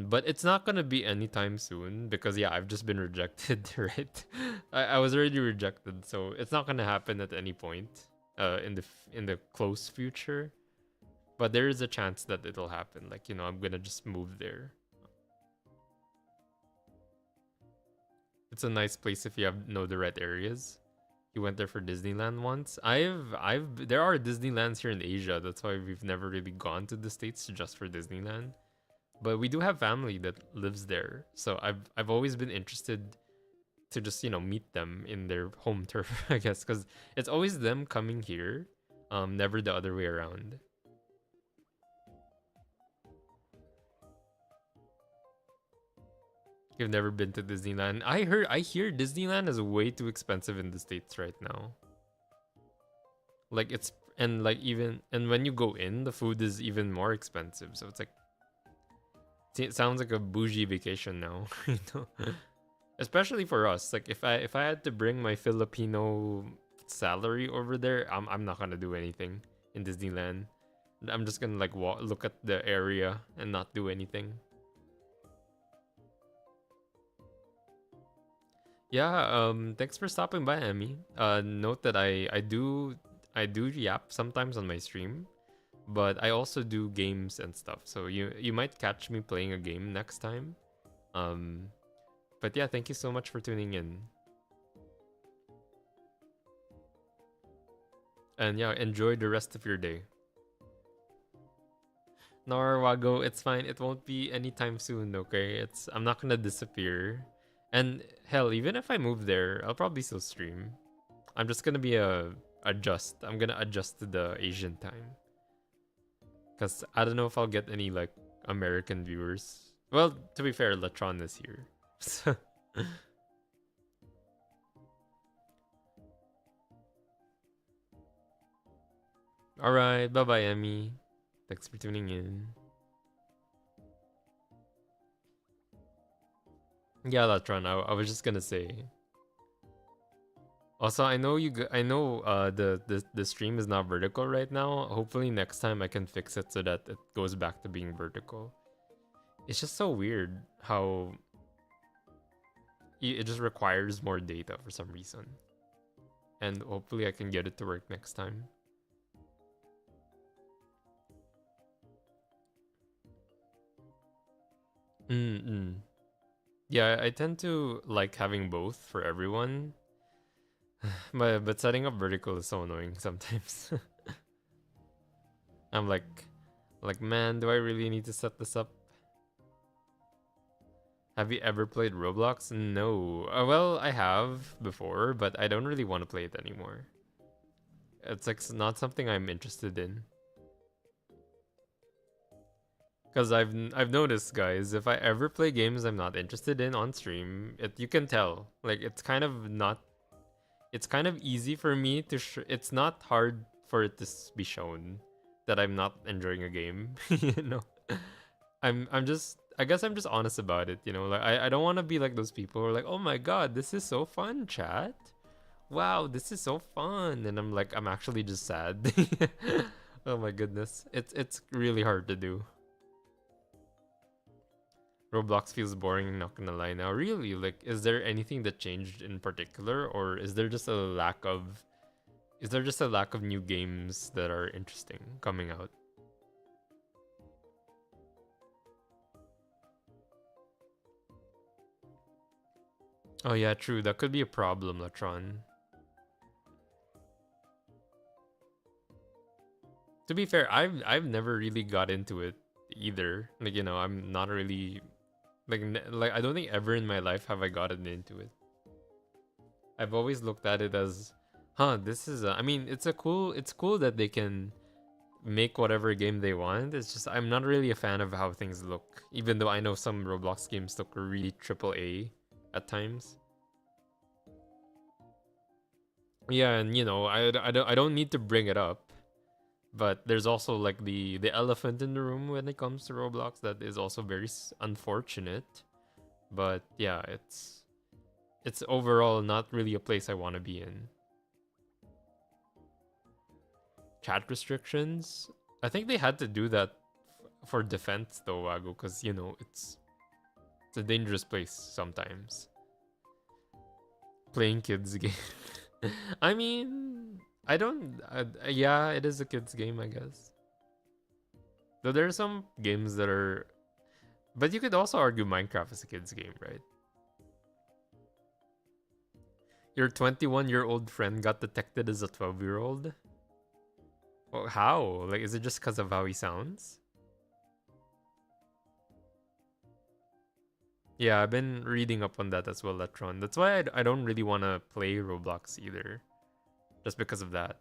But it's not gonna be anytime soon because yeah, I've just been rejected, right? I was already rejected, so it's not gonna happen at any point in the close future. But there is a chance that it'll happen. Like, I'm gonna just move there. It's a nice place if you know the right areas. You went there for Disneyland once. There are Disneylands here in Asia. That's why we've never really gone to the States just for Disneyland. But we do have family that lives there. So I've always been interested to just, meet them in their home turf, I guess, because it's always them coming here, never the other way around. You've never been to Disneyland. I hear Disneyland is way too expensive in the States right now. Like and when you go in, the food is even more expensive. So it's It sounds like a bougie vacation now. You know, especially for us. Like if I had to bring my Filipino salary over there, I'm not gonna do anything in Disneyland. I'm just gonna like look at the area and not do anything. Yeah, thanks for stopping by, Emmy. Note that I do yap sometimes on my stream, but I also do games and stuff. So you might catch me playing a game next time. Um, but yeah, thank you so much for tuning in. And yeah, enjoy the rest of your day. Narwago, it's fine. It won't be anytime soon, okay? I'm not gonna disappear. And hell, even if I move there, I'll probably still stream. I'm just gonna be adjust. I'm gonna adjust to the Asian time. Cause I don't know if I'll get any like American viewers. Well, to be fair, Latron is here. So alright, bye bye Emmy. Thanks for tuning in. Yeah, Latron, I was just gonna say. Also, I know I know the stream is not vertical right now. Hopefully next time I can fix it so that it goes back to being vertical. It's just so weird how it just requires more data for some reason. And hopefully I can get it to work next time. Mm-mm. Yeah, I tend to like having both for everyone. But setting up vertical is so annoying sometimes. I'm like man, do I really need to set this up? Have you ever played Roblox? No. Well, I have before, but I don't really want to play it anymore. It's like not something I'm interested in. Cause I've noticed, guys, if I ever play games I'm not interested in on stream, you can tell. Like it's kind of not. It's kind of easy for me to. It's not hard for it to be shown that I'm not enjoying a game. You know, I'm just. I guess I'm just honest about it. You know, like I don't want to be like those people who are like, oh my god, this is so fun, chat. Wow, this is so fun, and I'm like, I'm actually just sad. Oh my goodness, it's really hard to do. Roblox feels boring, not gonna lie now. Really? Like, is there anything that changed in particular, or is there just a lack of new games that are interesting coming out? Oh yeah, true. That could be a problem, Latron. To be fair, I've never really got into it either. Like, you know, I'm not really like I don't think ever in my life have I gotten into it. I've always looked at it as, huh, this is I mean, it's cool that they can make whatever game they want. It's just I'm not really a fan of how things look, even though I know some Roblox games look really triple A at times. Yeah, and you know, I don't need to bring it up, but there's also like the elephant in the room when it comes to Roblox that is also very unfortunate. But yeah, it's overall not really a place I want to be in. Chat restrictions. I think they had to do that for defense though, Wago, because you know it's a dangerous place sometimes. Playing kids game. I mean, I don't. Yeah, it is a kids game, I guess. Though there are some games that are, but you could also argue Minecraft is a kids game, right? Your 21-year-old friend got detected as a 12-year-old. Well, how? Like, is it just because of how he sounds? Yeah, I've been reading up on that as well, Letron. That's why I don't really want to play Roblox either. Just because of that.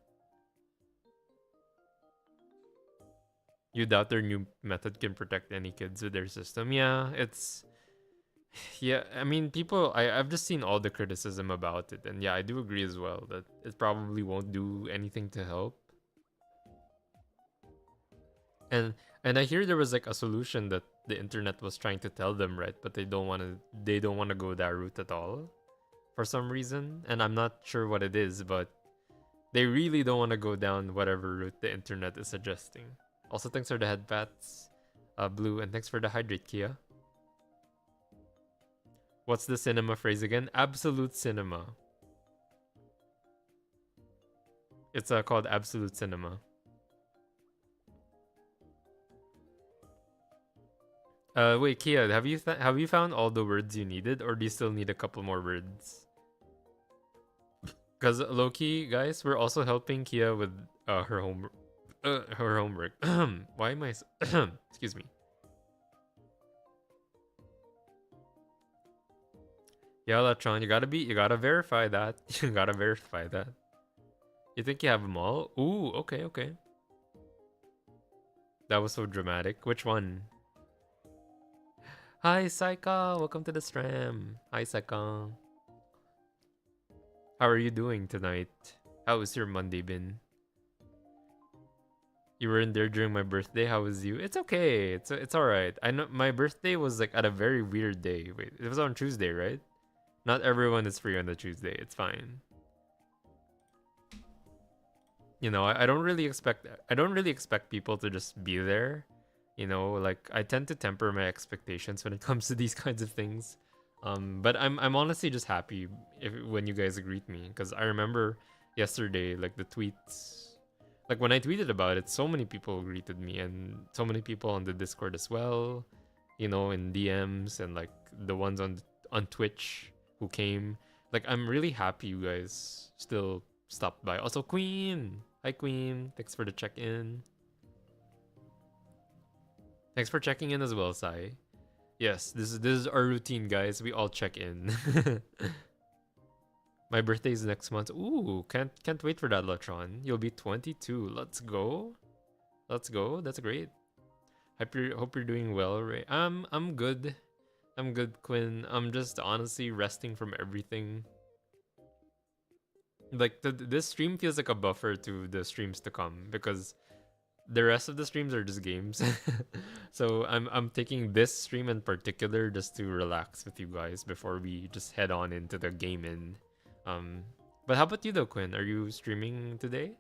You doubt their new method can protect any kids with their system. Yeah, it's. Yeah, I mean, I've just seen all the criticism about it. And yeah, I do agree as well that it probably won't do anything to help. And and I hear there was like a solution that the internet was trying to tell them, right? But they don't want to go that route at all for some reason, and I'm not sure what it is, but they really don't want to go down whatever route the internet is suggesting. Also, thanks for the head pats, Blue, and thanks for the hydrate, Kia. What's the cinema phrase again? Absolute cinema. It's called absolute cinema. Wait, Kia, have you found all the words you needed, or do you still need a couple more words? Because low-key, guys, we're also helping Kia with her homework. Why am I? Excuse me. Yeah, Latron, you gotta verify that. You gotta verify that. You think you have them all? Ooh, okay. That was so dramatic. Which one? Hi, Saika. Welcome to the stream. Hi, Saika. How are you doing tonight? How was your Monday been? You weren't there during my birthday. How was you? It's okay. It's all right. I know my birthday was like at a very weird day. Wait, it was on Tuesday, right? Not everyone is free on the Tuesday. It's fine. You know, I don't really expect people to just be there. You know, like I tend to temper my expectations when it comes to these kinds of things. But I'm honestly just happy when you guys greet me, because I remember yesterday, like the tweets, like when I tweeted about it, so many people greeted me, and so many people on the Discord as well. You know, in DMs, and like the ones on Twitch who came. Like I'm really happy you guys still stopped by. Also, Queen. Hi, Queen. Thanks for the check-in. Thanks for checking in as well, Sai. Yes, this is our routine, guys. We all check in. My birthday is next month. Ooh, can't wait for that, Latron. You'll be 22. Let's go. Let's go. That's great. Hope you're doing well, Ray. I'm good. I'm good, Quinn. I'm just honestly resting from everything. Like this stream feels like a buffer to the streams to come, because the rest of the streams are just games. So I'm taking this stream in particular just to relax with you guys before we just head on into the gaming. But how about you though, Quinn? Are you streaming today,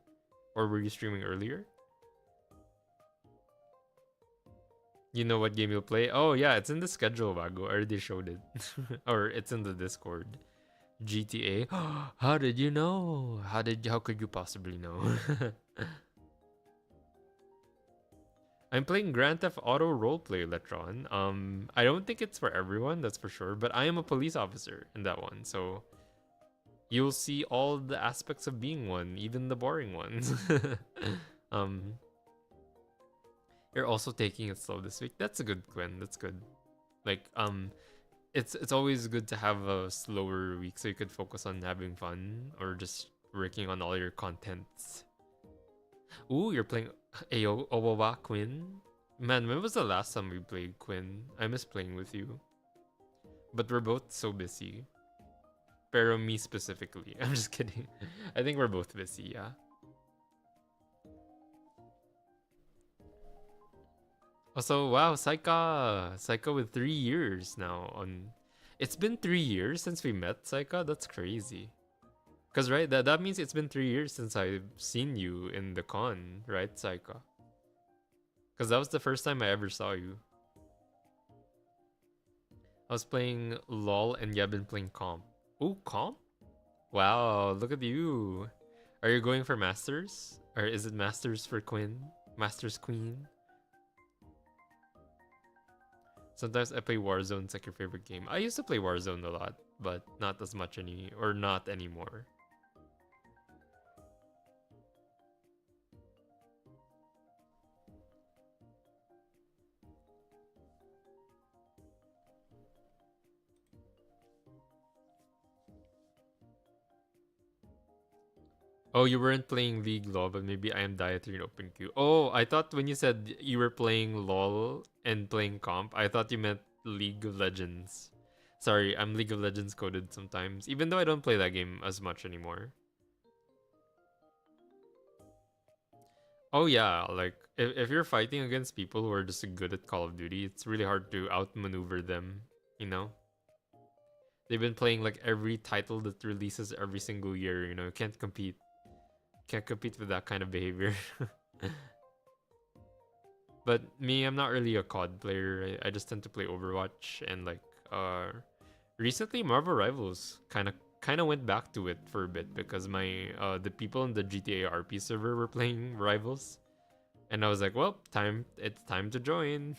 or were you streaming earlier? You know what game you'll play? Oh yeah, it's in the schedule, Wago. I already showed it. Or it's in the Discord. GTA. How did you know? How could you possibly know? I'm playing Grand Theft Auto Roleplay, Letron. I don't think it's for everyone, that's for sure, but I am a police officer in that one, so you'll see all the aspects of being one, even the boring ones. You're also taking it slow this week. That's a good, Quinn. That's good. Like, it's always good to have a slower week so you could focus on having fun or just working on all your contents. Ooh, you're playing Ayo Owawa, Quinn. Man, when was the last time we played, Quinn? I miss playing with you. But we're both so busy. Pero me specifically. I'm just kidding. I think we're both busy, yeah. Also, wow, Saika with 3 years now on. It's been 3 years since we met, Saika. That's crazy. Cause right, that means it's been 3 years since I've seen you in the con, right, Saika? Cause that was the first time I ever saw you. I was playing LOL and you've been playing comp. Ooh, comp? Wow, look at you. Are you going for Masters? Or is it Masters for Quinn? Masters Queen? Sometimes I play Warzone. It's like your favorite game. I used to play Warzone a lot, but not as much not anymore. Oh, you weren't playing League LOL, but maybe I am dietary in open queue. Oh, I thought when you said you were playing LOL and playing comp, I thought you meant League of Legends. Sorry, I'm League of Legends coded sometimes, even though I don't play that game as much anymore. Oh yeah, like if you're fighting against people who are just good at Call of Duty, it's really hard to outmaneuver them, you know? They've been playing like every title that releases every single year, you know, can't compete. Can't compete with that kind of behavior. But me, I'm not really a COD player. I just tend to play Overwatch and like uh recently Marvel Rivals kind of went back to it for a bit because my the people in the GTA RP server were playing Rivals. And I was like, well, it's time to join.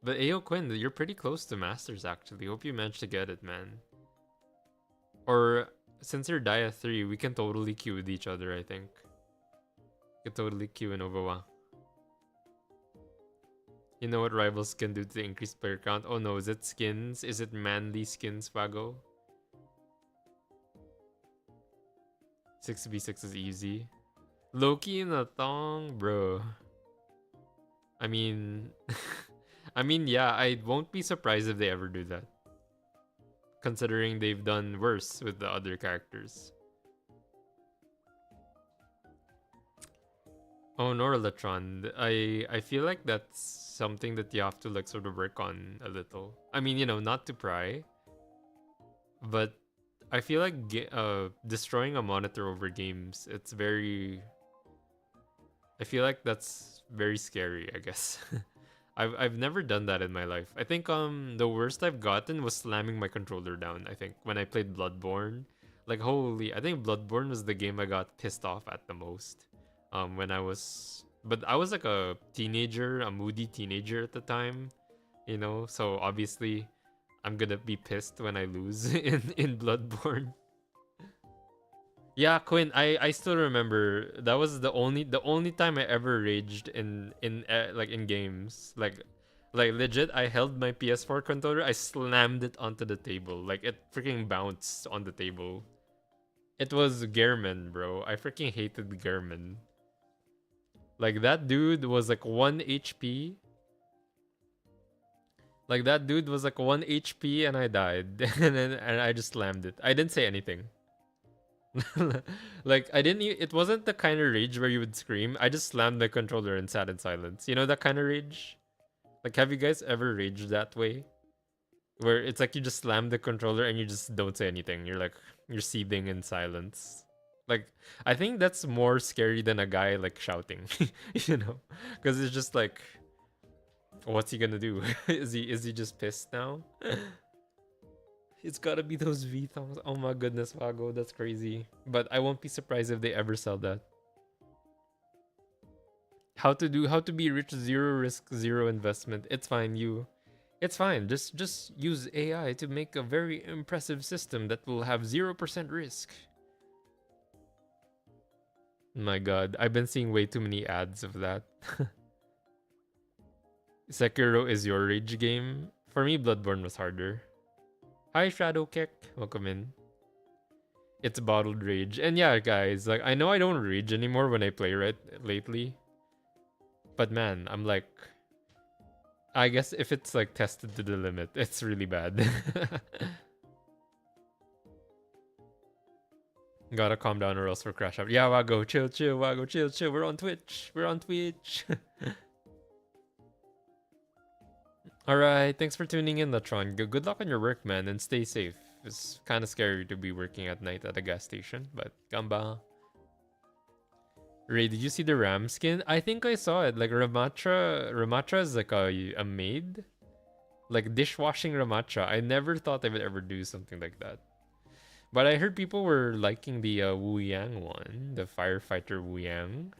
But Ayo Quinn, you're pretty close to Masters actually. Hope you managed to get it, man. Or since you're Dia 3, we can totally queue with each other, I think. We can totally queue in Overwatch. You know what Rivals can do to increase player count? Oh no, is it skins? Is it manly skins, Fago? 6v6 is easy. Loki in a thong, bro. I mean, I mean, yeah, I won't be surprised if they ever do that. Considering they've done worse with the other characters. Oh, Norlatron. I feel like that's something that you have to like sort of work on a little. I mean, you know, not to pry, but I feel like destroying a monitor over games, it's very. I feel like that's very scary, I guess. I've never done that in my life. I think the worst I've gotten was slamming my controller down, I think, when I played Bloodborne. Like holy, I think Bloodborne was the game I got pissed off at the most. When I was but I was like a teenager, a moody teenager at the time, you know, so obviously I'm gonna be pissed when I lose in Bloodborne. Yeah, Quinn, I still remember that was the only time I ever raged in like in games. Like legit, I held my PS4 controller, I slammed it onto the table. Like it freaking bounced on the table. It was Gehrman, bro. I freaking hated Gehrman. Like that dude was like 1 HP. Like that dude was like 1 HP and I died. And I just slammed it. I didn't say anything. Like I didn't it wasn't the kind of rage where you would scream. I just slammed my controller and sat in silence. You know that kind of rage? Like have you guys ever raged that way? Where it's like you just slam the controller and you just don't say anything. You're seething in silence. Like I think that's more scary than a guy like shouting, you know? Cuz it's just like what's he going to do? Is he just pissed now? It's gotta be those V-thongs. Oh my goodness, Vago, that's crazy. But I won't be surprised if they ever sell that. How to be rich, zero risk, zero investment. It's fine. Just use AI to make a very impressive system that will have 0% risk. My god, I've been seeing way too many ads of that. Sekiro is your rage game. For me, Bloodborne was harder. Hi, Shadow Kick. Welcome in. It's bottled rage. And yeah, guys, like I know I don't rage anymore when I play it lately. But man, I'm like I guess if it's like tested to the limit, it's really bad. Gotta calm down or else we'll crash out. Yeah, Wago, chill, Wago, chill. We're on Twitch. Alright, thanks for tuning in, Latron. Good luck on your work, man, and stay safe. It's kind of scary to be working at night at a gas station, but gamba. Ray, did you see the Ram skin? I think I saw it. Like Ramatra is like a maid, like dishwashing Ramatra. I never thought I would ever do something like that. But I heard people were liking the Wu Yang one, the firefighter Wu Yang.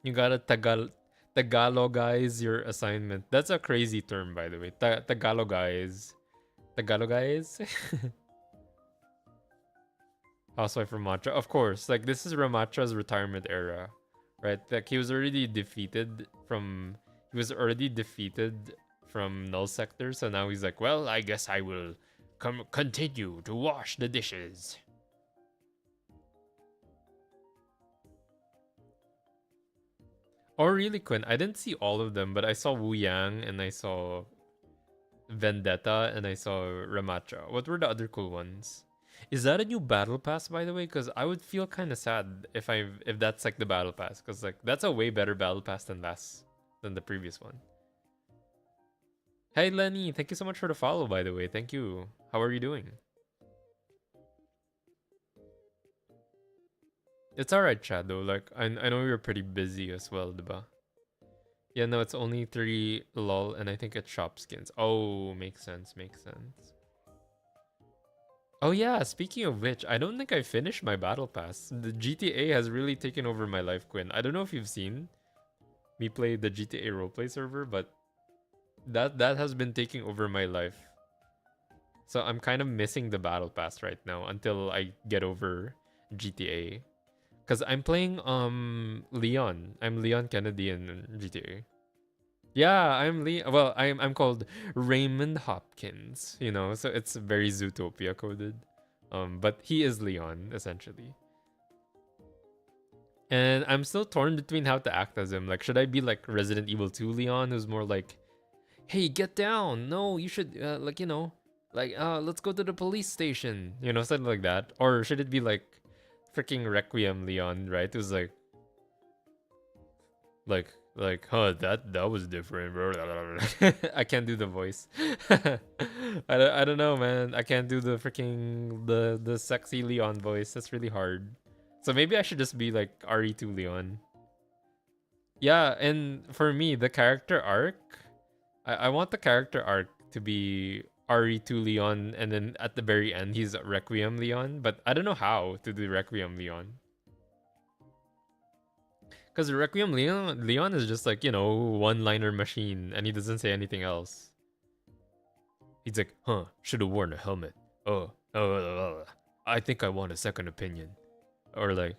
You gotta Tagalogize your assignment. That's a crazy term, by the way. Tagalogize. Housewife Ramatra. Of course, like this is Ramatra's retirement era, right? Like he was already defeated from null sector, so now he's like, well, I guess I will continue to wash the dishes. Oh, really, Quinn? I didn't see all of them, but I saw Wu Yang and I saw Vendetta and I saw Ramatra. What were the other cool ones? Is that a new battle pass, by the way? Because I would feel kind of sad if that's like the battle pass, because like that's a way better battle pass than the previous one. Hey Lenny, thank you so much for the follow, by the way. Thank you. How are you doing? It's alright, Chad, though. Like, I know you're pretty busy as well, diba? Yeah, no, it's only 3 lol, and I think it's shop skins. Oh, makes sense, makes sense. Oh yeah, speaking of which, I don't think I finished my battle pass. The GTA has really taken over my life, Quinn. I don't know if you've seen me play the GTA roleplay server, but that has been taking over my life. So I'm kind of missing the battle pass right now until I get over GTA. Cause I'm playing Leon. I'm Leon Kennedy in GTA. Yeah, I'm Lee. Well, I'm called Raymond Hopkins. You know, so it's very Zootopia coded. But he is Leon essentially, and I'm still torn between how to act as him. Like, should I be like Resident Evil 2 Leon, who's more like, "Hey, get down! No, you should like let's go to the police station." You know, something like that. Or should it be like freaking Requiem Leon, right? Who's huh, that was different, bro. I can't do the voice. I don't know, man. I can't do the freaking the sexy Leon voice. That's really hard. So maybe I should just be like RE2 Leon. Yeah, and for me, the character arc, I want the character arc to be RE2 Leon, and then at the very end he's Requiem Leon, but I don't know how to do Requiem Leon. Because Requiem Leon is just like, one-liner machine, and he doesn't say anything else. He's like, huh, should have worn a helmet. I think I want a second opinion. Or like,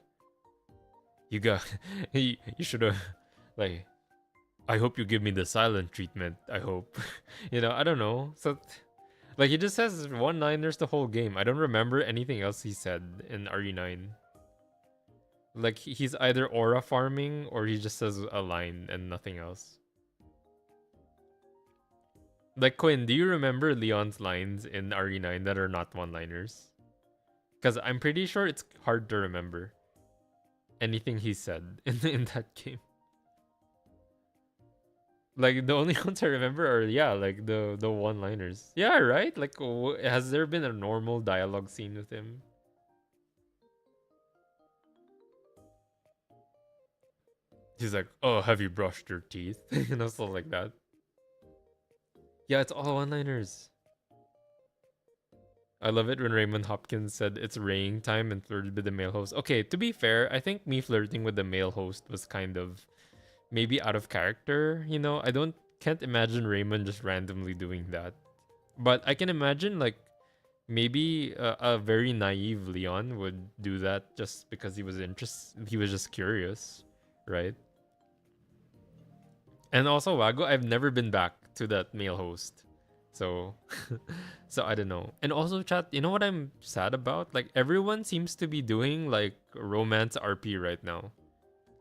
you got, you should have, like, I hope you give me the silent treatment, I hope. I don't know. So, like, he just says one-liners the whole game. I don't remember anything else he said in RE9. Like, he's either aura farming or he just says a line and nothing else. Like, Quinn, do you remember Leon's lines in RE9 that are not one-liners? Because I'm pretty sure it's hard to remember anything he said in that game. Like, the only ones I remember are, like the one-liners. Yeah, right? Like, has there been a normal dialogue scene with him? He's like, oh, have you brushed your teeth? Stuff like that. Yeah, it's all one-liners. I love it when Raymond Hopkins said it's raying time and flirted with the male host. Okay, to be fair, I think me flirting with the male host was kind of maybe out of character. Can't imagine Raymond just randomly doing that. But I can imagine like maybe a very naive Leon would do that just because he was just curious, right? And also Wago, I've never been back to that male host. So so I don't know. And also chat, you know what I'm sad about? Like everyone seems to be doing like romance RP right now.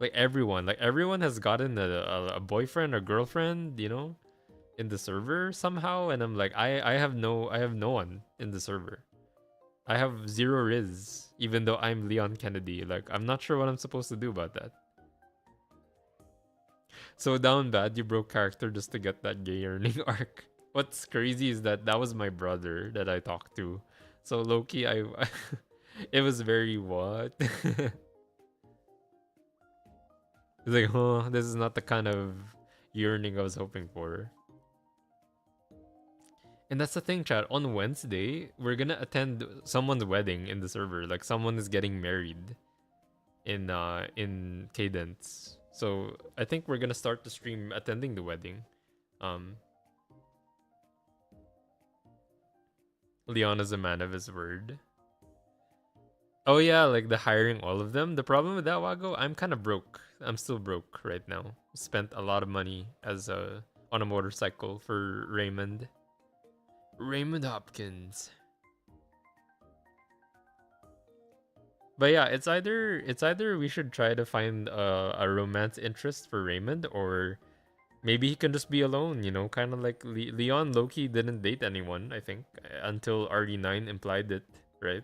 Like everyone has gotten a boyfriend or girlfriend, in the server somehow, and I'm like I have no one in the server. I have zero Riz, even though I'm Leon Kennedy. Like I'm not sure what I'm supposed to do about that. So down bad, you broke character just to get that gay earning arc. What's crazy is that was my brother that I talked to. So Loki, it was very what? It's like, huh, this is not the kind of yearning I was hoping for. And that's the thing, chat. On Wednesday, we're gonna attend someone's wedding in the server. Like someone is getting married in Cadence. So I think we're gonna start the stream attending the wedding. Leon is a man of his word. Oh yeah, like the hiring all of them. The problem with that, Wago, I'm kind of broke. I'm still broke right now. Spent a lot of money on a motorcycle for Raymond. Raymond Hopkins. But yeah, it's either we should try to find a romance interest for Raymond, or maybe he can just be alone, kind of like Leon Loki didn't date anyone, I think, until RD9 implied it, right?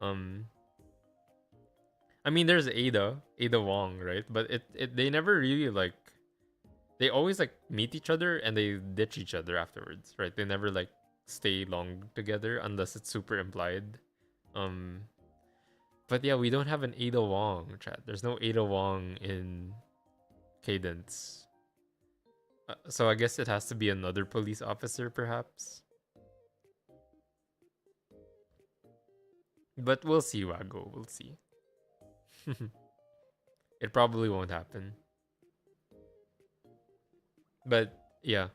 Um, I mean, there's Ada Wong, right? But they never really like they always like meet each other and they ditch each other afterwards, right? They never like stay long together unless it's super implied. Um, but yeah, we don't have an Ada Wong chat. There's no Ada Wong in Cadence. So I guess it has to be another police officer, perhaps. But we'll see, Wago. We'll see. It probably won't happen. But yeah,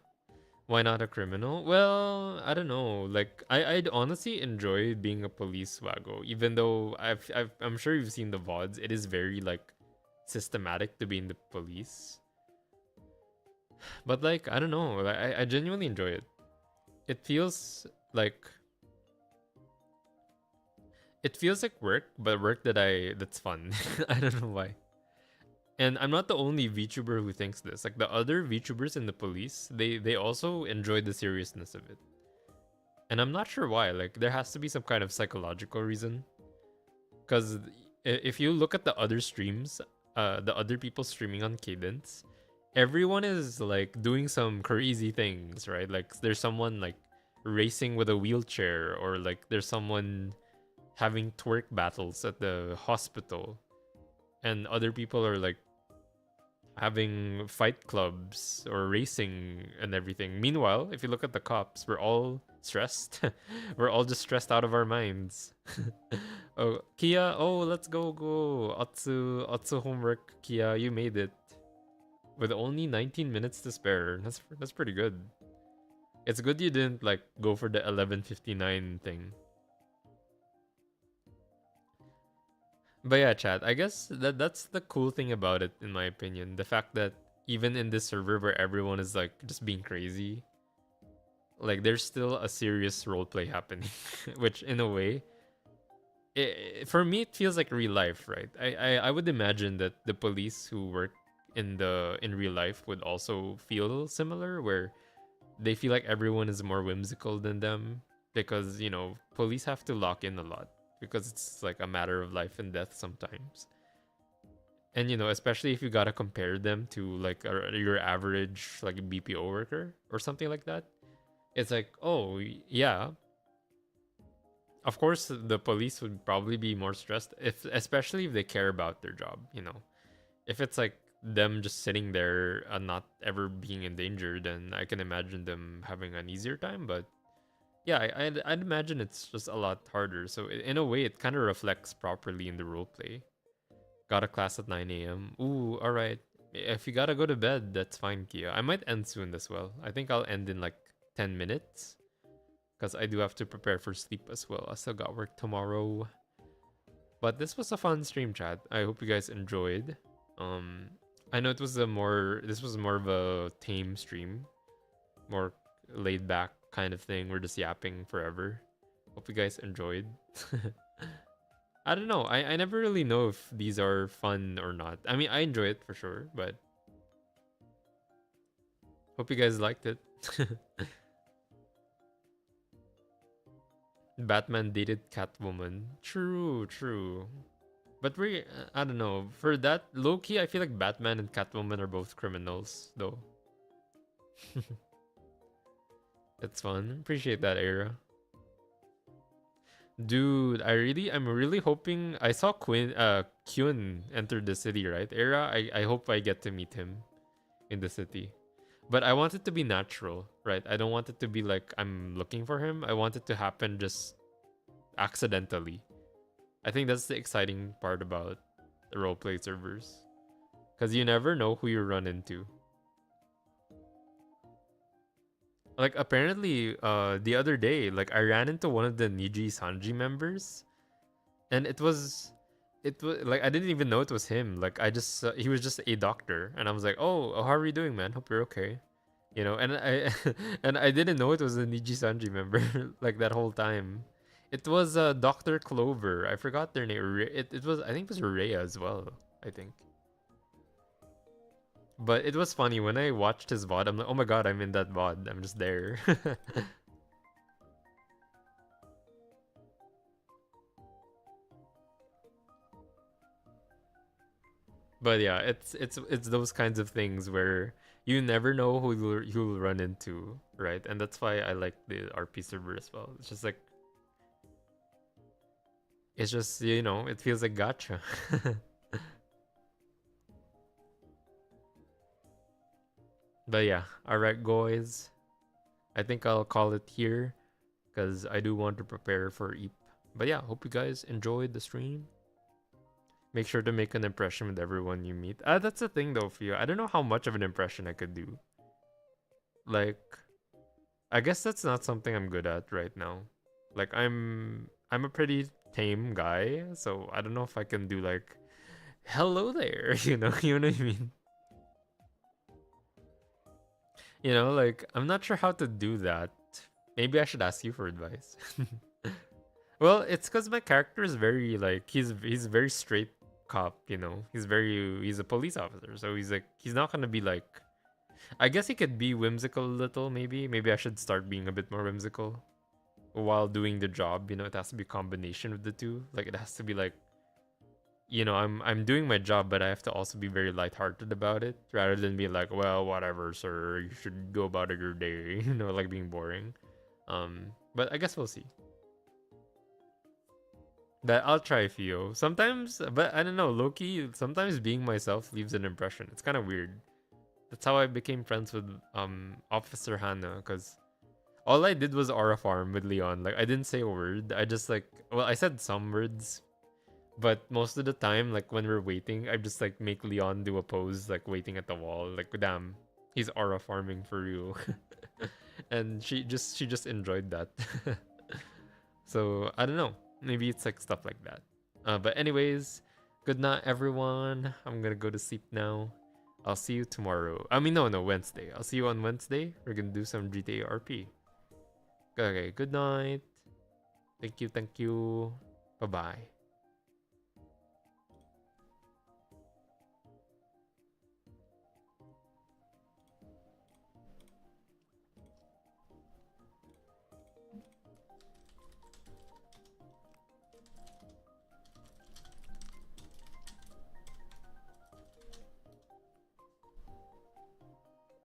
why not a criminal? Well, I don't know. Like I'd honestly enjoy being a police Wago, even though I'm sure you've seen the VODs. It is very like systematic to be in the police. But like I don't know. Like, I genuinely enjoy it. It feels like it feels like work, but work that's fun. I don't know why. And I'm not the only VTuber who thinks this. Like the other VTubers in the police, they also enjoy the seriousness of it. And I'm not sure why. Like there has to be some kind of psychological reason. Because if you look at the other streams, the other people streaming on Cadence, everyone is like doing some crazy things, right? Like there's someone like racing with a wheelchair, or like there's someone having twerk battles at the hospital, and other people are like having fight clubs or racing and everything. Meanwhile, if you look at the cops, we're all stressed. We're all just stressed out of our minds. Oh, Kia, oh, let's go. Otsu homework. Kia, you made it. With only 19 minutes to spare. That's pretty good. It's good you didn't like go for the 11:59 thing. But yeah, chat. I guess that's the cool thing about it, in my opinion. The fact that even in this server where everyone is like just being crazy, like there's still a serious roleplay happening, which in a way, for me it feels like real life, right? I would imagine that the police who work in real life would also feel similar, where they feel like everyone is more whimsical than them, because police have to lock in a lot because it's like a matter of life and death sometimes. And especially if you gotta compare them to like your average like BPO worker or something like that, it's like, oh yeah, of course the police would probably be more stressed, if especially if they care about their job. If it's like them just sitting there and not ever being in danger, then I can imagine them having an easier time. But yeah, I'd imagine it's just a lot harder. So in a way, it kind of reflects properly in the roleplay. Got a class at 9 a.m. Ooh, all right. If you gotta go to bed, that's fine, Kia. I might end soon as well. I think I'll end in like 10 minutes because I do have to prepare for sleep as well. I still got work tomorrow. But this was a fun stream, chat. I hope you guys enjoyed. Um, I know this was more of a tame stream, more laid back kind of thing. We're just yapping forever. Hope you guys enjoyed. I don't know. I never really know if these are fun or not. I mean, I enjoy it for sure, but hope you guys liked it. Batman dated Catwoman. True, true. But I don't know. For that, low key, I feel like Batman and Catwoman are both criminals, though. It's fun. Appreciate that era. Dude, I'm really hoping I saw Kyun enter the city, right? Era, I hope I get to meet him in the city. But I want it to be natural, right? I don't want it to be like I'm looking for him. I want it to happen just accidentally. I think that's the exciting part about the roleplay servers. Because you never know who you run into. Like apparently, the other day, like I ran into one of the Niji Sanji members, and it was like I didn't even know it was him. Like he was just a doctor, and I was like, oh, how are you doing, man? Hope you're okay. And I and I didn't know it was a Niji Sanji member like that whole time. It was Doctor Clover. I forgot their name. It was, I think it was Rhea as well. I think. But it was funny when I watched his VOD. I'm like, oh my god, I'm in that VOD. I'm just there. But yeah, it's those kinds of things where you never know who you'll run into, right? And that's why I like the RP server as well. It's just like it's just it feels like gacha. But yeah, all right, guys. I think I'll call it here because I do want to prepare for EAP. But yeah, hope you guys enjoyed the stream. Make sure to make an impression with everyone you meet. That's the thing though, for you. I don't know how much of an impression I could do. Like, I guess that's not something I'm good at right now. Like, I'm a pretty tame guy, so I don't know if I can do like, hello there, you know what I mean? Like I'm not sure how to do that. Maybe I should ask you for advice. Well, it's because my character is very like he's very straight cop. He's a police officer, so he's not gonna be like. I guess he could be whimsical a little. Maybe I should start being a bit more whimsical while doing the job. It has to be a combination of the two. Like it has to be like I'm doing my job, but I have to also be very lighthearted about it, rather than be like, well, whatever, sir, you should go about your day, like being boring. But I guess we'll see. But I'll try Fio. Sometimes, but I don't know, Loki, sometimes being myself leaves an impression. It's kind of weird. That's how I became friends with Officer Hannah, because all I did was aura farm with Leon. Like I didn't say a word. I just I said some words, but most of the time, like when we're waiting, I just like make Leon do a pose, like waiting at the wall. Like damn, he's aura farming for real. And she just enjoyed that. So I don't know. Maybe it's like stuff like that. But anyways, good night everyone. I'm gonna go to sleep now. I'll see you tomorrow. I mean, no, Wednesday. I'll see you on Wednesday. We're gonna do some GTA RP. Okay, good night. Thank you. Bye bye.